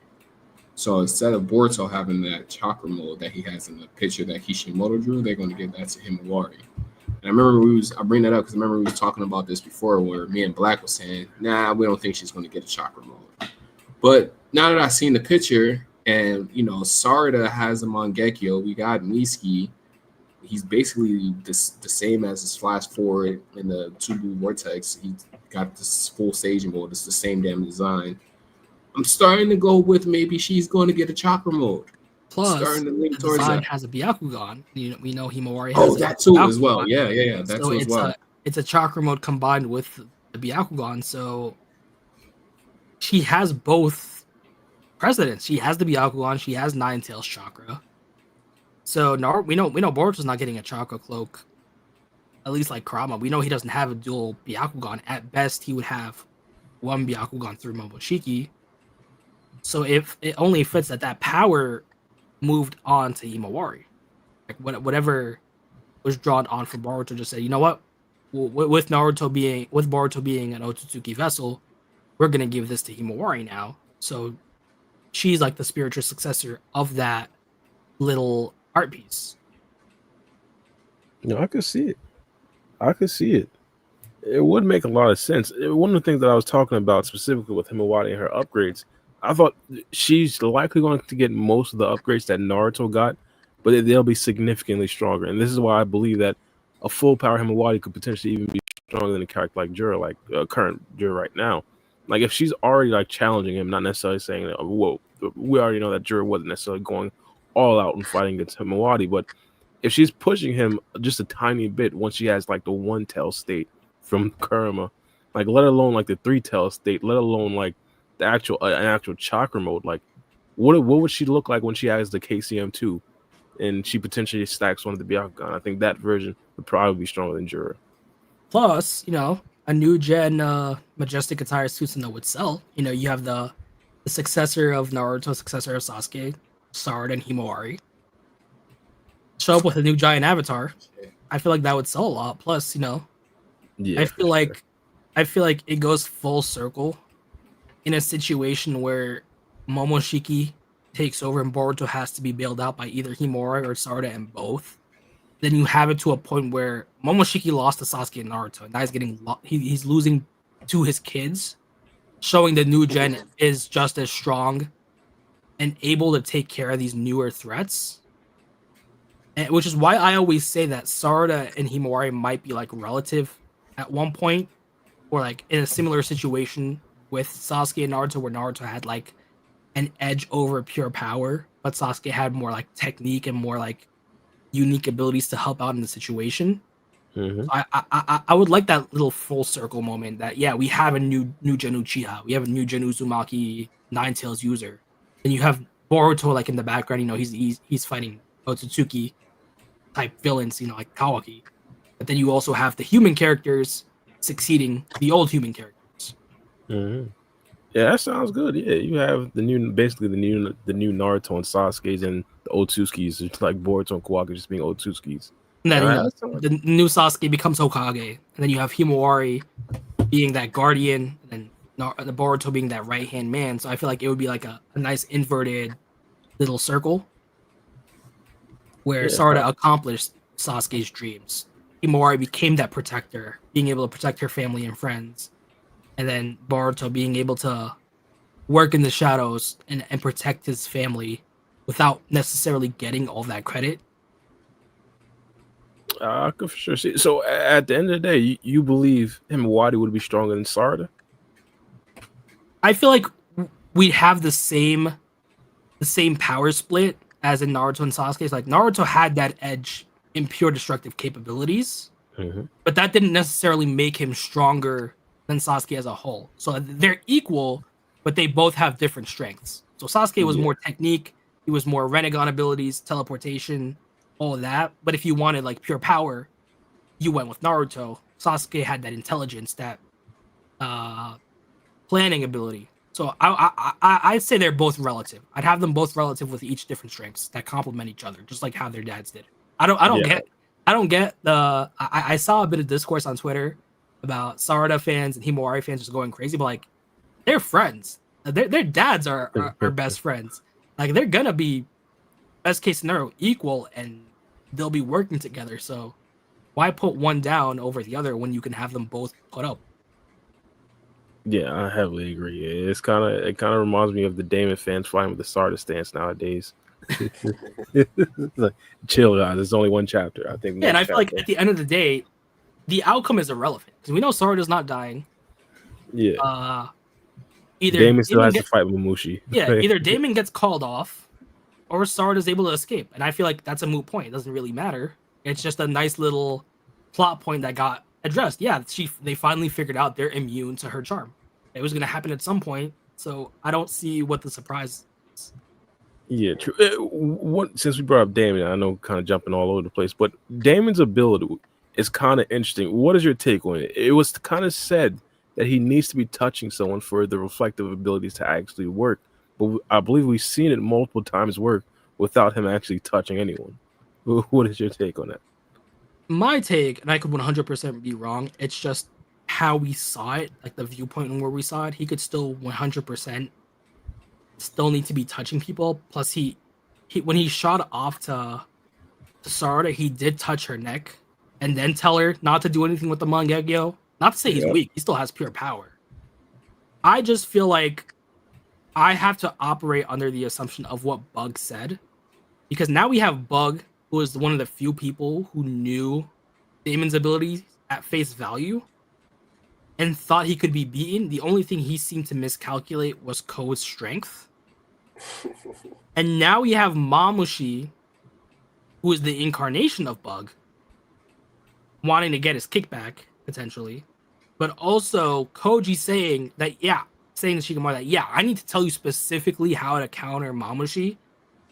So instead of Boruto having that chakra mode that he has in the picture that Kishimoto drew, they're going to give that to Himawari. And I remember I bring that up because I remember we was talking about this before where me and Black was saying, nah, we don't think she's going to get a chakra mode. But now that I've seen the picture and, Sarada has a Mangekyo, we got Mitsuki. He's basically the same as his flash forward in the Tsubu Vortex. He got this full stage mode. It's the same damn design. I'm starting to go with maybe she's going to get a chakra mode. Plus, starting to lean the towards design that. has a Byakugan. We know Himawari has that too as well. Byakugan. Yeah. That So too as well. it's a chakra mode combined with the Byakugan. So she has both presidents. She has the Byakugan. She has Nine Tails chakra. So we know Boruto's not getting a chakra cloak. At least like Kurama, we know he doesn't have a dual Byakugan. At best, he would have one Byakugan through Momoshiki. So if it only fits that power moved on to Himawari, like whatever was drawn on for Boruto, just said, you know what, with Boruto being an Otsutsuki vessel, we're gonna give this to Himawari now. So she's like the spiritual successor of that little art piece. No, I could see it. It would make a lot of sense. One of the things that I was talking about specifically with Himawari and her upgrades, I thought she's likely going to get most of the upgrades that Naruto got, but they'll be significantly stronger. And this is why I believe that a full power Himawari could potentially even be stronger than a character like Jura, like current Jura right now. Like if she's already like challenging him, not necessarily saying, whoa, we already know that Jura wasn't necessarily going all out and fighting against Himawari, but if she's pushing him just a tiny bit once she has like the one tail state from Kurama, like let alone like the three tail state, let alone like the actual an actual chakra mode, like what would she look like when she has the KCM2 and she potentially stacks one of the Byakugan? I think that version would probably be stronger than Jura. Plus, a new gen Majestic Attire Susanoo would sell. You have the successor of Naruto, successor of Sasuke, Sarada, and Himawari. Show up with a new giant avatar. I feel like that would sell a lot. Plus, Yeah, I feel like it goes full circle in a situation where Momoshiki takes over and Boruto has to be bailed out by either Himawari or Sarada and both. Then you have it to a point where Momoshiki lost to Sasuke and Naruto, and now he's losing to his kids, showing the new gen is just as strong and able to take care of these newer threats. And, which is why I always say that Sarada and Himawari might be like relative at one point, or like in a similar situation with Sasuke and Naruto, where Naruto had like an edge over pure power, but Sasuke had more like technique and more like unique abilities to help out in the situation. Mm-hmm. I would like that little full circle moment that we have a new gen Uchiha, we have a new gen Uzumaki Nine Tails user, and you have Boruto like in the background. He's fighting Otsutsuki type villains, like Kawaki, but then you also have the human characters succeeding the old human characters. Mm-hmm. Yeah, that sounds good. Yeah, you have basically the new Naruto and Sasuke's and the Otsutsuki's. It's like Boruto and Kawaki just being Otsutsuki's. And then That sounds- the new Sasuke becomes Hokage, and then you have Himawari being that guardian, and then the Boruto being that right hand man. So I feel like it would be like a nice inverted little circle where Sarada accomplished Sasuke's dreams. Himawari became that protector, being able to protect her family and friends, and then Boruto being able to work in the shadows and protect his family without necessarily getting all that credit. I could for sure see. So at the end of the day, you believe Himawari would be stronger than Sarada? I feel like we have the same power split as in Naruto and Sasuke. Like Naruto had that edge in pure destructive capabilities, but that didn't necessarily make him stronger than Sasuke as a whole. So they're equal, but they both have different strengths. So Sasuke was more technique, he was more Rinnegan abilities, teleportation, all of that. But if you wanted like pure power, you went with Naruto. Sasuke had that intelligence, that planning ability. So I'd say they're both relative. I'd have them both relative with each different strengths that complement each other, just like how their dads did. I don't get the. I saw a bit of discourse on Twitter about Sarada fans and Himawari fans just going crazy, but like they're friends. Their dads are best friends. Like they're gonna be best case scenario equal, and they'll be working together. So why put one down over the other when you can have them both put up? Yeah, I heavily agree. It kind of reminds me of the Damon fans fighting with the Sarda stance nowadays. Like, chill, guys. There's only one chapter. I think. Yeah, and I feel like at the end of the day, the outcome is irrelevant because we know Sarada's not dying. Yeah. Either Damon still has to fight Mamushi. Yeah, either Damon gets called off, or Sarada's able to escape, and I feel like that's a moot point. It doesn't really matter. It's just a nice little plot point that got addressed. Yeah, they finally figured out they're immune to her charm. It was going to happen at some point, so I don't see what the surprise is. Yeah, true. Since we brought up Damon, I know kind of jumping all over the place, but Damon's ability is kind of interesting. What is your take on it? It was kind of said that he needs to be touching someone for the reflective abilities to actually work, but I believe we've seen it multiple times work without him actually touching anyone. What is your take on that? My take, and I could 100% be wrong, it's just how we saw it, like the viewpoint and where we saw it. He could still 100% still need to be touching people. Plus, he when he shot off to Sarada, he did touch her neck and then tell her not to do anything with the Mangekyo. Not to say he's weak, he still has pure power. I just feel like I have to operate under the assumption of what Bug said, because now we have Bug, who is one of the few people who knew Damon's abilities at face value and thought he could be beaten. The only thing he seemed to miscalculate was Ko's strength. And now we have Mamushi, who is the incarnation of Bug, wanting to get his kickback, potentially. But also Koji saying to Shikamaru that, I need to tell you specifically how to counter Mamushi,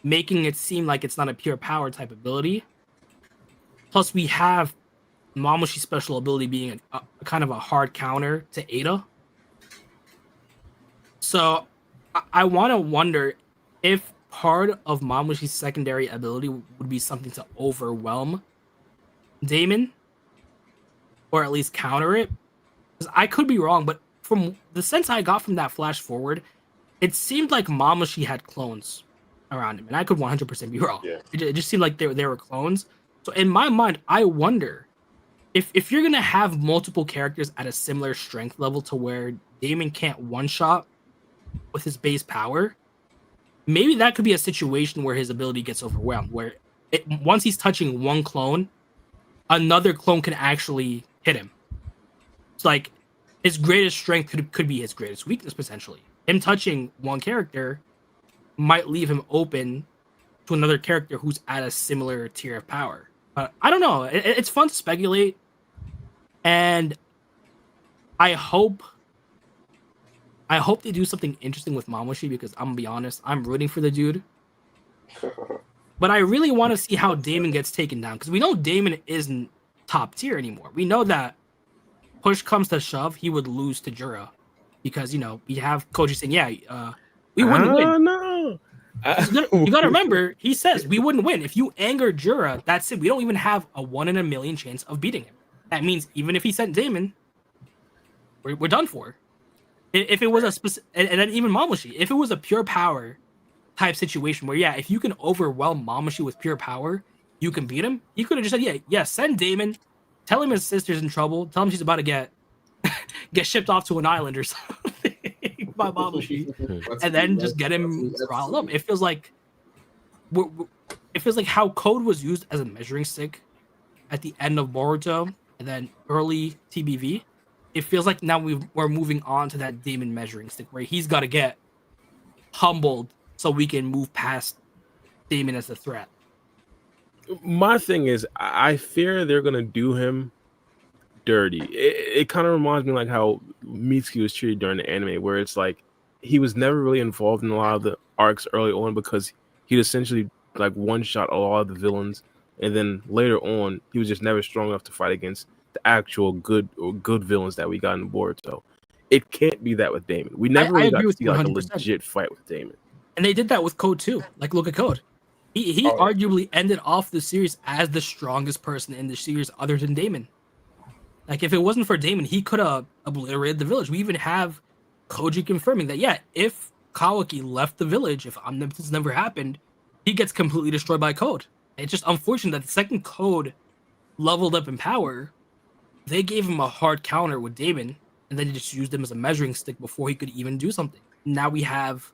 making it seem like it's not a pure power type ability. Plus, we have Mamushi's special ability being a kind of a hard counter to Ada. So I want to wonder if part of Mamushi's secondary ability would be something to overwhelm Damon, or at least counter it. Because I could be wrong, but from the sense I got from that flash forward, it seemed like Mamushi had clones around him, and I could 100% be wrong. Yeah. It just seemed like they were clones. So in my mind, I wonder if you're gonna have multiple characters at a similar strength level to where Damon can't one shot with his base power, maybe that could be a situation where his ability gets overwhelmed. Where once he's touching one clone, another clone can actually hit him. It's like his greatest strength could be his greatest weakness potentially. Him touching one character might leave him open to another character who's at a similar tier of power. But I don't know. It's fun to speculate, and I hope they do something interesting with Mamushi, because I'm gonna be honest, I'm rooting for the dude. But I really want to see how Damon gets taken down, because we know Damon isn't top tier anymore. We know that push comes to shove, he would lose to Jura. because you have Koji saying, we wouldn't win. No. You gotta remember, he says we wouldn't win. If you anger Jura, that's it. We don't even have a 1 in a million chance of beating him. That means even if he sent Damon, we're done for. If it was a specific, and then even Mamushi, if it was a pure power type situation where if you can overwhelm Mamushi with pure power, you can beat him. He could have just said, send Damon, tell him his sister's in trouble, tell him she's about to get shipped off to an island or something by Mamushi, and then just get him riled up. It feels like how Code was used as a measuring stick at the end of Boruto and then early TBV. It feels like now we're moving on to that Damon measuring stick where he's got to get humbled so we can move past Damon as a threat. My thing is, I fear they're gonna do him dirty. It kind of reminds me like how Mitsuki was treated during the anime, where it's like he was never really involved in a lot of the arcs early on because he'd essentially like one shot a lot of the villains, and then later on he was just never strong enough to fight against the actual good villains that we got in Boruto. It can't be that with Damon. We never really got to see like a legit fight with Damon. And they did that with Code too. Like look at Code. He arguably ended off the series as the strongest person in the series other than Damon. Like if it wasn't for Damon, he could have obliterated the village. We even have Koji confirming that if Kawaki left the village, if Omnipotence never happened, he gets completely destroyed by Code. It's just unfortunate that the second Code leveled up in power, they gave him a hard counter with Damon, and then they just used him as a measuring stick before he could even do something. Now we have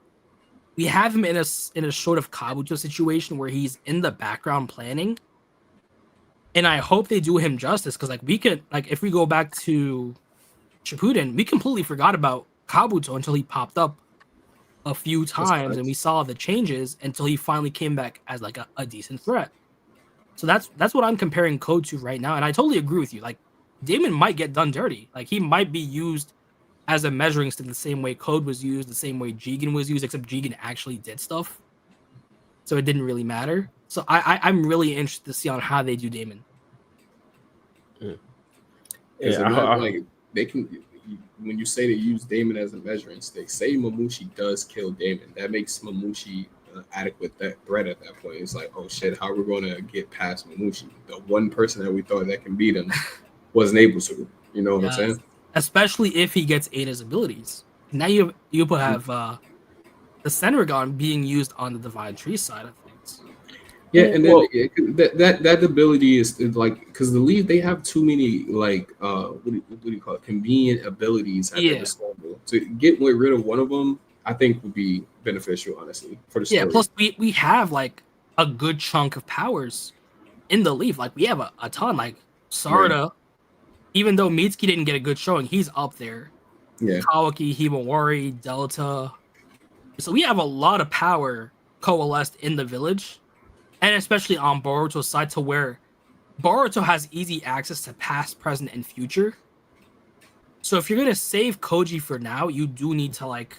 him in a sort of Kabuto situation where he's in the background planning, and I hope they do him justice because if we go back to Shippuden, we completely forgot about Kabuto until he popped up a few times and we saw the changes until he finally came back as like a decent threat. So that's what I'm comparing Code to right now, and I totally agree with you. Like Damon might get done dirty, like he might be used as a measuring stick the same way Code was used, the same way Jigen was used, except Jigen actually did stuff. So it didn't really matter. So I'm really interested to see on how they do Damon. Like they can, when you say they use Damon as a measuring stick, say Mamushi does kill Damon, that makes Mamushi adequate threat at that point. It's like, oh shit, how are we going to get past Mamushi? The one person that we thought that can beat him wasn't able to. You know what I'm saying? Especially if he gets Ada's abilities. Now you have the Senrigan being used on the Divine Tree side of things. Yeah, and then that ability is like because the lead they have too many like what do you call it, convenient abilities at their disposal. To get rid of one of them, I think would be beneficial, honestly, for the story. Yeah, plus we have like a good chunk of powers in the leaf. Like we have a ton. Like Sarada, even though Mitsuki didn't get a good showing, he's up there. Yeah, Kawaki, Himawari, Delta. So we have a lot of power coalesced in the village, and especially on Boruto's side, to where Boruto has easy access to past, present, and future. So if you're gonna save Koji for now, you do need to like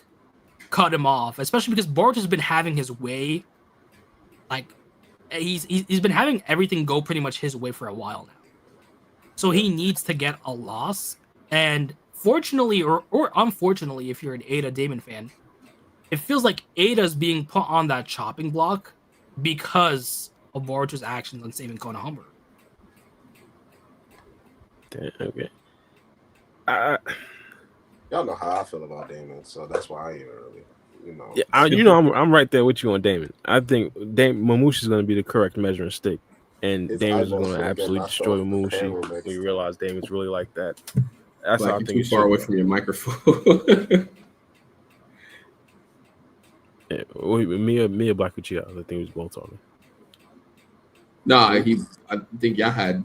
cut him off, especially because Boruto's been having his way. Like he's been having everything go pretty much his way for a while now. So he needs to get a loss, and fortunately or unfortunately, if you're an Ada Damon fan, it feels like Ada's being put on that chopping block because of Boruto's actions on saving Konohamaru. Okay. Y'all know how I feel about Damon, so that's why I ain't really, Yeah, I'm right there with you on Damon. I think Mamushi is going to be the correct measuring stick, and Damon's going to absolutely destroy Mamushi when you realize Damon's really like that. That's like how I think. Too far away from your microphone. Yeah, me or Black Uchiha, I think he was both talking. Nah, I think y'all had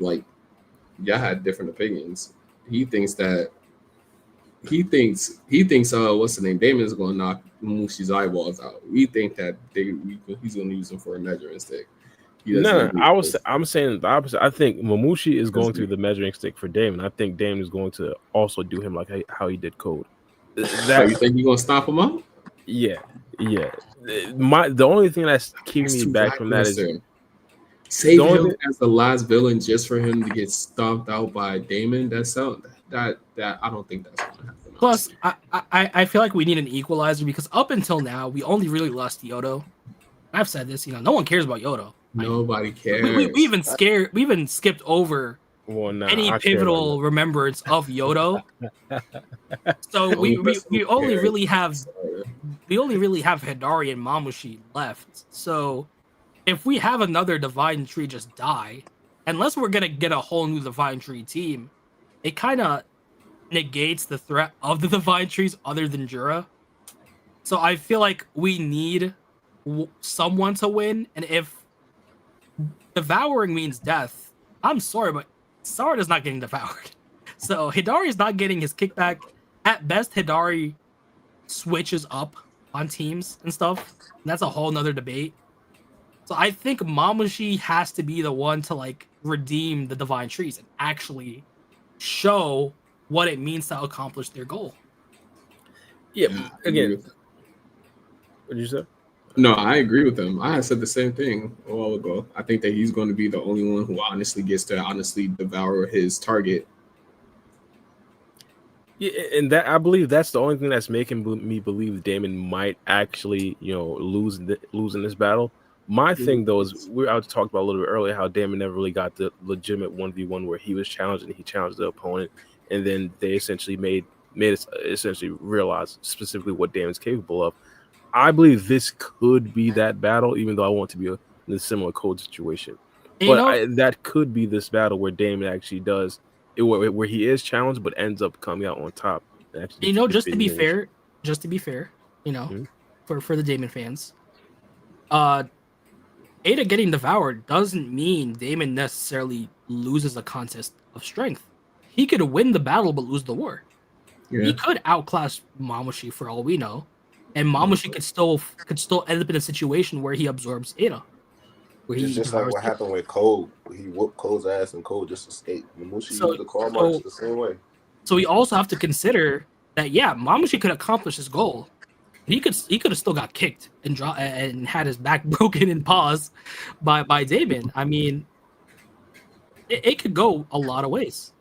different opinions. He thinks what's the name? Damon's gonna knock Mamushi's eyeballs out. We think that he's gonna use him for a measuring stick. No, I'm saying the opposite. I think Mamushi is going to be the measuring stick for Damon. I think Damon is going to also do him like how he did Code. So you think you're gonna stomp him out? Yeah. The only thing that's keeping me back from that is save him as the last villain just for him to get stomped out by Damon. That I don't think that's gonna Plus, I feel like we need an equalizer because up until now we only really lost Yodo. I've said this, no one cares about Yodo. Nobody cares. We even skipped over Well, nah, any I care pivotal about remembrance of Yodo. So we only really have Hidari and Mamushi left. So if we have another Divine Tree just die, unless we're gonna get a whole new Divine Tree team, it kind of negates the threat of the Divine Trees other than Jura. So I feel like we need someone to win, and if devouring means death, I'm sorry, but Sarada's not getting devoured. So Hidari is not getting his kickback. At best, Hidari switches up on teams and stuff. And that's a whole nother debate. So I think Mamushi has to be the one to like redeem the Divine Trees and actually show what it means to accomplish their goal. Yeah, again, what did you say? No, I agree with him. I had said the same thing a while ago. I think that he's going to be the only one who honestly gets to devour his target. Yeah, and that I believe that's the only thing that's making me believe Damon might actually, lose in this battle. My thing though is I talked about a little bit earlier how Damon never really got the legitimate 1v1 where he was challenged and he challenged the opponent, and then they essentially made us essentially realize specifically what Damon's capable of. I believe this could be that battle, even though I want to be in a similar code situation. But that could be this battle where Damon actually does it, where he is challenged but ends up coming out on top. Just to be fair, for the Damon fans, Ada getting devoured doesn't mean Damon necessarily loses a contest of strength. He could win the battle but lose the war. Yeah. He could outclass Mamushi for all we know. And Mamushi could still end up in a situation where he absorbs Ada. It's just like what happened with Code. He whooped Code's ass and Code just escaped. Mamushi used the car march the same way. So we also have to consider that Mamushi could accomplish his goal. He could have still got kicked and had his back broken and paused by Damon. I mean, it could go a lot of ways.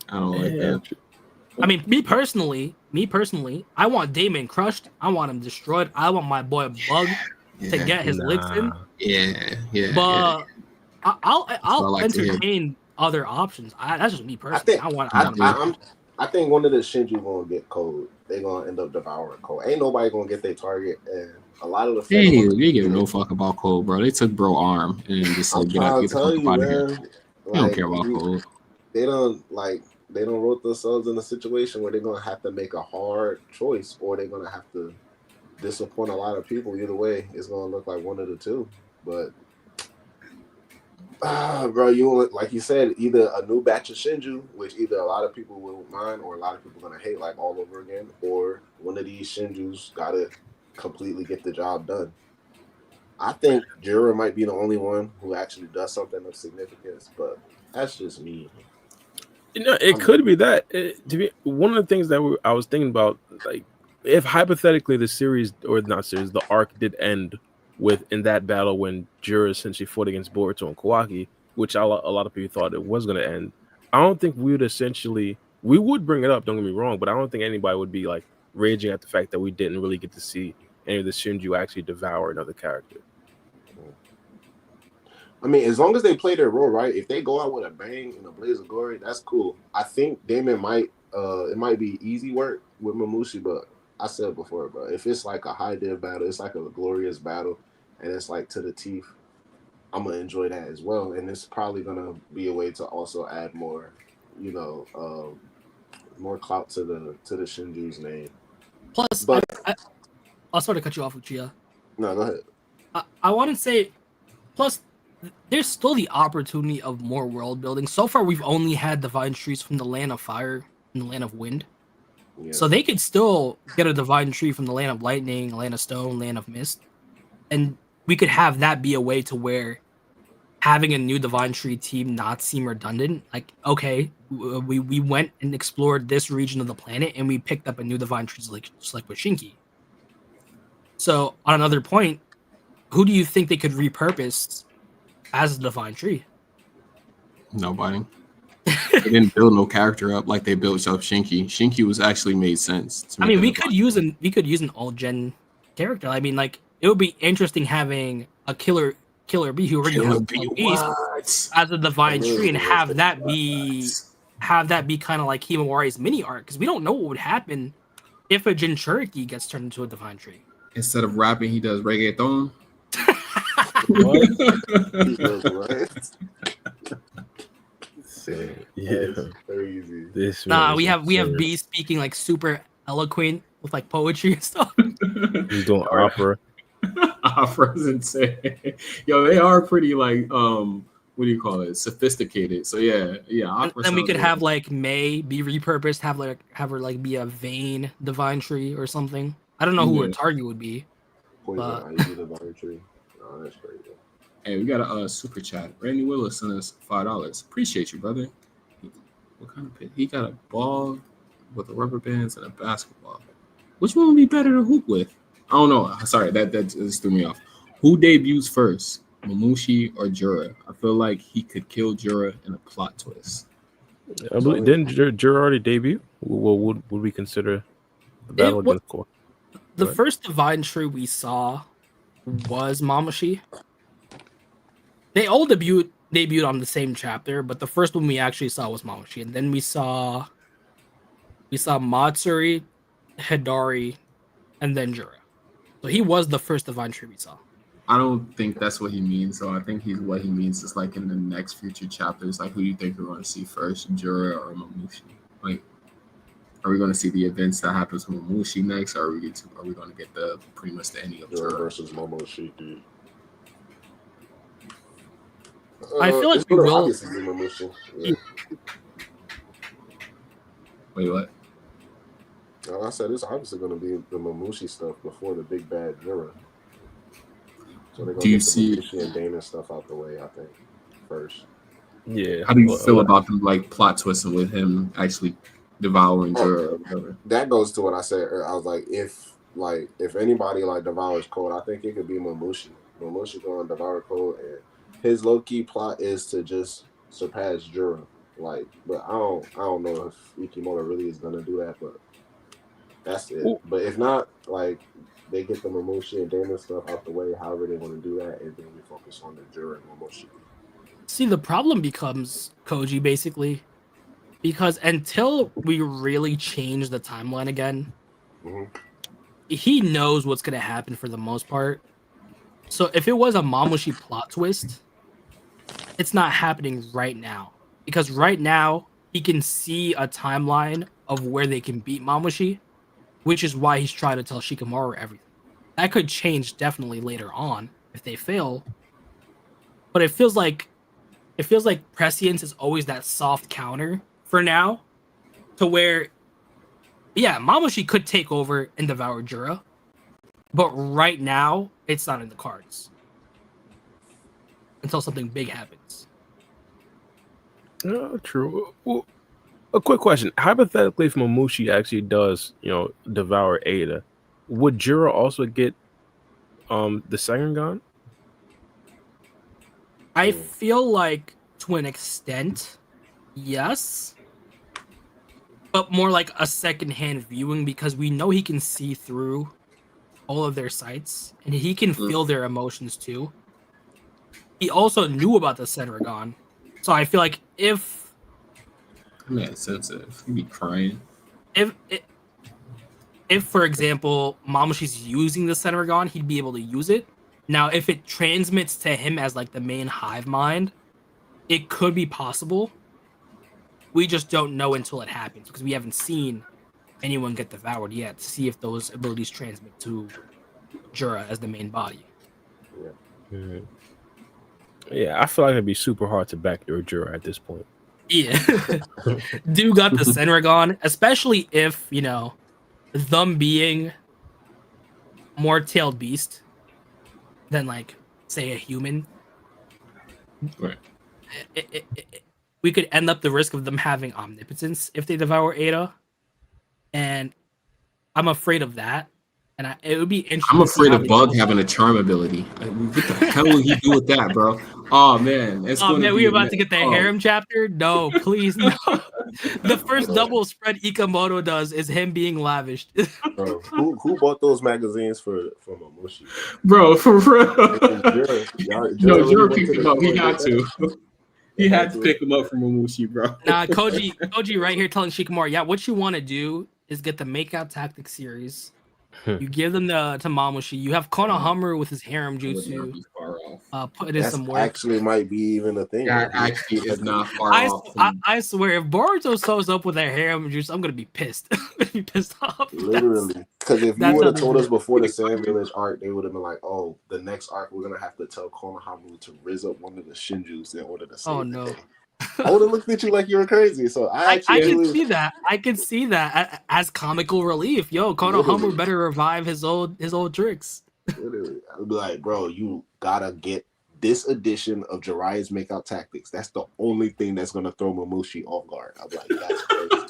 I don't like that. I mean, me personally, I want Damon crushed. I want him destroyed. I want my boy Bug to get his licks in. Yeah. But I'll entertain other options. That's just me personally. I think one of the Shinju gonna get Code. They're gonna end up devouring Code. Ain't nobody gonna get their target, and a lot of the they give no fuck about Code, bro. They took bro arm and just like get the fuck out of here. They don't care about Code. They don't wrote themselves in a situation where they're gonna have to make a hard choice, or they're gonna have to disappoint a lot of people. Either way, it's gonna look like one of the two. But bro, like you said, either a new batch of Shinju, which either a lot of people will mind or a lot of people are gonna hate like all over again, or one of these Shinjus gotta completely get the job done. I think Jura might be the only one who actually does something of significance, but that's just me. It could be that. To be one of the things that I was thinking about, like, if hypothetically the arc did end in that battle when Jura essentially fought against Boruto and Kawaki, which a lot of people thought it was going to end. I don't think we would bring it up. Don't get me wrong, but I don't think anybody would be like raging at the fact that we didn't really get to see any of the Shinju actually devour another character. I mean, as long as they play their role right, if they go out with a bang and a blaze of glory, that's cool. I think Damon it might be easy work with Mamushi, but I said before, bro, if it's like a high div battle, it's like a glorious battle, and it's like to the teeth, I'm gonna enjoy that as well. And it's probably gonna be a way to also add more, more clout to the Shinju's name. Plus, I'll sort of cut you off, Uchiha. No, go ahead. I want to say, plus, there's still the opportunity of more world building. So far, we've only had Divine Trees from the Land of Fire and the Land of Wind. Yeah. So they could still get a Divine Tree from the Land of Lightning, Land of Stone, Land of Mist. And we could have that be a way to where having a new Divine Tree team not seem redundant. Like, okay, we went and explored this region of the planet and we picked up a new Divine Tree, just like with Shinki. So on another point, who do you think they could repurpose as a Divine Tree? Nobody. They didn't build no character up like they built up Shinky. Shinky was actually made sense. To I make mean, a we could use an alt gen character. I mean, like it would be interesting having a killer bee who already has Bee. beast What? as a divine Really tree and have that interesting. be kind of like Himawari's mini arc because we don't know what would happen if a Jinchuriki gets turned into a divine tree. Instead of rapping, he does reggaeton. He does what? Yeah, That's crazy. this. Nah, man we is have absurd. bees speaking like super eloquent with like poetry and stuff. He's doing opera. Opera's insane. Yo, they are pretty like what do you call it? Sophisticated. So yeah. And Opera then we sounds could good. have like May be repurposed, have her like be a Vayne divine tree or something. I don't know who her Yeah. target would be. Poison ivy, the vine tree. Oh, that's crazy. Hey, we got a super chat. Randy Willis sent us $5. Appreciate you, brother. What kind of pit? He got a ball with the rubber bands and a basketball. Which one would be better to hoop with? I don't know. Sorry, that just threw me off. Who debuts first, Mamushi or Jura? I feel like he could kill Jura in a plot twist. I believe didn't Jura already debut? Well, would we consider the battle wa- against Core? The Right. first divine tree we saw was Mamushi. They all debuted on the same chapter, but the first one we actually saw was Mamushi, and then we saw Matsuri, Hidari, and then Jura. So he was the first divine tree we saw. I don't think that's what he means. So I think what he means is like in the next future chapters, like who do you think we're going to see first, Jura or Mamushi? Like, are we going to see the events that happens to Mamushi next, or are we going to get the pretty much the ending of Jura Jura? versus Momoshiki. I feel like it's we gonna will- obviously be Momoshi. Yeah. Wait, what? Like I said, it's obviously going to be the Momoshi stuff before the big bad Jura. So they're going Do to you get the see- Momoshi and Dana stuff out the way, I think, first. Yeah. How do you Well, feel about them like plot twisting with him actually devouring Jura or whatever? That goes to what I said. I was like, if anybody like devours Code, I think it could be Momoshi. Momoshi going to devour Code, and his low key plot is to just surpass Jura. Like, but I don't know if Ikimoto really is gonna do that, but that's it. Ooh. But if not, like they get the Momoshi and Dana stuff out the way, however they want to do that, and then we focus on the Jura and Momoshi. See, the problem becomes Koji basically, because until we really change the timeline again, Mhm. he knows what's gonna happen for the most part. So if it was a Mamushi plot twist, it's not happening right now because right now he can see a timeline of where they can beat Mamushi, which is why he's trying to tell Shikamaru everything. That could change definitely later on if they fail, but it feels like Prescience is always that soft counter for now, to where, yeah, Mamushi could take over and devour Jura, but right now it's not in the cards until something big happens. No, true. Well, a quick question: hypothetically, if Momoshi actually does, devour Ada, would Jura also get the Sengogan? I feel like to an extent, yes, but more like a second-hand viewing because we know he can see through all of their sights and he can feel their emotions too. He also knew about the Sengogan, so I feel like if Man, sensitive. He'd be crying. if for example Mamushi's using the Sengogan, he'd be able to use it. Now, if it transmits to him as like the main hive mind, it could be possible. We just don't know until it happens because we haven't seen anyone get devoured yet to see if those abilities transmit to Jura as the main body. Mhm. Yeah, I feel like it'd be super hard to backdoor Jura at this point. Yeah. Do got the Sengogan, especially if, them being more tailed beast than like say a human. Right. We could end up the risk of them having omnipotence if they devour Ada, and I'm afraid of that and it would be interesting. I'm to see afraid how of they Bug push having it. a charm ability. Like, what the hell will he do with that, bro? Oh man, it's Oh gonna man, be we about to get the oh, harem chapter. No, please no. The first Bro, double spread Ikamoto does is him being lavished. bro, who bought those magazines for Mamushi? bro, for real. No, Jura picked him up. He had to. He had to pick him up from Mamushi, bro. Nah, Koji right here telling Shikamaru, yeah, what you want to do is get the Makeout Tactics series. You give them to Mamushi. You have Konohamaru with his harem Would not jutsu. be far off. Put in That's some work. actually might be even a thing. That actually is not far I, off. I swear, if Boruto shows up with a harem jutsu, I'm gonna be pissed. I'm gonna be pissed off. Literally, because if you that's would how have they told do us it. before the Sand Village arc, they would have been like, "Oh, the next arc, we're gonna have to tell Konohamaru to raise up one of the Shinjus in order to save Oh the no. day." I would have looked at you like you were crazy. So I actually, can see that. I can see that as comical relief. Yo, Konohamaru Literally. better revive his old tricks. literally, I'd be like, "Bro, you gotta get this edition of Jiraiya's Makeout Tactics. That's the only thing that's gonna throw Mamushi off guard." I'm like, "That's crazy."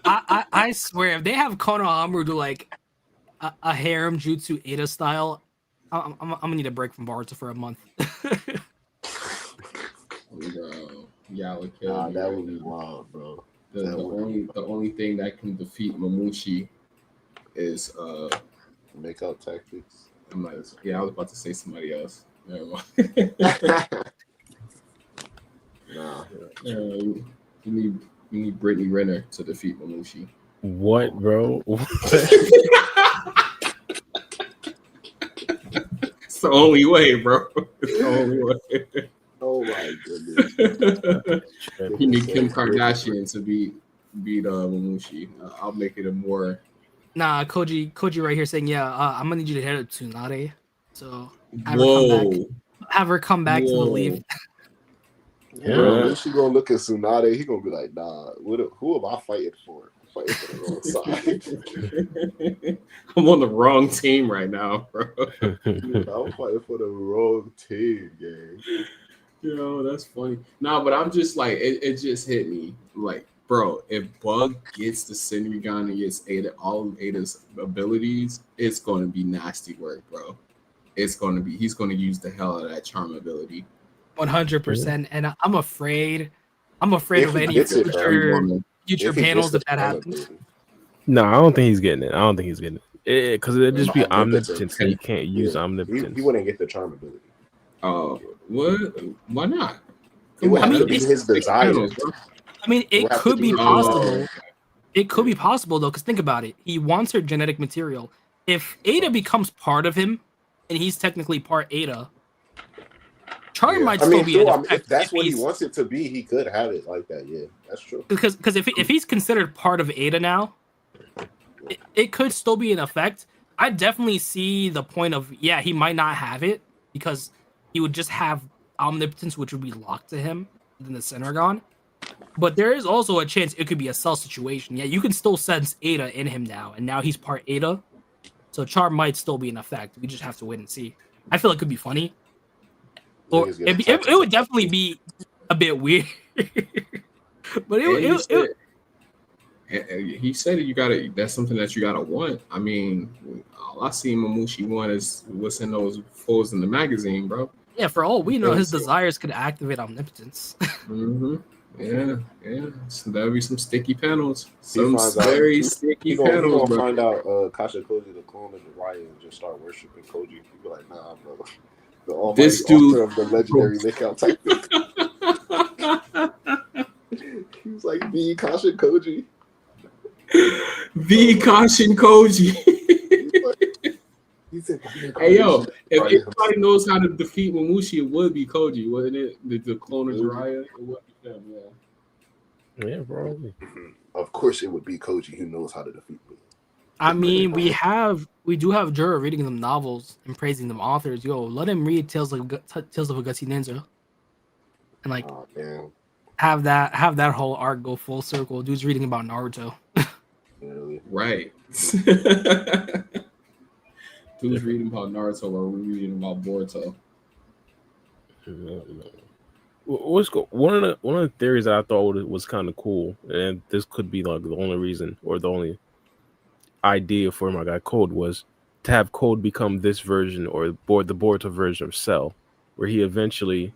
I swear, if they have Konohamaru do like a harem jutsu Ada style, I'm gonna need a break from Boruto for a month. Bro, yeah, would kill Nah, me that right would be now. wild, bro. The that would be only thing that can defeat Mamushi is Makeout Tactics. I'm like, yeah, I was about to say somebody else. Never mind. Nah, You need Brittany Renner to defeat Mamushi. What, bro? It's the only way, bro. It's the only way. oh my goodness. You need Kim Kardashian to beat Mamushi. I'll make it a more. Nah, Koji right here saying, yeah, I'm gonna need you to hit it Tsunade. So have her come back to the leaf. Yeah, when she gonna look at Tsunade, he gonna be like, "Nah, who am I fighting for? I'm fighting for the wrong side. I'm on the wrong team right now, bro. I'm fighting for the wrong team, gang." Yo, that's funny. Nah, but I'm just like, it just hit me. Like, bro, if Bug gets the Senrigan and gets all of Ada's abilities, it's going to be nasty work, bro. He's going to use the hell out of that charm ability. 100%. And I'm afraid of any gets it, future panels if that happens. No, I don't think he's getting it. Because it'd just be omnipotence. And you can't use omnipotence. He wouldn't get the charm ability. Oh, what? Why not? It would I mean, have to be his desire. I mean, it could be possible. It could be possible though, because think about it. He wants her genetic material. If Ada becomes part of him, and he's technically part Ada, Charm might still be. If that's what he wants it to be, he could have it like that. Yeah, that's true. Because if he's considered part of Ada now, it could still be in effect. I definitely see the point of he might not have it because he would just have omnipotence, which would be locked to him than the Senrigan. But there is also a chance it could be a Cell situation. Yeah, you can still sense Ada in him now, and now he's part Ada. So Charm might still be in effect. We just have to wait and see. I feel it could be funny. Or it would definitely be a bit weird. But he said that's something that you gotta want. I mean, all I see Mamushi want is what's in those foes in the magazine, bro. Yeah, for all we know, his desires could activate omnipotence. Mm-hmm. Yeah. So there'll be some sticky panels. Some very sticky panels, bro. He'll find out Kasha Koji, the clone of Jiraiya, and just start worshiping Koji. He'll be like, "Nah, bro. The almighty This dude of the legendary Makeout Tactics." He was like, "The Kasha Koji." The Kashin Koji. He said, "Hey yo, if anybody knows how to defeat Mamushi, it would be Koji, wouldn't it? The clone of Jiraiya, it would be them, yeah, probably. Of course, it would be Koji who knows how to defeat me. I mean, we do have Jura reading them novels and praising them authors. Yo, let him read Tales of a Gutsy Ninja, and like have that whole arc go full circle. Dude's reading about Naruto. Really? Right. Dude's reading about Naruto or we're reading about Boruto. One of the theories that I thought was kind of cool, and this could be like the only reason or the only idea for my guy Code was to have Code become this version or the Boruto version of Cell, where he eventually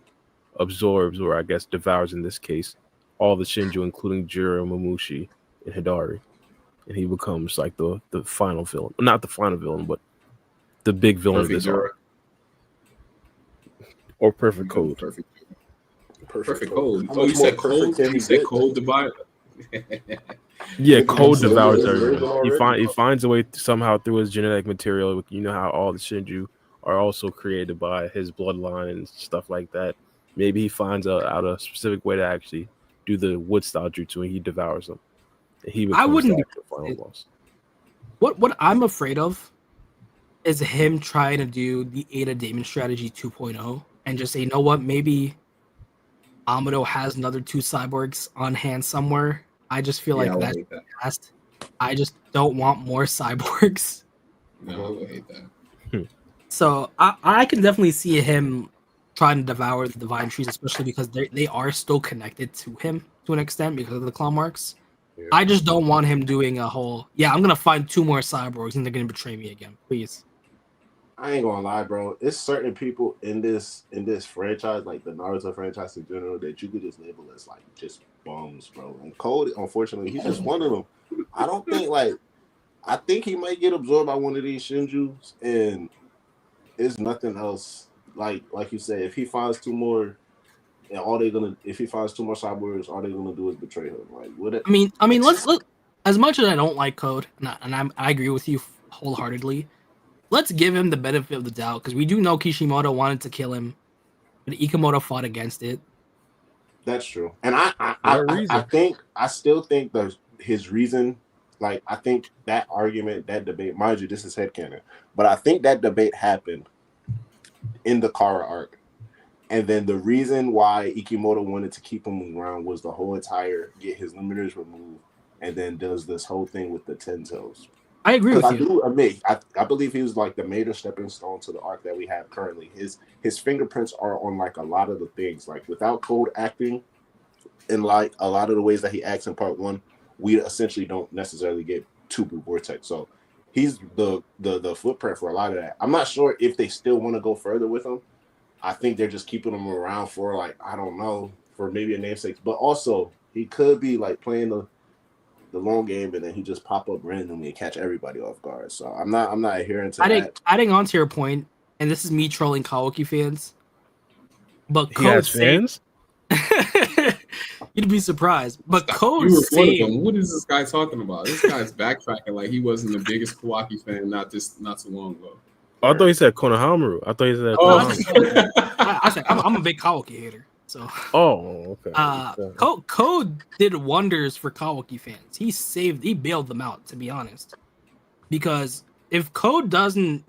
absorbs, or I guess devours in this case, all the Shinju, including Jiro, Mamushi, and Hidari, and he becomes like the final villain. Not the final villain, but the big villain of this arc. Or Perfect Code. Perfect Code. Oh, you said Cold? You said Cold Divide? Yeah, Code devours everyone. He finds a way somehow through his genetic material. You know how all the Shinju are also created by his bloodline and stuff like that. Maybe he finds out a specific way to actually do the wood style jutsu, and he devours them. And he becomes the final boss. What I'm afraid of is him trying to do the Ada Damon strategy 2.0 and just say, you know what, maybe Amado has another 2 cyborgs on hand somewhere. I just feel like that's past. I just don't want more cyborgs. No, I would hate that. So I can definitely see him trying to devour the divine trees, especially because they are still connected to him to an extent because of the claw marks. Yeah. I just don't want him doing a whole, I'm going to find 2 more cyborgs and they're going to betray me again. Please. I ain't gonna lie, bro. It's certain people in this franchise, like the Naruto franchise in general, that you could just label as like just bums, bro. And Code, unfortunately, he's just one of them. I don't think I think he might get absorbed by one of these Shinjus, and it's nothing else. Like you said, if he finds 2 more, and if he finds 2 more cyborgs, all they're gonna do is betray him. Like, what? I mean, let's look. As much as I don't like Code, and I agree with you wholeheartedly. Let's give him the benefit of the doubt because we do know Kishimoto wanted to kill him, but Ikemoto fought against it. That's true, and I still think that his reason, like I think that argument, that debate, mind you, this is headcanon, but I think that debate happened in the Kara arc, and then the reason why Ikemoto wanted to keep him around was the whole entire get his limiters removed, and then does this whole thing with the 10 toes. I agree with you. I do admit, I believe he was like the major stepping stone to the arc that we have currently. His fingerprints are on like a lot of the things. Like without Code acting in like a lot of the ways that he acts in part 1, we essentially don't necessarily get 2 Blue Vortex. So he's the footprint for a lot of that. I'm not sure if they still want to go further with him. I think they're just keeping him around for like, I don't know, for maybe a namesake. But also he could be like playing the long game, and then he just pop up randomly and catch everybody off guard. So I'm not adhering to that. Adding on to your point, and this is me trolling Kawaki fans, but he has fans. You'd be surprised, but Code what is this guy talking about? This guy's backtracking like he wasn't the biggest Kawaki fan not too long ago. Oh, I thought he said Konohamaru. I thought he said. I said I'm a big Kawaki hater. So. Oh, okay. Code did wonders for Kawaki fans. He bailed them out, to be honest. Because if Code doesn't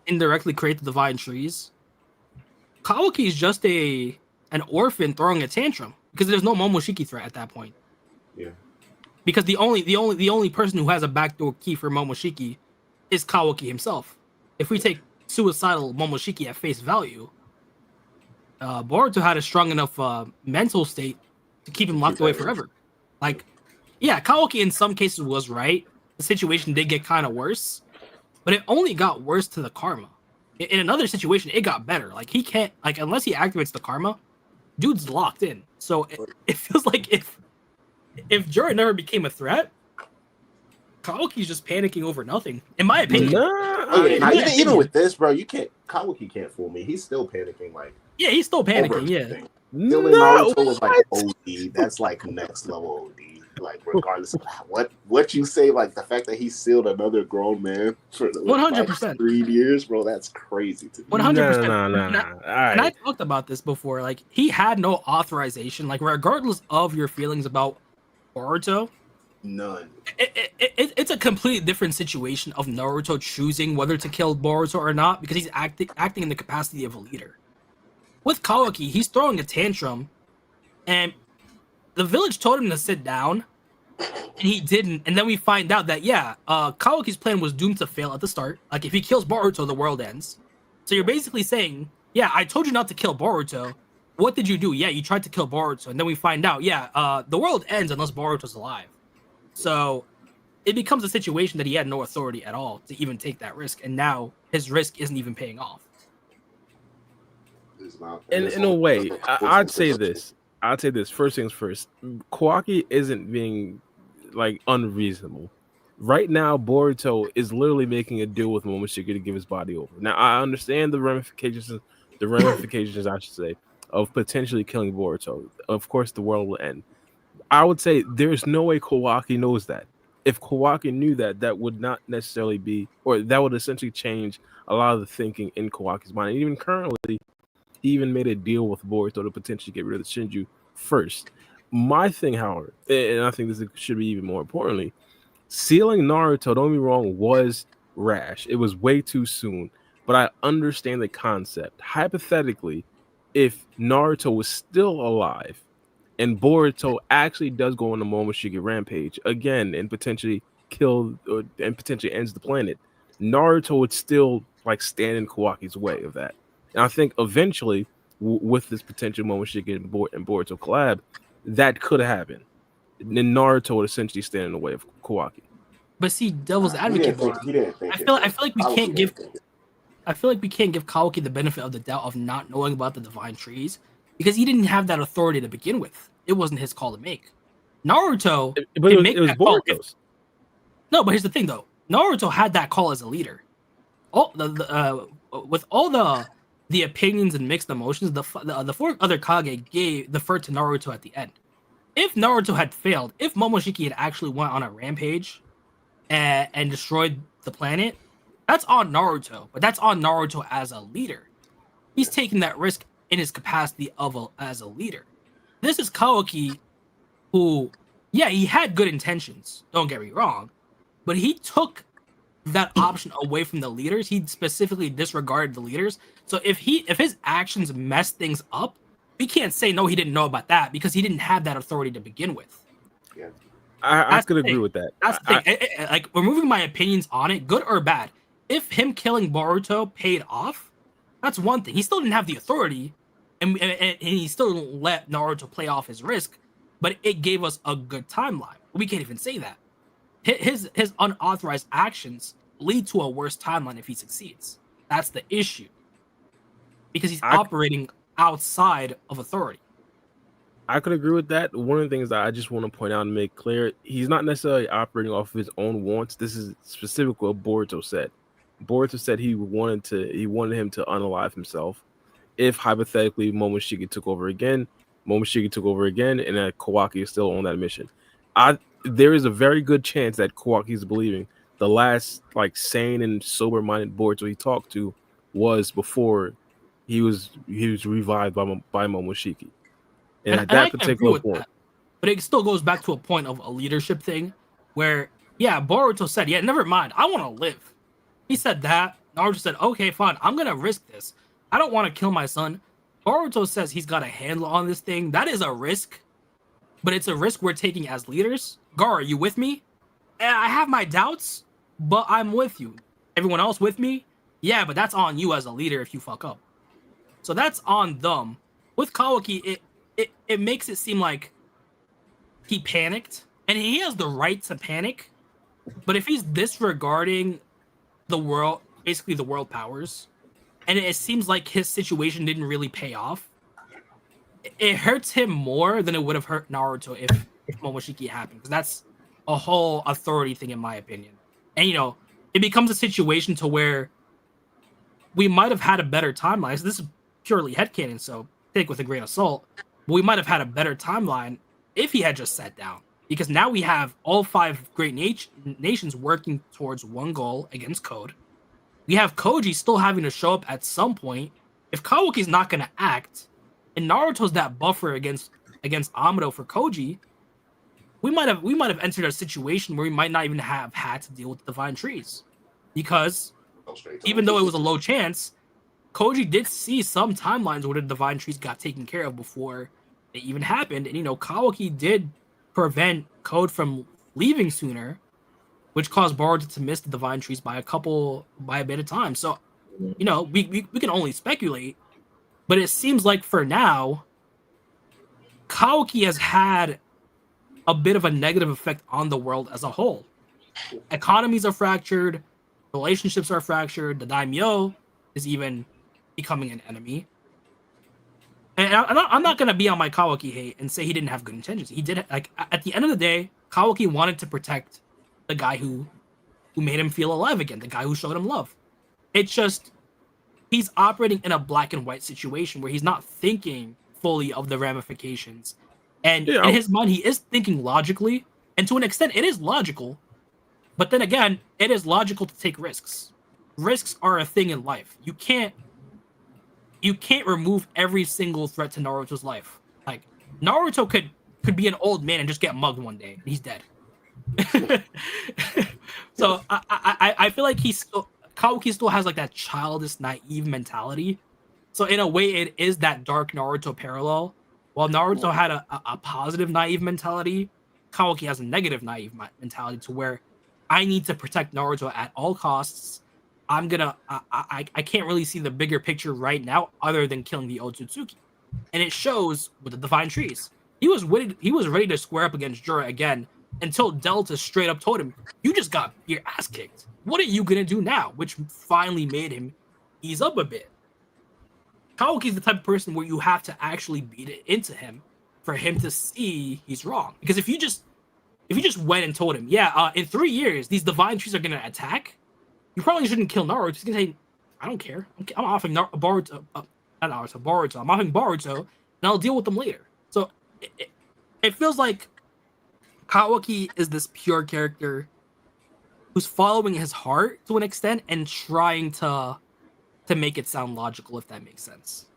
indirectly create the divine trees, Kawaki is just an orphan throwing a tantrum because there's no Momoshiki threat at that point. Yeah. Because the only person who has a backdoor key for Momoshiki is Kawaki himself. If we take suicidal Momoshiki at face value, Boruto had a strong enough mental state to keep him locked away forever. Like, yeah, Kawaki in some cases was right. The situation did get kind of worse, but it only got worse to the karma. In another situation, it got better. Like, he can't, like, unless he activates the karma, dude's locked in. So it feels like if Jura never became a threat, Kawaki's just panicking over nothing, in my opinion. Even with this, bro, Kawaki can't fool me. He's still panicking, like. Yeah, he's still panicking. Yeah. Naruto was like OD. That's like next level OD. Like regardless of what you say, like the fact that he sealed another grown man for 100% 3 years, bro, that's crazy to me. 100%. No. And I talked about this before. Like he had no authorization. Like regardless of your feelings about Boruto, none. It's a completely different situation of Naruto choosing whether to kill Boruto or not because he's acting in the capacity of a leader. With Kawaki, he's throwing a tantrum, and the village told him to sit down, and he didn't. And then we find out that, Kawaki's plan was doomed to fail at the start. Like, if he kills Boruto, the world ends. So you're basically saying, I told you not to kill Boruto. What did you do? Yeah, you tried to kill Boruto. And then we find out, the world ends unless Boruto's alive. So it becomes a situation that he had no authority at all to even take that risk, and now his risk isn't even paying off. It's not. In a way, I'd say this. I'd say this. First things first. Kawaki isn't being like unreasonable. Right now, Boruto is literally making a deal with Momoshiki to give his body over. Now, I understand the ramifications, I should say, of potentially killing Boruto. Of course, the world will end. I would say there's no way Kawaki knows that. If Kawaki knew that, that would not necessarily be, or that would essentially change a lot of the thinking in Kawaki's mind. And even currently, he even made a deal with Boruto to potentially get rid of the Shinju first. My thing, however, and I think this should be even more importantly, sealing Naruto, don't get me wrong, was rash. It was way too soon, but I understand the concept. Hypothetically, if Naruto was still alive and Boruto actually does go on a Momoshiki rampage again and potentially and potentially ends the planet, Naruto would still like stand in Kawaki's way of that. And I think eventually, with this potential Momoshiki and Boruto collab, that could happen. Then Naruto would essentially stand in the way of Kawaki. But see, devil's He advocate. didn't think I feel like we can't give Kawaki the benefit of the doubt of not knowing about the divine trees because he didn't have that authority to begin with. It wasn't his call to make. Naruto, But it was Boruto's. No, but here's the thing though. Naruto had that call as a leader. With all the opinions and mixed emotions, the four other Kage deferred to Naruto at the end. If Naruto had failed, if Momoshiki had actually went on a rampage and destroyed the planet, that's on Naruto. But that's on Naruto as a leader. He's taking that risk in his capacity as a leader. This is Kawaki, who, yeah, he had good intentions. Don't get me wrong, but he took that option away from the leaders. He specifically disregarded the leaders. So if his actions messed things up, we can't say no, he didn't know about that because he didn't have that authority to begin with. Yeah, I could agree with that. That's the thing. Like, removing my opinions on it, good or bad. If him killing Boruto paid off, that's one thing. He still didn't have the authority, and he still let Naruto play off his risk, but it gave us a good timeline. We can't even say that. His unauthorized actions lead to a worse timeline if he succeeds. That's the issue. Because he's operating outside of authority. I could agree with that. One of the things that I just want to point out and make clear, he's not necessarily operating off of his own wants. This is specifically what Boruto said. Boruto said he wanted him to unalive himself. If hypothetically Momoshiki took over again, and that Kawaki is still on that mission. There is a very good chance that Kawaki's believing the last like sane and sober-minded Boruto he talked to was before he was revived by Momoshiki. And at that particular point. But it still goes back to a point of a leadership thing where, yeah, Boruto said, yeah, never mind, I want to live. He said that. Naruto said, okay, fine, I'm going to risk this. I don't want to kill my son. Boruto says he's got a handle on this thing. That is a risk, but it's a risk we're taking as leaders. Gar, are you with me? I have my doubts, but I'm with you. Everyone else with me? Yeah, but that's on you as a leader if you fuck up. So that's on them. With Kawaki, it makes it seem like he panicked, and he has the right to panic, but if he's disregarding the world, basically the world powers, and it seems like his situation didn't really pay off, it hurts him more than it would have hurt Naruto if Momoshiki happened, because that's a whole authority thing in my opinion. And it becomes a situation to where we might have had a better timeline. So this is purely headcanon, so take with a grain of salt. But we might have had a better timeline if he had just sat down, because now we have all 5 great nations working towards one goal against Code. We have Koji still having to show up at some point. If Kawaki's not going to act, and Naruto's that buffer against Amado for Koji, we might have entered a situation where we might not even have had to deal with the divine trees, because even though it was a low chance, Koji did see some timelines where the divine trees got taken care of before it even happened, and Kawaki did prevent Code from leaving sooner, which caused Boruto to miss the divine trees by a bit of time. So, we can only speculate, but it seems like for now, Kawaki has had a bit of a negative effect on the world as a whole. economies are fractured, relationships are fractured. The daimyo is even becoming an enemy. And I'm not gonna be on my Kawaki hate and say he didn't have good intentions. He did. Like at the end of the day, Kawaki wanted to protect the guy who made him feel alive again, the guy who showed him love. It's just he's operating in a black and white situation where he's not thinking fully of the ramifications. And Yeah, in his mind, he is thinking logically, and to an extent, it is logical. But then again, it is logical to take risks. Risks are a thing in life. You can't remove every single threat to Naruto's life. Like Naruto could be an old man and just get mugged one day and he's dead. So I feel like Kawaki still has like that childish, naive mentality. So in a way, it is that dark Naruto parallel. While Naruto had a positive, naive mentality, Kawaki has a negative, naive mentality to where I need to protect Naruto at all costs. I can't really see the bigger picture right now other than killing the Otsutsuki. And it shows with the Divine Trees. He was ready to square up against Jura again until Delta straight up told him, "You just got your ass kicked. What are you gonna do now?" Which finally made him ease up a bit. Kawaki's the type of person where you have to actually beat it into him for him to see he's wrong. Because if you just went and told him, "Yeah, in 3 years these Divine Trees are gonna attack," you probably shouldn't kill Naruto. He's gonna say, "I don't care. I'm offering Boruto. Not Naruto, Boruto. I'm offering Boruto, and I'll deal with them later." So it feels like Kawaki is this pure character who's following his heart to an extent and trying to make it sound logical, if that makes sense.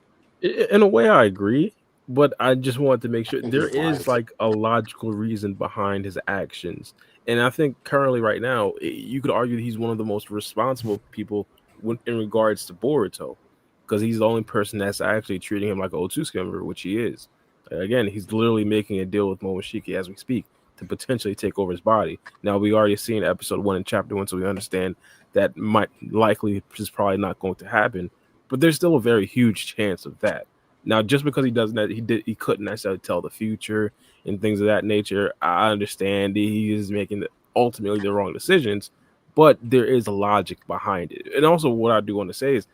In a way, I agree, but I just wanted to make sure think there he's biased. is like a logical reason behind his actions. And I think currently, right now, you could argue that he's one of the most responsible people in regards to Boruto, because he's the only person that's actually treating him like an Otsutsuki member, which he is. Again, he's literally making a deal with Momoshiki as we speak to potentially take over his body. Now, we already seen episode 1 and chapter 1, so we understand that might likely is probably not going to happen, but there's still a very huge chance of that. Now, just because he doesn't, he couldn't necessarily tell the future and things of that nature. I understand he is making ultimately the wrong decisions, but there is a logic behind it. And also, what I do want to say is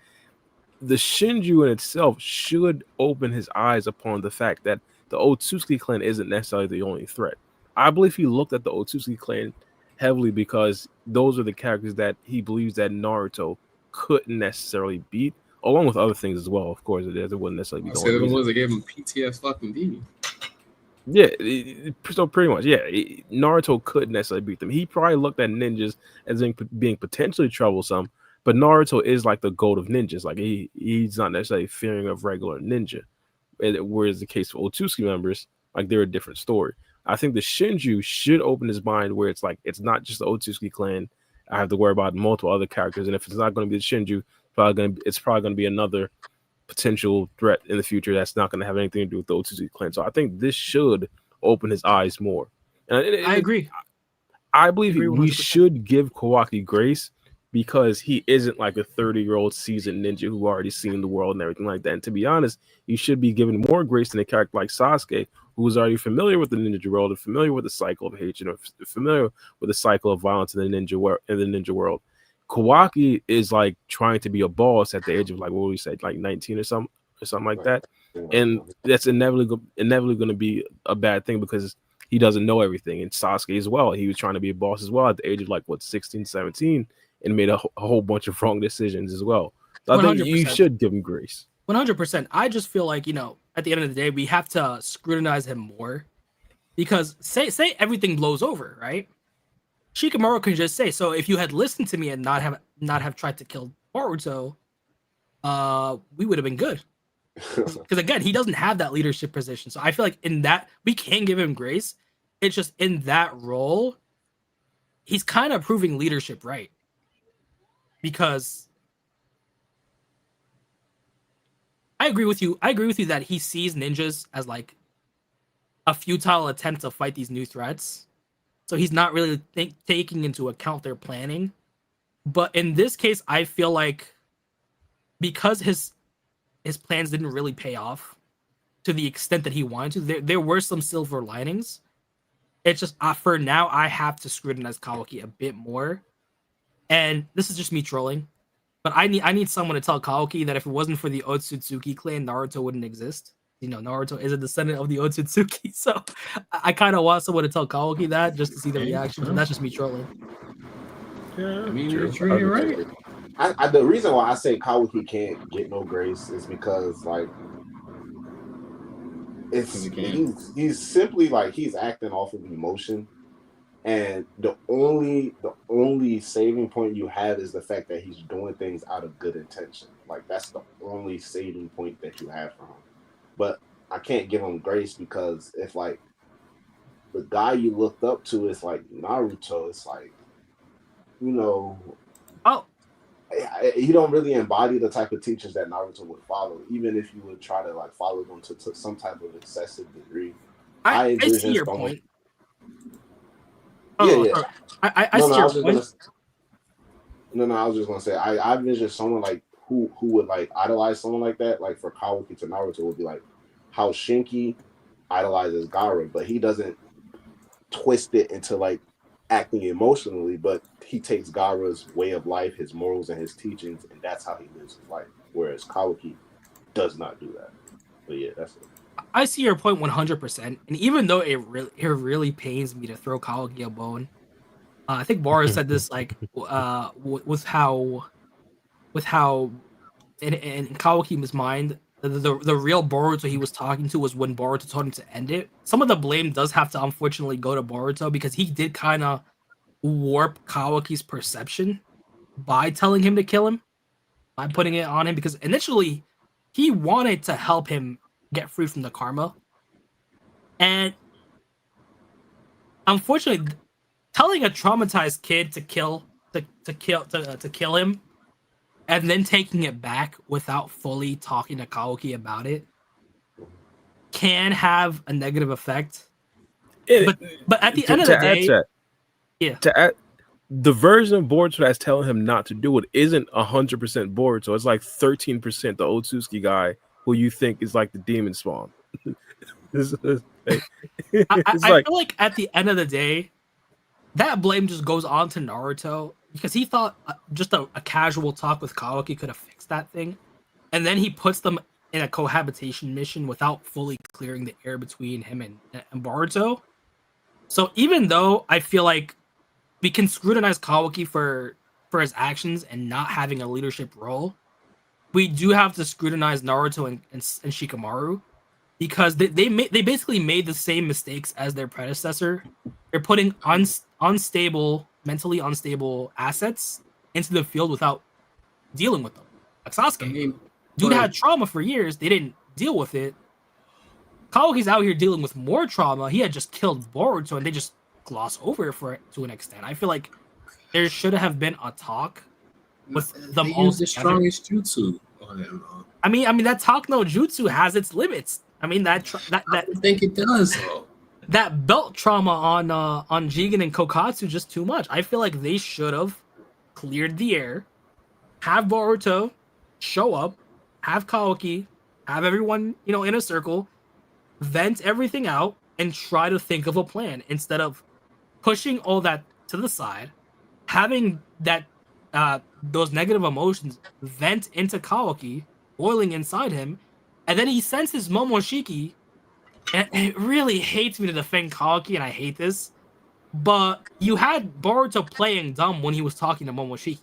the Shinju in itself should open his eyes upon the fact that the Otsutsuki clan isn't necessarily the only threat. I believe he looked at the Otsutsuki clan heavily because those are the characters that he believes that Naruto couldn't necessarily beat, along with other things as well. Of course, it wouldn't necessarily be I the said only the reason. ones that gave him PTS fucking D. Yeah, so pretty much, yeah. Naruto couldn't necessarily beat them. He probably looked at ninjas as being potentially troublesome, but Naruto is like the goat of ninjas. Like he's not necessarily fearing of regular ninja. Whereas the case for Otsutsuki members, like they're a different story. I think the Shinju should open his mind where it's like it's not just the Otsutsuki clan. I have to worry about multiple other characters, and if it's not going to be the Shinju, it's probably going to be another potential threat in the future that's not going to have anything to do with the Otsutsuki clan. So I think this should open his eyes more. And I agree. I believe agree we 100%. should give Kawaki grace because he isn't like a 30-year-old seasoned ninja who already seen the world and everything like that. And to be honest, you should be given more grace than a character like Sasuke, who's already familiar with the ninja world and familiar with the cycle of hatred, or familiar with the cycle of violence in the ninja world. Kawaki is like trying to be a boss at the age of like what we said, like 19 or something like that. And that's inevitably going to be a bad thing because he doesn't know everything. And Sasuke as well. He was trying to be a boss as well at the age of like 16, 17, and made a whole bunch of wrong decisions as well. So I think you 100%. should give him grace. 100%. I just feel like, at the end of the day, we have to scrutinize him more because say everything blows over, right? Shikamaru can just say, "So if you had listened to me and not have tried to kill Boruto, we would have been good." Because again, he doesn't have that leadership position. So I feel like in that we can give him grace. It's just in that role, he's kind of proving leadership right. Because I agree with you. I agree with you that he sees ninjas as like a futile attempt to fight these new threats. So he's not really taking into account their planning. But in this case, I feel like because his plans didn't really pay off to the extent that he wanted to, there were some silver linings. It's just for now I have to scrutinize Kawaki a bit more, and this is just me trolling. But I need someone to tell Kawaki that if it wasn't for the Otsutsuki clan, Naruto wouldn't exist. You know, Naruto is a descendant of the Otsutsuki, so I kind of want someone to tell Kawaki that just to see the reaction. But that's just me trolling. Yeah, I mean, true. you're right. The reason why I say Kawaki can't get no grace is because like he's simply like he's acting off of emotion, and the only saving point you have is the fact that he's doing things out of good intention. Like that's the only saving point that you have for him. But I can't give him grace because if like the guy you looked up to is like Naruto, it's like, you know, he don't really embody the type of teachers that Naruto would follow, even if you would try to like follow them to some type of excessive degree. I see your point. Yeah. I see your point. I was just gonna say I envision someone like who would like idolize someone like that, like for Kawaki to Naruto would be like how Shinki idolizes Gaara, but he doesn't twist it into like acting emotionally, but he takes Gaara's way of life, his morals, and his teachings, and that's how he lives his life. Whereas Kawaki does not do that. But yeah, that's it. I see your point 100%, and even though it really pains me to throw Kawaki a bone, I think Boris said this like with how in Kawaki's mind the real Boruto he was talking to was when Boruto told him to end it. Some of the blame does have to unfortunately go to Boruto because he did kind of warp Kawaki's perception by telling him to kill him, by putting it on him, because initially he wanted to help him get free from the karma, and unfortunately telling a traumatized kid to kill him and then taking it back without fully talking to Kawaki about it can have a negative effect. But at the end of the day, the version of Boruto that's telling him not to do it isn't 100% Boruto. It's like 13% the Otsutsuki guy who you think is like the demon spawn. I feel like at the end of the day, that blame just goes on to Naruto because he thought just a casual talk with Kawaki could have fixed that thing. And then he puts them in a cohabitation mission without fully clearing the air between him and Boruto. So even though I feel like we can scrutinize Kawaki for his actions and not having a leadership role, we do have to scrutinize Naruto and Shikamaru because they basically made the same mistakes as their predecessor. They're putting mentally unstable assets into the field without dealing with them. Like Sasuke, dude had trauma for years. They didn't deal with it. Kawaki's out here dealing with more trauma. He had just killed Boruto, and they just gloss over it to an extent. I feel like there should have been a talk with them all. The strongest jutsu on him. I mean that talk no jutsu has its limits. I mean that I think it does though. That belt trauma on Jigen and Kokatsu just too much. I feel like they should have cleared the air, have Boruto show up, have Kawaki, have everyone in a circle, vent everything out, and try to think of a plan instead of pushing all that to the side, having that those negative emotions vent into Kawaki, boiling inside him, and then he senses Momoshiki. And it really hates me to defend Kawaki, and I hate this, but you had Boruto playing dumb when he was talking to Momoshiki.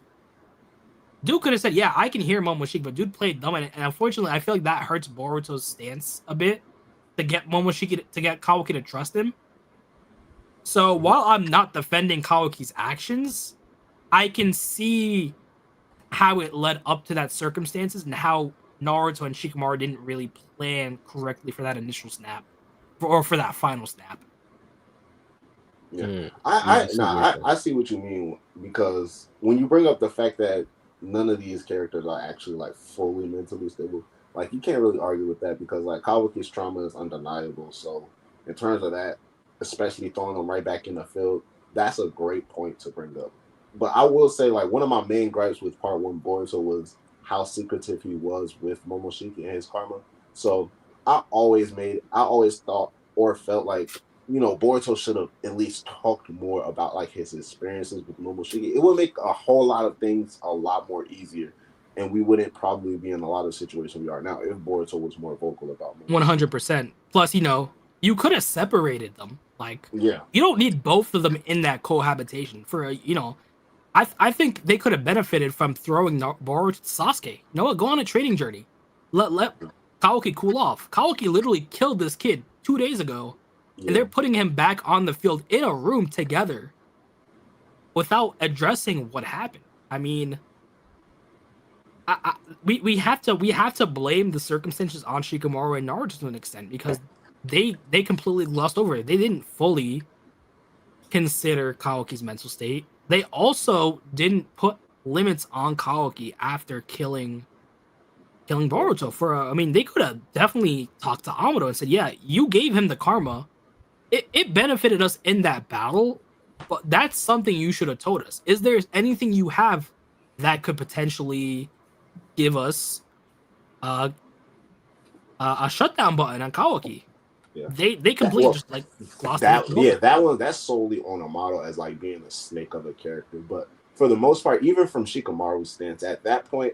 Dude could have said, yeah, I can hear Momoshiki, but dude played dumb, and unfortunately, I feel like that hurts Boruto's stance a bit to get Kawaki to trust him. So while I'm not defending Kawaki's actions, I can see how it led up to that circumstances and how Naruto and Shikamaru didn't really plan correctly for that initial snap, or for that final snap. Yeah, I see what you mean, because when you bring up the fact that none of these characters are actually like fully mentally stable, like you can't really argue with that because like Kawaki's trauma is undeniable. So in terms of that, especially throwing them right back in the field, that's a great point to bring up. But I will say, like, one of my main gripes with part one Boruto was how secretive he was with Momoshiki and his karma. So I always thought or felt like, Boruto should have at least talked more about like his experiences with Momoshiki. It would make a whole lot of things a lot more easier, and we wouldn't probably be in a lot of situations we are now if Boruto was more vocal about Momoshiki. 100%. Plus, you could have separated them. Like, Yeah, you don't need both of them in that cohabitation for I think they could have benefited from throwing Boruto to Sasuke. Go on a training journey. Let Kaoki cool off. Kaoki literally killed this kid 2 days ago, and they're putting him back on the field in a room together without addressing what happened. I mean, we have to blame the circumstances on Shikamaru and Naruto to an extent because they completely glossed over it. They didn't fully consider Kaoki's mental state. They also didn't put limits on Kaoki after killing Boruto. They could have definitely talked to Amado and said, yeah, you gave him the karma. It benefited us in that battle, but that's something you should have told us. Is there anything you have that could potentially give us a shutdown button on Kaoki? Yeah. They completely just like lost that. Yeah, that one that's solely on Amado as like being the snake of a character. But for the most part, even from Shikamaru's stance at that point,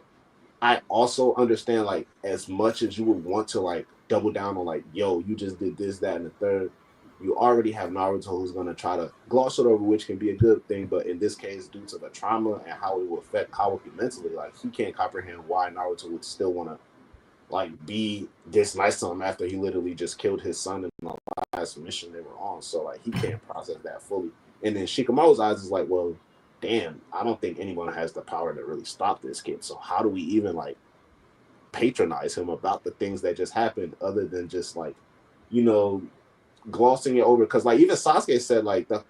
I also understand like as much as you would want to like double down on like, yo, you just did this, that, and the third. You already have Naruto who's gonna try to gloss it over, which can be a good thing, but in this case, due to the trauma and how it will affect Kaoki mentally, like he can't comprehend why Naruto would still want to like be this nice to him after he literally just killed his son in the last mission they were on. So like he can't process that fully. And then Shikamaru's eyes is like, well, damn, I don't think anyone has the power to really stop this kid. So how do we even like patronize him about the things that just happened, other than just like, glossing it over? Because like even Sasuke said like the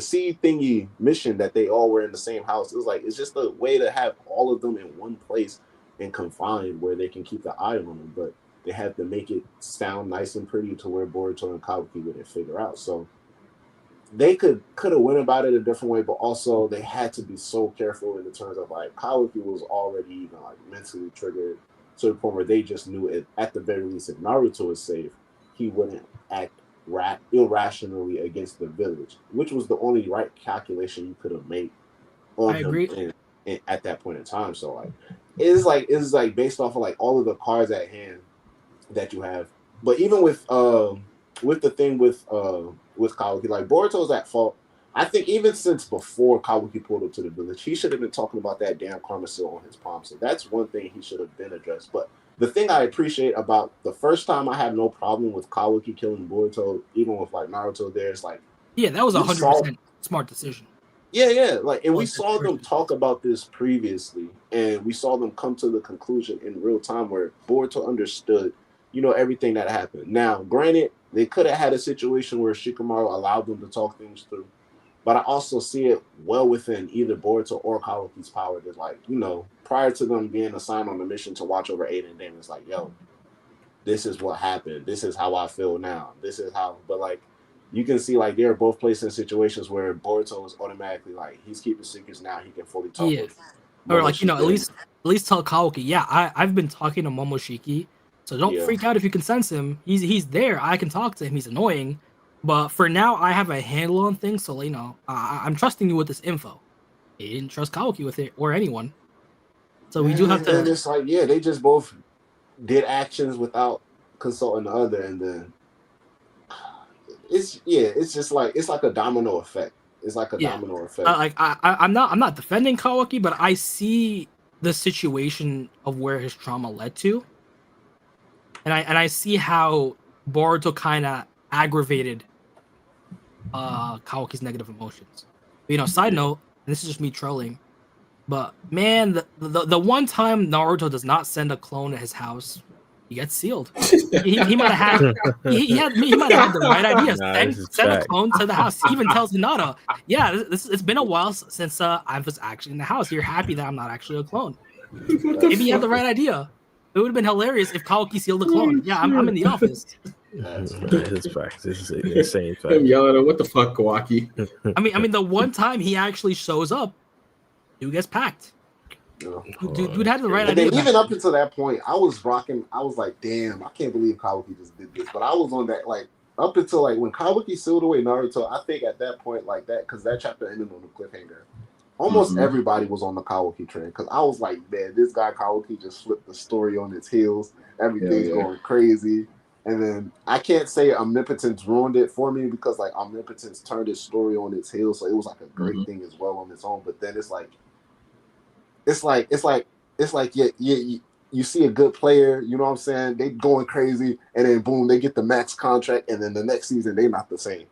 seed thingy mission that they all were in the same house. It was like it's just a way to have all of them in one place and confined where they can keep the eye on them, but they have to make it sound nice and pretty to where Boruto and Kabuki wouldn't figure out. So they could have went about it a different way, but also they had to be so careful in the terms of like Kabuki was already even like mentally triggered to the point where they just knew it at the very least if Naruto is safe, he wouldn't act irrationally against the village, which was the only right calculation you could have made on him at that point in time. So like it's like based off of like all of the cards at hand that you have. But even with the thing with Kabuki, like Boruto's at fault. I think even since before Kabuki pulled up to the village, he should have been talking about that damn karma seal on his palm. So that's one thing he should have been addressed. But the thing I appreciate about the first time, I had no problem with Kabuki killing Boruto, even with like Naruto there. It's like, yeah, that was 100% smart decision. Yeah. Like, and we saw them talk about this previously, and we saw them come to the conclusion in real time where Boruto understood, everything that happened. Now, granted, they could have had a situation where Shikamaru allowed them to talk things through. But I also see it well within either Boruto or Kabuki's power that, like, prior to them being assigned on the mission to watch over Aiden and Damon, it's like, yo, this is what happened. This is how I feel now. This is how, but like, you can see like they're both placed in situations where Boruto is automatically like, he's keeping secrets now. He can fully talk. Yeah. Or like, at least tell Kaoki, yeah, I've been talking to Momoshiki, so don't freak out if you can sense him. He's there. I can talk to him. He's annoying. But for now, I have a handle on things, so I'm trusting you with this info. He didn't trust Kaoki with it or anyone, so we do have to. And it's like, they just both did actions without consulting the other, and then it's just like it's like a domino effect. It's like a domino effect. I'm not defending Kaoki, but I see the situation of where his trauma led to, and I see how Boruto kind of aggravated Kaoki's negative emotions. Side note, and this is just me trolling, but man, the one time Naruto does not send a clone to his house, he gets sealed. He might have had he might have had the right idea. Send a clone to the house. He even tells Hinata, yeah, it's been a while since I was actually in the house. You're happy that I'm not actually a clone. Maybe he had the right idea. It would have been hilarious if Kaoki sealed the clone. Yeah, I'm in the office. That's facts. This is an insane fact. I'm yelling at what the fuck, Kawaki? I mean, the one time he actually shows up, dude gets packed. You know? Dude had the right And idea. then even up until that point, I was rocking. I was like, damn, I can't believe Kawaki just did this. But I was on that like up until like when Kawaki sealed away Naruto. I think at that point like that because that chapter ended on a cliffhanger. Almost everybody was on the Kawaki train because I was like, man, this guy Kawaki just flipped the story on its heels. Everything's going crazy. And then I can't say Omnipotence ruined it for me because like Omnipotence turned its story on its heels, so it was like a great thing as well on its own. But then it's like you see a good player, you know what I'm saying? They going crazy, and then boom, they get the max contract, and then the next season they not the same.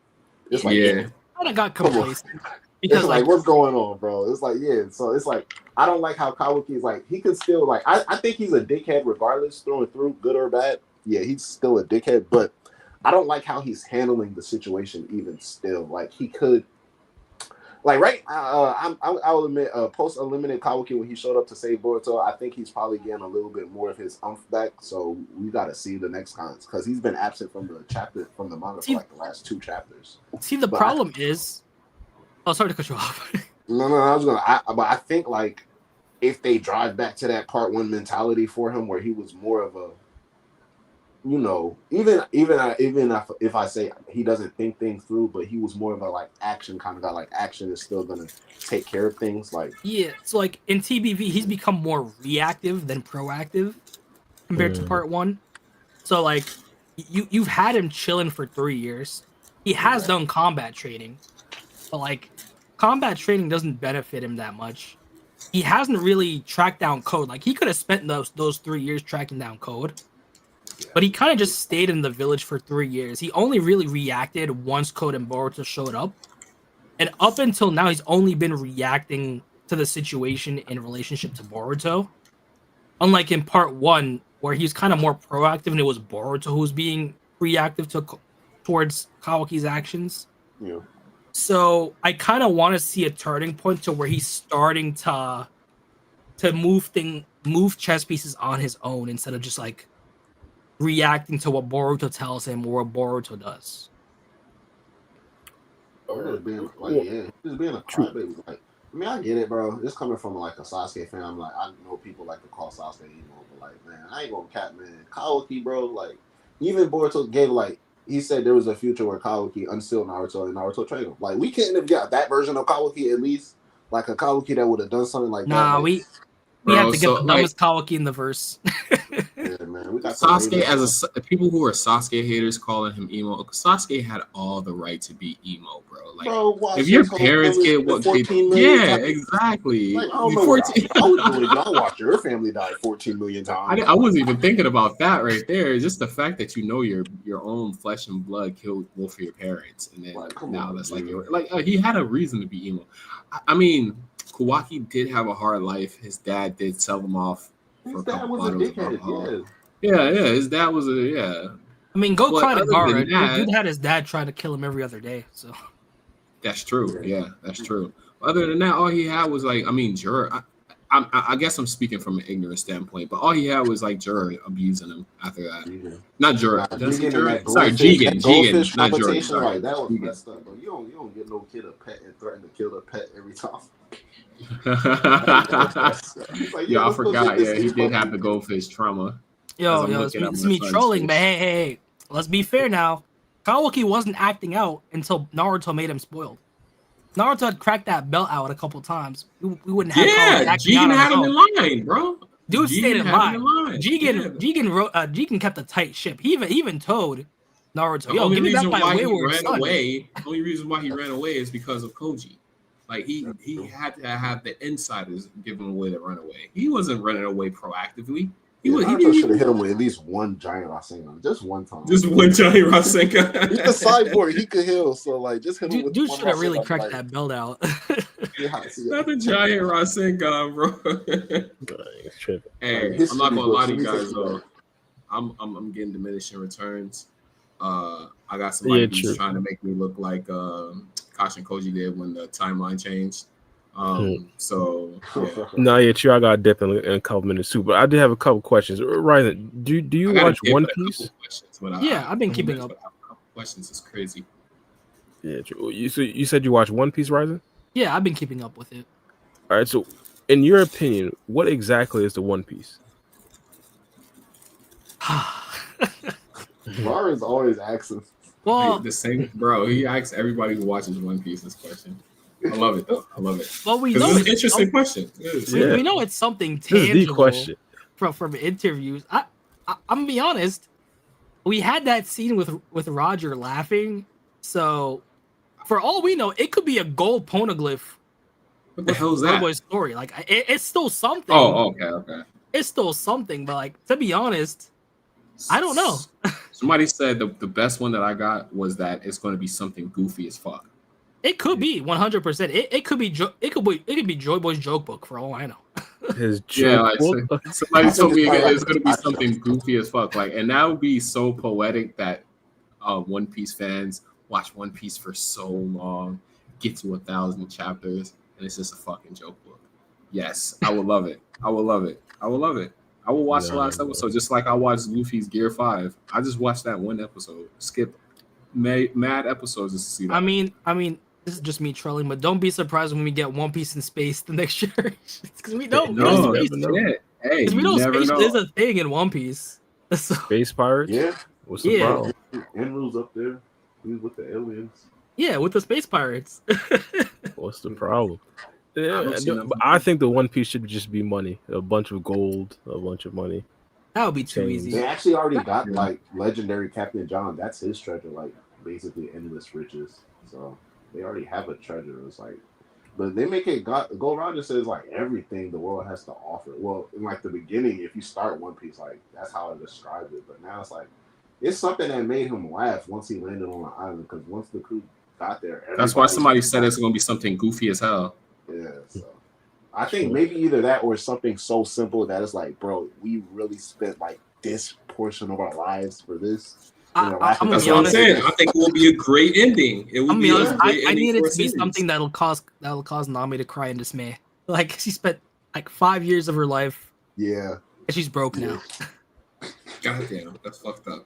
It's like I kind of got complacent because it's like what's going on, bro? It's like so it's like I don't like how Kawaki is like he can still like I think he's a dickhead regardless through and through, good or bad. Yeah, he's still a dickhead, but I don't like how he's handling the situation even still. Like he could. Like I'll admit, post eliminated Kawaki when he showed up to save Boruto, I think he's probably getting a little bit more of his umph back. So we got to see the next cons because he's been absent from the manga for like the last 2 chapters. See, the problem is, sorry to cut you off. No, but I think like if they drive back to that part 1 mentality for him, where he was more of a, you know, even if I say he doesn't think things through, but he was more of a like action kind of guy. Like action is still gonna take care of things. Like so like in TBV, he's become more reactive than proactive compared to part 1. So like you've had him chilling for 3 years. He has done combat training, but like combat training doesn't benefit him that much. He hasn't really tracked down code. Like he could have spent those 3 years tracking down code. But he kind of just stayed in the village for 3 years. He only really reacted once Code and Boruto showed up. And up until now, he's only been reacting to the situation in relationship to Boruto. Unlike in part 1, where he's kind of more proactive and it was Boruto who was being reactive towards Kawaki's actions. Yeah. So I kind of want to see a turning point to where he's starting to move chess pieces on his own instead of just like reacting to what Boruto tells him or what Boruto does. Just being a crybaby. Like, I mean, I get it, bro. It's coming from like a Sasuke fan. I'm like, I know people like to call Sasuke emo, but like, man, I ain't gonna cap, man. Kawaki, bro, like, even Boruto gave like, he said there was a future where Kawaki unsealed Naruto and Naruto trained him. Like, we couldn't have got that version of Kawaki at least, like a Kawaki that would have done something like that. Nah, like, we have to get the dumbest Kawaki in the verse. Yeah, man. We got Sasuke as people who are Sasuke haters calling him emo. Sasuke had all the right to be emo, bro. Like, bro, if your parents get what they, yeah, exactly. Like, I don't know what I was doing. Y'all watched your family die 14 million times. I wasn't even thinking about that right there. It's just the fact that you know your own flesh and blood killed both of your parents, and then like, now that's like he had a reason to be emo. I mean, Kawaki did have a hard life. His dad did sell him off. His dad was a dickhead. Yeah. His dad was a I mean, go try to Gaara. That, dude had his dad try to kill him every other day. So that's true. Yeah, that's true. Other than that, all he had was like, I mean, Juro. I guess I'm speaking from an ignorant standpoint, but all he had was like Juro abusing him after that. Yeah. Not Juro. Sorry, Jigen. Not Juro. Sorry. Like, that was messed up. But you don't get no kid a pet and threaten to kill the pet every time. Like, I forgot. Yeah, he did have the goldfish trauma. Yo, it's me trolling, but hey, let's be fair now. Kawaki wasn't acting out until Naruto made him spoiled. Naruto had cracked that belt out a couple times. We wouldn't have. Yeah, Jigen had him in line, bro. Dude stayed in line. Jigen kept a tight ship. He even told Naruto, "Yo, give me back my wayward son." The only reason why he ran away is because of Koji. Like he had to have the insiders give him away to run away. He wasn't running away proactively. He should have hit him with at least one giant Rasengan, just one time. Just one giant Rasengan. He's a cyborg. He could heal, so like just hit him with. Dude should have really cracked that belt out. Not the giant Rasengan, bro. Hey, I'm not gonna lie to you guys though. I'm getting diminishing returns. I got somebody who's trying to make me look like Kashi and Koji did when the timeline changed. So yeah. No, yeah, true. I got to dip in a couple minutes too, but I did have a couple questions. Ryan, do you watch One Piece? I've been keeping up. A couple questions is crazy. Yeah, true. You said you watch One Piece, Ryzen? Yeah, I've been keeping up with it. All right, so In your opinion, what exactly is the One Piece? Lawrence always asking. Well, The same, bro. He asks everybody who watches One Piece this question. I love it though. I love it. well, we Because know it's an it's interesting question. It is. Yeah. we know it's something This is the tangible question. from interviews. I'm gonna be honest. We had that scene with Roger laughing. So, for all we know, it could be a gold poneglyph. What the hell is that? Boy's story. Like it's still something. Oh, okay. It's still something. But like to be honest, I don't know. Somebody said the best one that I got was that it's going to be something goofy as fuck. It could be 100%. It could be it could be Joy Boy's joke book for all I know. His Yeah, joke like book? somebody told me it's it's going to be something goofy as fuck. Like, and that would be so poetic that One Piece fans watch One Piece for so long, get to 1,000 chapters, and it's just a fucking joke book. Yes, I would love it. I would love it. I would love it. I will watch the last episode just like I watched Luffy's Gear 5. I just watched that one episode. Skip mad episodes just to see that. I mean, this is just me trolling, but don't be surprised when we get One Piece in space the next year, because we know, no, space, shit. Hey, we know you never space know. is a thing in One Piece. So, Space pirates? Yeah, What's the Yeah. problem? Enru's up there. He's with the aliens. yeah, with the space pirates. What's the problem? Yeah, don't see nothing. but I think the One Piece should just be money. A bunch of gold, a bunch of money. That would be too Chains. easy. They actually already got like legendary Captain John. That's his treasure, like basically endless riches. So they already have a treasure. It's like, but they make it. Gold Roger says like everything the world has to offer. Well, in like the beginning, if you start One Piece, like that's how I described it. But now it's like it's something that made him laugh once he landed on the island. Because once the crew got there, That's why everybody- somebody said it's going to be something goofy as hell. Yeah, so I think maybe either that or something so simple that it's like, bro, we really spent like this portion of our lives for this. I'm gonna That's be what I'm honest. saying. I think it will be a great ending. It will I'm be gonna be a honest. great I ending need it for a to be series. something that'll cause Nami to cry in dismay. Like she spent like 5 years of her life Yeah, and she's broke now. God damn, that's fucked up.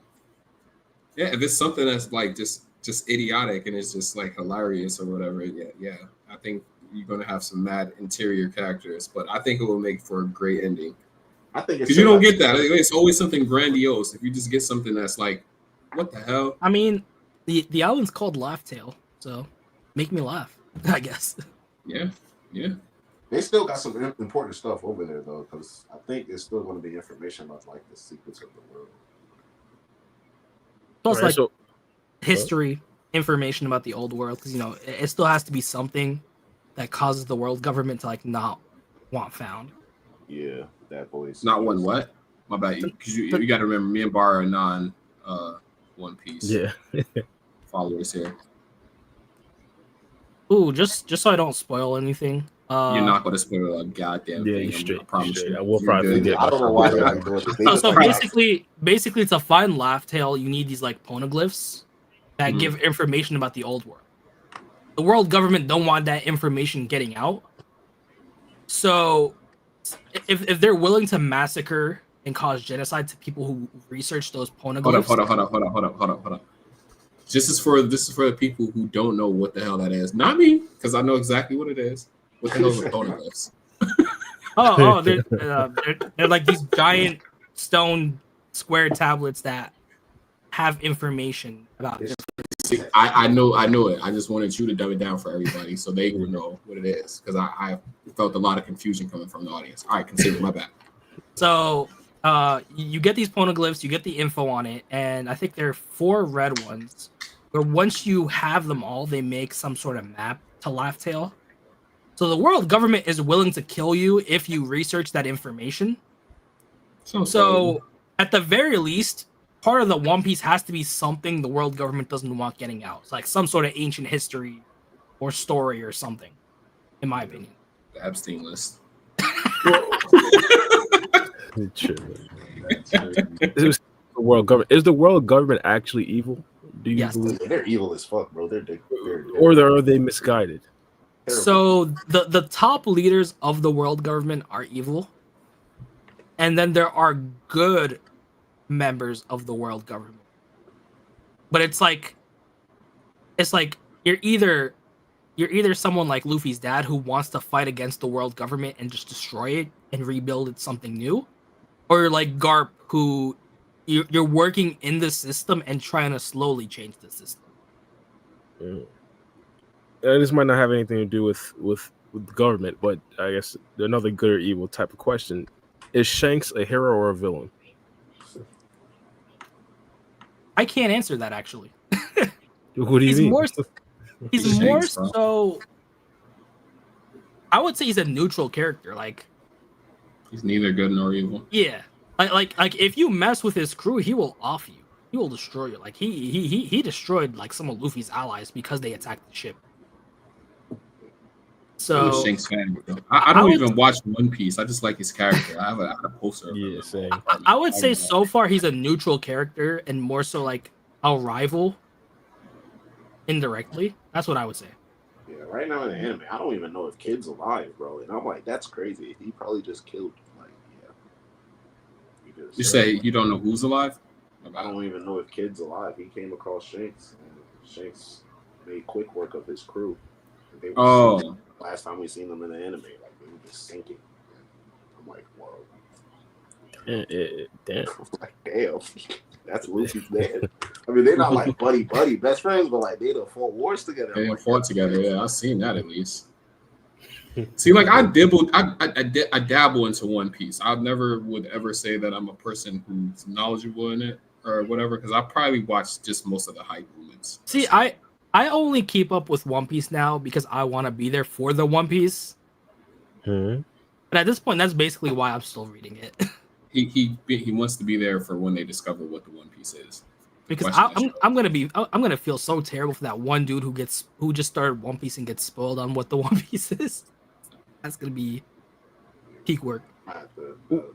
Yeah, if it's something that's like just idiotic and it's just like hilarious or whatever, yeah. I think you're gonna have some mad interior characters, but I think it will make for a great ending. I think it's Because you don't get that. It's always something grandiose. If you just get something that's like, what the hell? I mean, the island's called Laugh Tale, so make me laugh, I guess. Yeah. They still got some important stuff over there though, because I think it's still going to be information about like the secrets of the world. Plus, Alright, like so history, information about the old world, because it still has to be something that causes the world government to like not want found. Yeah, that voice. Not one what? My bad. Because you got to remember, me and Bar are non One Piece yeah, followers here. Ooh, just so I don't spoil anything. You're not going to spoil a goddamn yeah, thing. you straight. I promise straight. you. I will You're probably good. forget. I don't know why they're like doing this. They So, just so like- basically to find Laugh Tale, you need these like poneglyphs that give information about the old world. The world government don't want that information getting out. So if they're willing to massacre and cause genocide to people who research those poneglyphs, Hold up. This is for the people who don't know what the hell that is. Not me, because I know exactly what it is. What the hell is a poneglyphs? they're like these giant stone square tablets that have information about it. See, I know it. I just wanted you to dumb it down for everybody so they would know what it is. Because I felt a lot of confusion coming from the audience. All right, continue. My bad. So you get these poneglyphs, you get the info on it, and I think there are 4 red ones. Where once you have them all, they make some sort of map to Laugh Tale. So the world government is willing to kill you if you research that information. So at the very least, part of the One Piece has to be something the world government doesn't want getting out. It's like some sort of ancient history or story or something, in my opinion. the Epstein list. Is the world government? Is the world government actually evil? Do you Yes. believe, They're evil as fuck, bro. They're or are they misguided? terrible. So the top leaders of the world government are evil, and then there are good members of the world government. But it's like you're either you're either someone like Luffy's dad who wants to fight against the world government and just destroy it and rebuild it something new, or you're like Garp who you're working in the system and trying to slowly change the system. This might not have anything to do with the government, but I guess another good or evil type of question: is Shanks a hero or a villain? I can't answer that actually. What do you mean? He's more Shanks, bro. so. I would say he's a neutral character. Like, He's neither good nor evil. yeah, like if you mess with his crew, he will off you. He will destroy you. Like he destroyed like some of Luffy's allies because they attacked the ship. I'm a So Shanks fan, bro. I don't would- even watch One Piece. I just like his character. I have a poster of him. Yeah, same. I would say so far he's a neutral character and more so like a rival. Indirectly, that's what I would say. Yeah, right now in the anime, I don't even know if Kid's alive, bro. And I'm like, that's crazy. He probably just killed. Like, yeah. He just, You say you don't know who's alive? I don't even know if Kid's alive. He came across Shanks, and Shanks made quick work of his crew. They were sinking. Last time we seen them in the anime, like they were just sinking. I'm like, whoa. Damn. Like, damn. That's Luffy's dad. I mean, they're not like buddy best friends, but like they done fought wars together. They I'm like, fought together. Yeah, I've seen that at least. See, like I dabble into One Piece. I never would ever say that I'm a person who's knowledgeable in it or whatever, because I probably watch just most of the hype moments. See, I only keep up with One Piece now because I want to be there for the One Piece. Hmm. But at this point, that's basically why I'm still reading it. He wants to be there for when they discover what the One Piece is. Because Question I'm gonna feel so terrible for that one dude who just started One Piece and gets spoiled on what the One Piece is. That's gonna be peak work. I have to,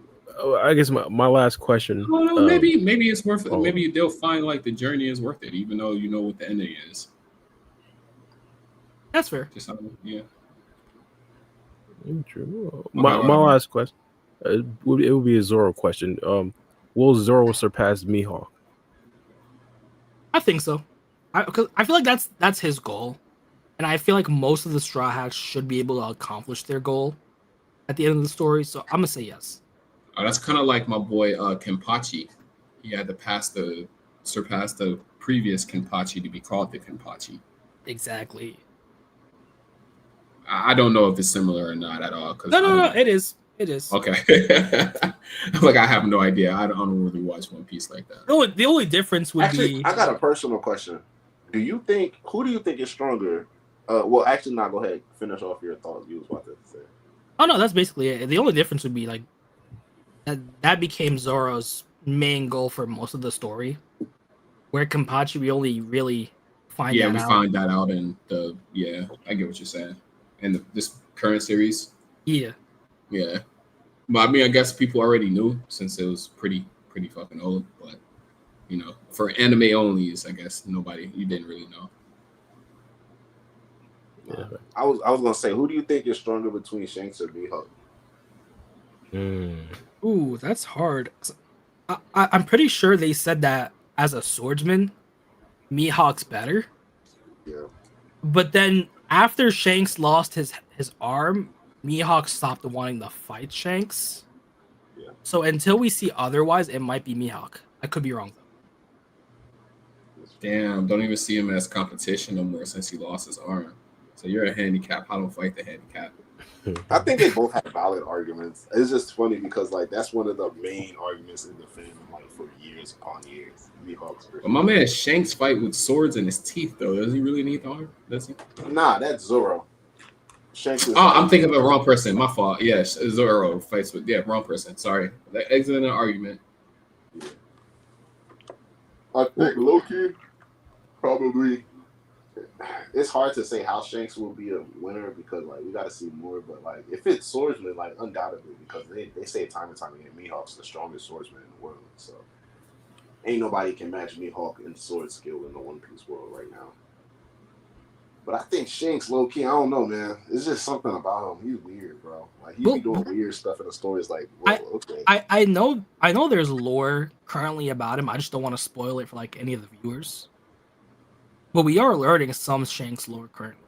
I guess my last question. Well, maybe it's worth it. oh. Maybe they'll find like the journey is worth it, even though you know what the ending is. That's fair. Just yeah. True. My last question. It would be a Zoro question. Will Zoro surpass Mihawk? I think so. Because I feel like that's his goal, and I feel like most of the Straw Hats should be able to accomplish their goal at the end of the story. So I'm gonna say yes. That's kind of like my boy Kenpachi. He had to surpass the previous Kenpachi to be called the Kenpachi. Exactly. I don't know if it's similar or not at all. No. It is. It is. Okay. Like I have no idea. I don't really watch One Piece like that. The only difference would actually, be. I got a personal question. Who do you think is stronger? Well, actually, not. Go ahead. Finish off your thoughts. You was about to say. Oh no, that's basically it. The only difference would be like that became Zoro's main goal for most of the story, where Kenpachi we only really find Yeah, that we out. find that out in the I get what you're saying. In this current series. Yeah. Yeah. But I mean I guess people already knew since it was pretty fucking old, but you know, for anime onlys, I guess you didn't really know. Yeah. I was gonna say, who do you think is stronger between Shanks and Mihawk? Ooh, that's hard. I'm pretty sure they said that as a swordsman, Mihawk's better. Yeah. But then after Shanks lost his arm, Mihawk stopped wanting to fight Shanks. Yeah. So until we see otherwise, it might be Mihawk. I could be wrong though. Damn, don't even see him as competition no more since he lost his arm. So you're a handicap. I don't fight the handicap. I think they both have valid arguments. It's just funny because like that's one of the main arguments in the fandom, like for years upon years. Mihawk's But my man Shanks fight with swords in his teeth though. Does he really need the arm? Does he? Nah, that's Zoro. Shanks is Oh, I'm thinking of the wrong person. My fault. Yes, Zoro fights with wrong person. Sorry. That exited an argument. I think Loki probably. It's hard to say how Shanks will be a winner because like we got to see more. But like if it's swordsman, like undoubtedly because they say time and time again, Mihawk's the strongest swordsman in the world. So ain't nobody can match Mihawk in sword skill in the One Piece world right now. But I think Shanks, low key, I don't know, man. It's just something about him. He's weird, bro. Like he be doing weird stuff in the stories. Like, whoa, okay. I know there's lore currently about him. I just don't want to spoil it for like any of the viewers. But we are learning some Shanks lore currently.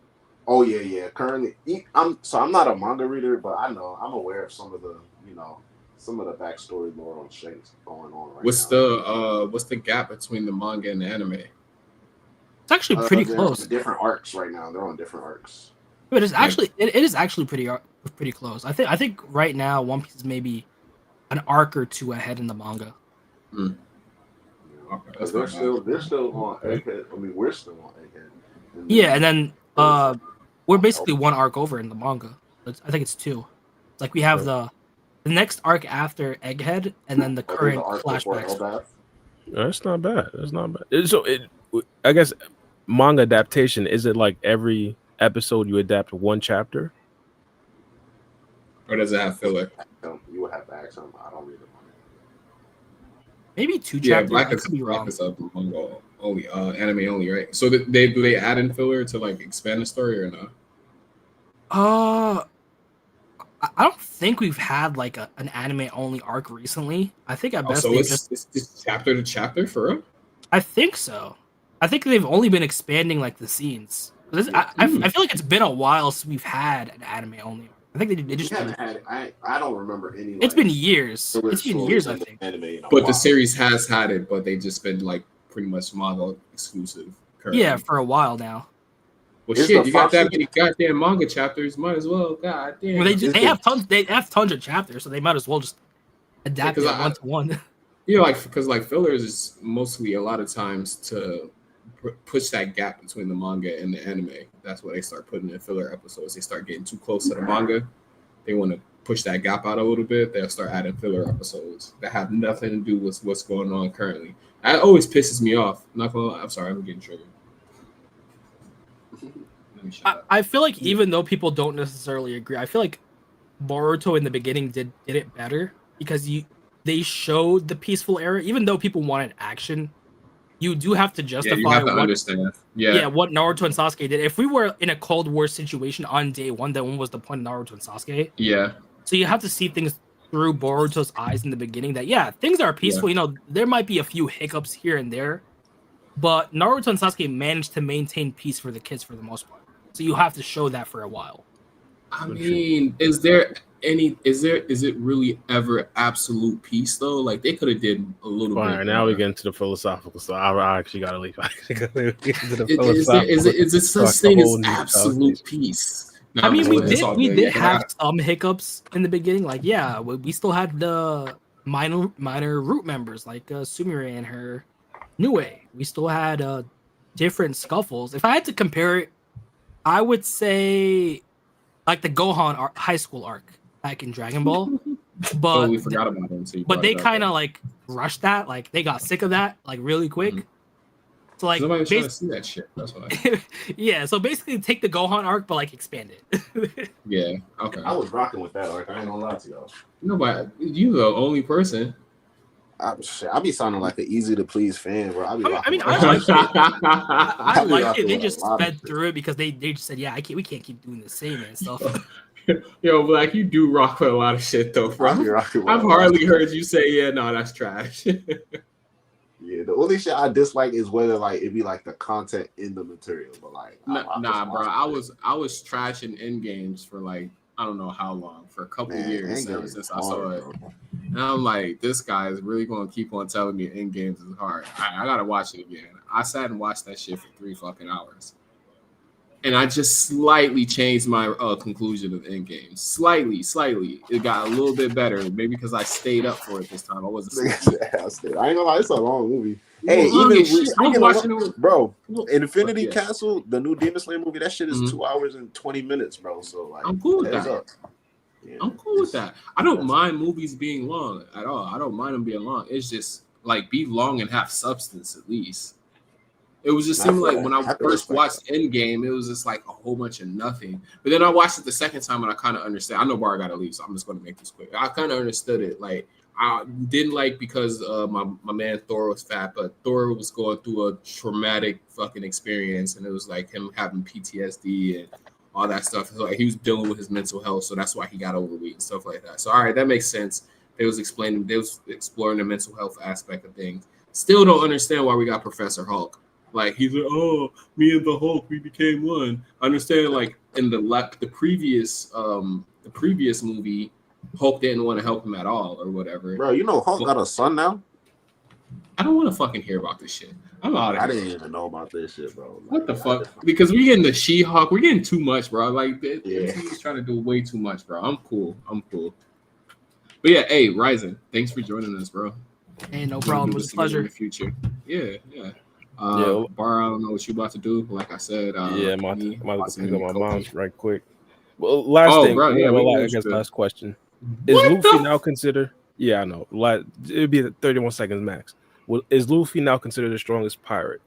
Oh yeah. Currently, I'm not a manga reader, but I'm aware of some of the some of the backstory lore on Shanks going on right What's now. what's the gap between the manga and the anime? It's actually pretty They're close. on different arcs right now. They're on different arcs. But it's actually it is actually pretty close. I think right now One Piece is maybe an arc or two ahead in the manga. Hmm. Okay, That's they're not still bad. on Egghead. I mean, we're still on Egghead. Yeah, and then we're basically one arc over in the manga. I think it's two. It's like we have the next arc after Egghead, and then the current flashbacks. That's not bad. That's not bad. So I guess manga adaptation, is it like every episode you adapt one chapter? Or does it have filler? You would have to ask them. I don't read the manga. Maybe two Yeah, chapters. Black I could be wrong. is up manga only, anime only, right? So do they add in filler to like expand the story or not? I don't think we've had like an anime only arc recently. I think at best So they it's chapter to chapter for real? I think so. I think they've only been expanding like the scenes. I feel like it's been a while since we've had an anime only. I think they just. I don't remember any. It's been years. It's been years, I think. But the series has had it, but they just been like pretty much manga exclusive. Currently. Yeah, for a while now. Well, shit, you got that many goddamn manga chapters, might as well. God damn. Well, they have tons of chapters, so they might as well just adapt it one to one. Yeah, like because like fillers is mostly a lot of times to push that gap between the manga and the anime. That's why they start putting in filler episodes. They start getting too close to the manga. They want to push that gap out a little bit. They'll start adding filler episodes that have nothing to do with what's going on currently. That always pisses me off. I'm not gonna lie. I'm sorry, I'm getting triggered. I feel like even though people don't necessarily agree, I feel like Boruto in the beginning did it better because they showed the peaceful era. Even though people wanted action, you do have to justify you have to understand. what Naruto and Sasuke did. If we were in a Cold War situation on day one, then what was the point of Naruto and Sasuke? Yeah. So you have to see things through Boruto's eyes in the beginning that things are peaceful. Yeah. There might be a few hiccups here and there, but Naruto and Sasuke managed to maintain peace for the kids for the most part. So you have to show that for a while. I mean, is it really ever absolute peace though? Like they could have did a little bit. All right, now we get into the philosophical. So I actually gotta leave. Is it such thing as absolute peace? No, I mean, we did have some hiccups in the beginning. Like, we still had the minor root members like Sumire and her Nue. We still had different scuffles. If I had to compare it, I would say like the Gohan high school arc back in Dragon Ball. But we forgot about him. But they kind of like rushed that. Like they got sick of that like really quick. Mm-hmm. So like nobody's trying to see that shit. That's why. Yeah. So basically, take the Gohan arc, but like expand it. Yeah. Okay. I was rocking with that arc. I ain't gonna lie to y'all. Nobody. You the only person. I be sounding like an easy to please fan, bro. I like it. I like it. They just sped through it because they just said, we can't keep doing the same and stuff. Yo, Black, you do rock with a lot of shit though, bro. I've hardly heard you say, no, that's trash. Yeah, the only shit I dislike is whether like it be like the content in the material, but like nah, bro. I was trashing end games for like I don't know how long, for a couple years since I saw it. And I'm like, this guy is really going to keep on telling me end games is hard. I got to watch it again. I sat and watched that shit for 3 fucking hours. And I just slightly changed my conclusion of end games. Slightly. It got a little bit better. Maybe because I stayed up for it this time. I wasn't I ain't gonna lie, it's a long movie. Hey, even watching bro, Infinity Castle, the new Demon Slayer movie, that shit is 2 hours and 20 minutes, bro. So like, I'm cool with that. Yeah, I'm cool with that. I don't mind movies being long at all. I don't mind them being long. It's just like be long and have substance at least. It was just seemed like when I first watched Endgame, it was just like a whole bunch of nothing. But then I watched it the second time and I kind of understand. I know Bar got to leave, so I'm just going to make this quick. I kind of understood it. Like I didn't like because my man Thor was fat, but Thor was going through a traumatic fucking experience, and it was like him having PTSD and all that stuff. So, like he was dealing with his mental health, so that's why he got overweight and stuff like that. So all right, that makes sense. They was exploring the mental health aspect of things. Still don't understand why we got Professor Hulk. Like he's like, oh, me and the Hulk, we became one. I understand. Like in the previous movie, Hulk didn't want to help him at all or whatever. Bro, you know Hulk got a son now? I don't want to fucking hear about this shit. I'm out of I here. didn't even know about this shit, bro. What the fuck? Because we're getting the She-Hulk. We're getting too much, bro. Like, the Yeah. MCU's trying to do way too much, bro. I'm cool. But yeah, hey, Ryzen, thanks for joining us, bro. Hey, no We'll problem. It do was this a again in pleasure. the future. Yeah. Yeah. Bar, I don't know what you about to do. But like I said, Yeah, I'm about me, to pick Watson, up my and Kobe. mom's right quick. Well, last Oh, thing, bro, yeah, well, we I can guess do- last question. Is What Luffy the- now considered? Yeah, I know. It'd be 31 seconds max. Well, is Luffy now considered the strongest pirate?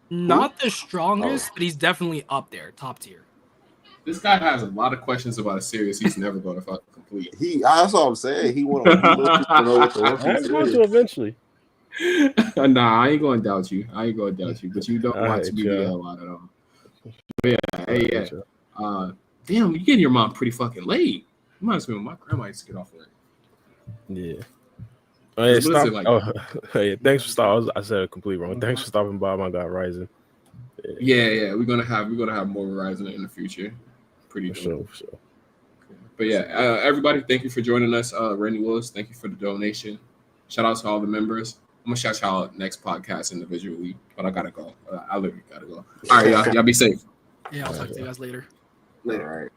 Not the strongest, but he's definitely up there, top tier. This guy has a lot of questions about a series he's never going to fucking complete. That's what I'm saying. He want to know what the One I'm Piece going is. to eventually. Nah, I ain't going to doubt you. But you don't All want right, to be Joe. the hell out at all. But yeah, hey, yeah. Damn, you getting your mom pretty fucking late. Reminds me of my grandma used to get off late. Yeah. Hey, What is stop. it like? Oh, hey, thanks for stopping. I said it completely wrong. Thanks for stopping by, my guy, Ryzen. Yeah, we're gonna have more Verizon in the future. Pretty For dope. sure. But yeah, everybody, thank you for joining us. Randy Willis, thank you for the donation. Shout out to all the members. I'm gonna shout y'all out next podcast individually, but I gotta go. I literally gotta go. All right, y'all be safe. Yeah, I'll talk to you guys later. All right.